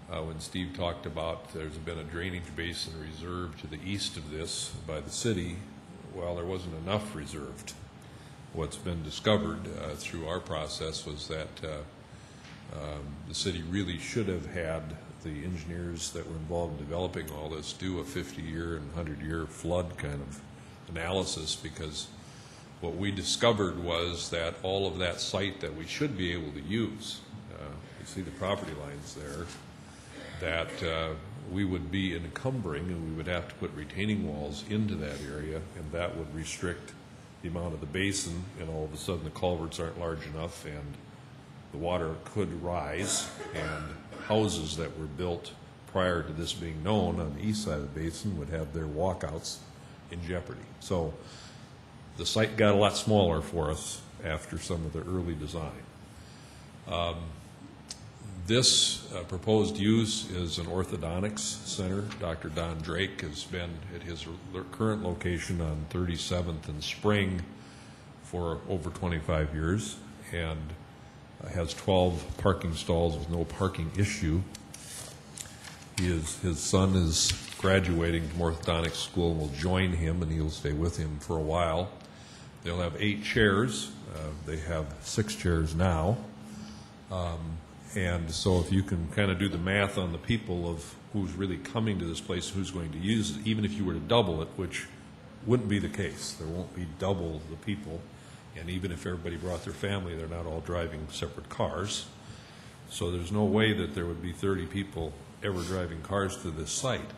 when Steve talked about there's been a drainage basin reserved to the east of this by the city, well, there wasn't enough reserved. What's been discovered through our process was that the city really should have had the engineers that were involved in developing all this do a 50-year and 100-year flood kind of analysis, because what we discovered was that all of that site that we should be able to use, you see the property lines there, that we would be encumbering, and we would have to put retaining walls into that area, and that would restrict the amount of the basin, and all of a sudden the culverts aren't large enough, and the water could rise, and houses that were built prior to this being known on the east side of the basin would have their walkouts in jeopardy. So the site got a lot smaller for us after some of the early design. This proposed use is an orthodontics center. Dr. Don Drake has been at his current location on 37th and Spring for over 25 years, and has 12 parking stalls with no parking issue. His son is graduating from orthodontics school and will join him, and he'll stay with him for a while. They'll have 8 chairs. They have 6 chairs now. And so if you can kind of do the math on the people of who's really coming to this place, who's going to use it, even if you were to double it, which wouldn't be the case. There won't be double the people. And even if everybody brought their family, they're not all driving separate cars. So there's no way that there would be 30 people ever driving cars to this site.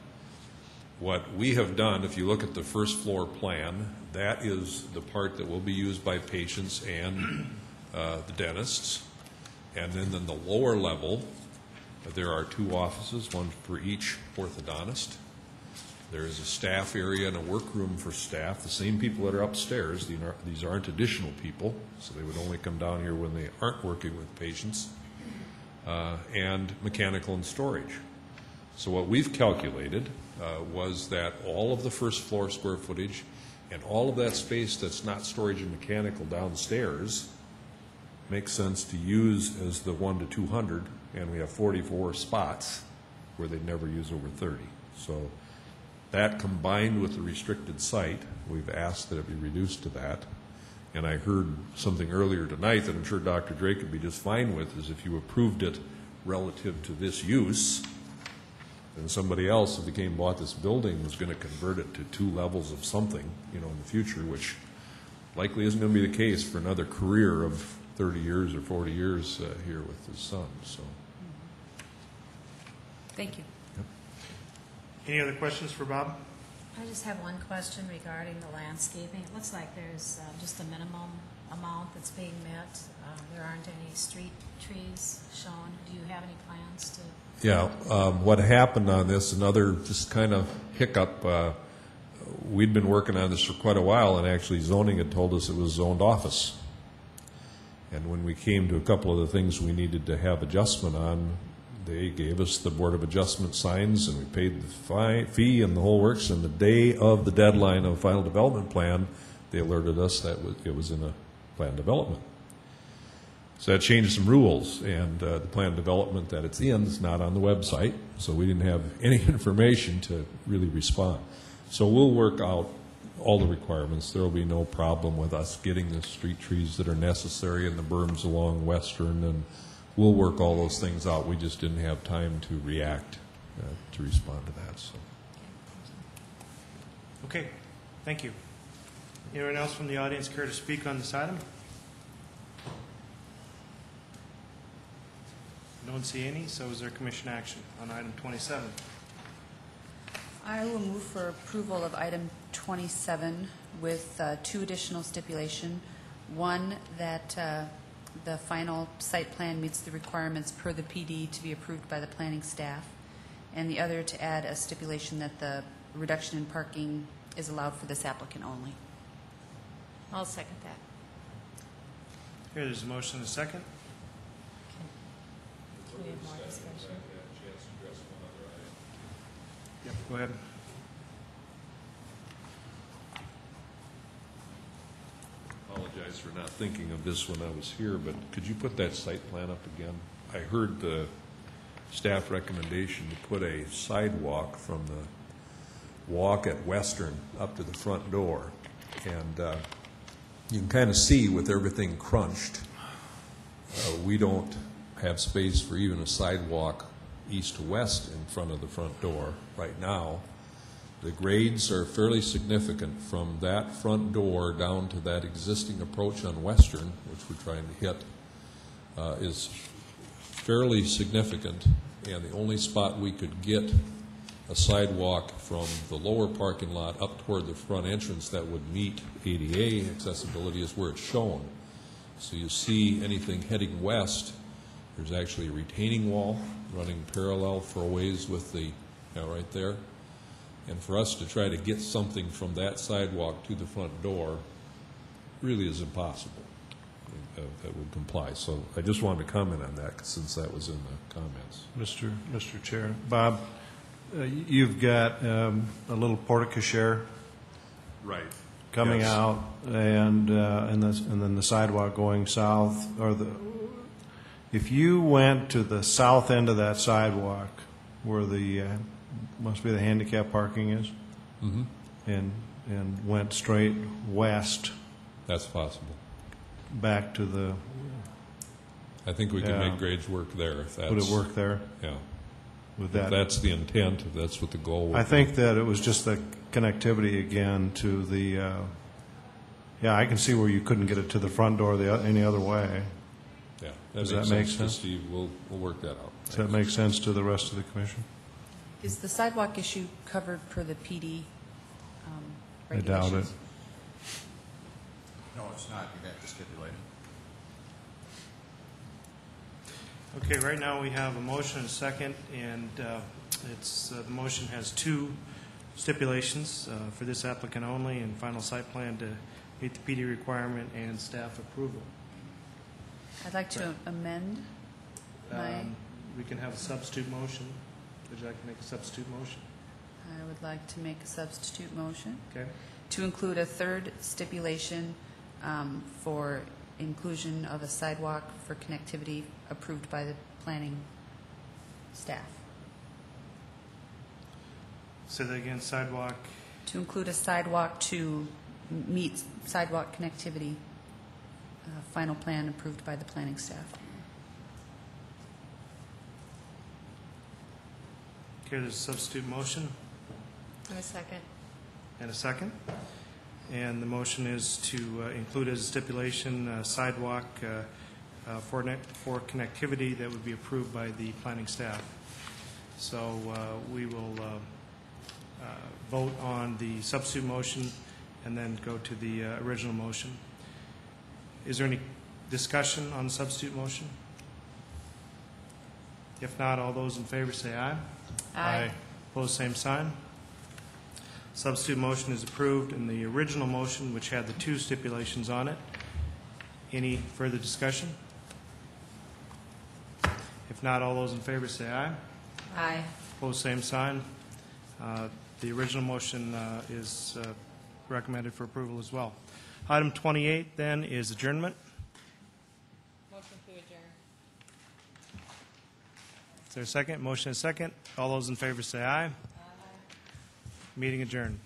What we have done, if you look at the first floor plan, that is the part that will be used by patients and the dentists. And then in the lower level, there are 2 offices, one for each orthodontist. There is a staff area and a workroom for staff, the same people that are upstairs. These aren't additional people, so they would only come down here when they aren't working with patients, and mechanical and storage. So what we've calculated was that all of the first floor square footage and all of that space that's not storage and mechanical downstairs makes sense to use as the 1 to 200, and we have 44 spots where they'd never use over 30. So that combined with the restricted site, we've asked that it be reduced to that. And I heard something earlier tonight that I'm sure Dr. Drake would be just fine with, is if you approved it relative to this use, then somebody else, if they came and bought this building, was going to convert it to 2 levels of something, in the future, which likely isn't going to be the case for another career of 30 years or 40 years here with his son, so. Thank you. Any other questions for Bob? I just have one question regarding the landscaping. It looks like there's just a minimum amount that's being met. There aren't any street trees shown. Do you have any plans to? Yeah, what happened on this, another just kind of hiccup, we'd been working on this for quite a while, and actually zoning had told us it was zoned office. And when we came to a couple of the things we needed to have adjustment on, they gave us the Board of Adjustment signs, and we paid the fee and the whole works, and the day of the deadline of final development plan, they alerted us that it was in a plan development. So that changed some rules, and the plan development that it's in is not on the website, so we didn't have any information to really respond. So we'll work out all the requirements. There will be no problem with us getting the street trees that are necessary and the berms along Western, and we'll work all those things out. We just didn't have time to react, to respond to that. So. Okay, thank you. Anyone else from the audience care to speak on this item? Don't see any, so is there commission action on item 27? I will move for approval of item 27 with 2 additional stipulations. One, that the final site plan meets the requirements per the PD to be approved by the planning staff, and the other to add a stipulation that the reduction in parking is allowed for this applicant only. I'll second that. Here, there's a motion and a second. Do we have more discussion? Yep, go ahead. Apologize for not thinking of this when I was here, but could you put that site plan up again? I heard the staff recommendation to put a sidewalk from the walk at Western up to the front door, and you can kind of see with everything crunched, we don't have space for even a sidewalk east to west in front of the front door right now. The grades are fairly significant from that front door down to that existing approach on Western, which we're trying to hit, is fairly significant, and the only spot we could get a sidewalk from the lower parking lot up toward the front entrance that would meet ADA accessibility is where it's shown. So you see anything heading west, there's actually a retaining wall running parallel for a ways with the, right there. And for us to try to get something from that sidewalk to the front door really is impossible. That would comply. So I just wanted to comment on that since that was in the comments. Mr. Chair. Bob, you've got a little porte-cochere coming out, and then the sidewalk going south. If you went to the south end of that sidewalk, where the must be the handicap parking is, and went straight west. That's possible. Back to the. I think we can make grades work there. If that's, would it work there? Yeah. With that, if that's the intent. If that's what the goal. I think that it was just the connectivity again to the. Yeah, I can see where you couldn't get it to the front door any other way. Yeah. Does that make sense? Steve, we'll work that out. Does that make sense to the rest of the commission? Is the sidewalk issue covered per the PD regulations? I doubt it. No, it's not. You have to stipulate it. Okay, right now we have a motion and a second, and the motion has 2 stipulations for this applicant only, and final site plan to meet the PD requirement and staff approval. I'd like to amend my... We can have a substitute motion. Would you like to make a substitute motion? I would like to make a substitute motion. Okay. To include a 3rd stipulation for inclusion of a sidewalk for connectivity approved by the planning staff. Say that again, sidewalk. To include a sidewalk to meet sidewalk connectivity, final plan approved by the planning staff. Okay, there's a substitute motion. And a second. And a second. And the motion is to include as a stipulation sidewalk for connectivity that would be approved by the planning staff. So we will vote on the substitute motion and then go to the original motion. Is there any discussion on the substitute motion? If not, all those in favor say aye. Aye. Opposed, same sign. Substitute motion is approved, and the original motion, which had the two stipulations on it. Any further discussion? If not, all those in favor say aye. Aye. Opposed, same sign. The original motion is recommended for approval as well. Item 28, then, is adjournment. Motion to adjourn. Is there a second? Motion is second. All those in favor say aye. Meeting adjourned.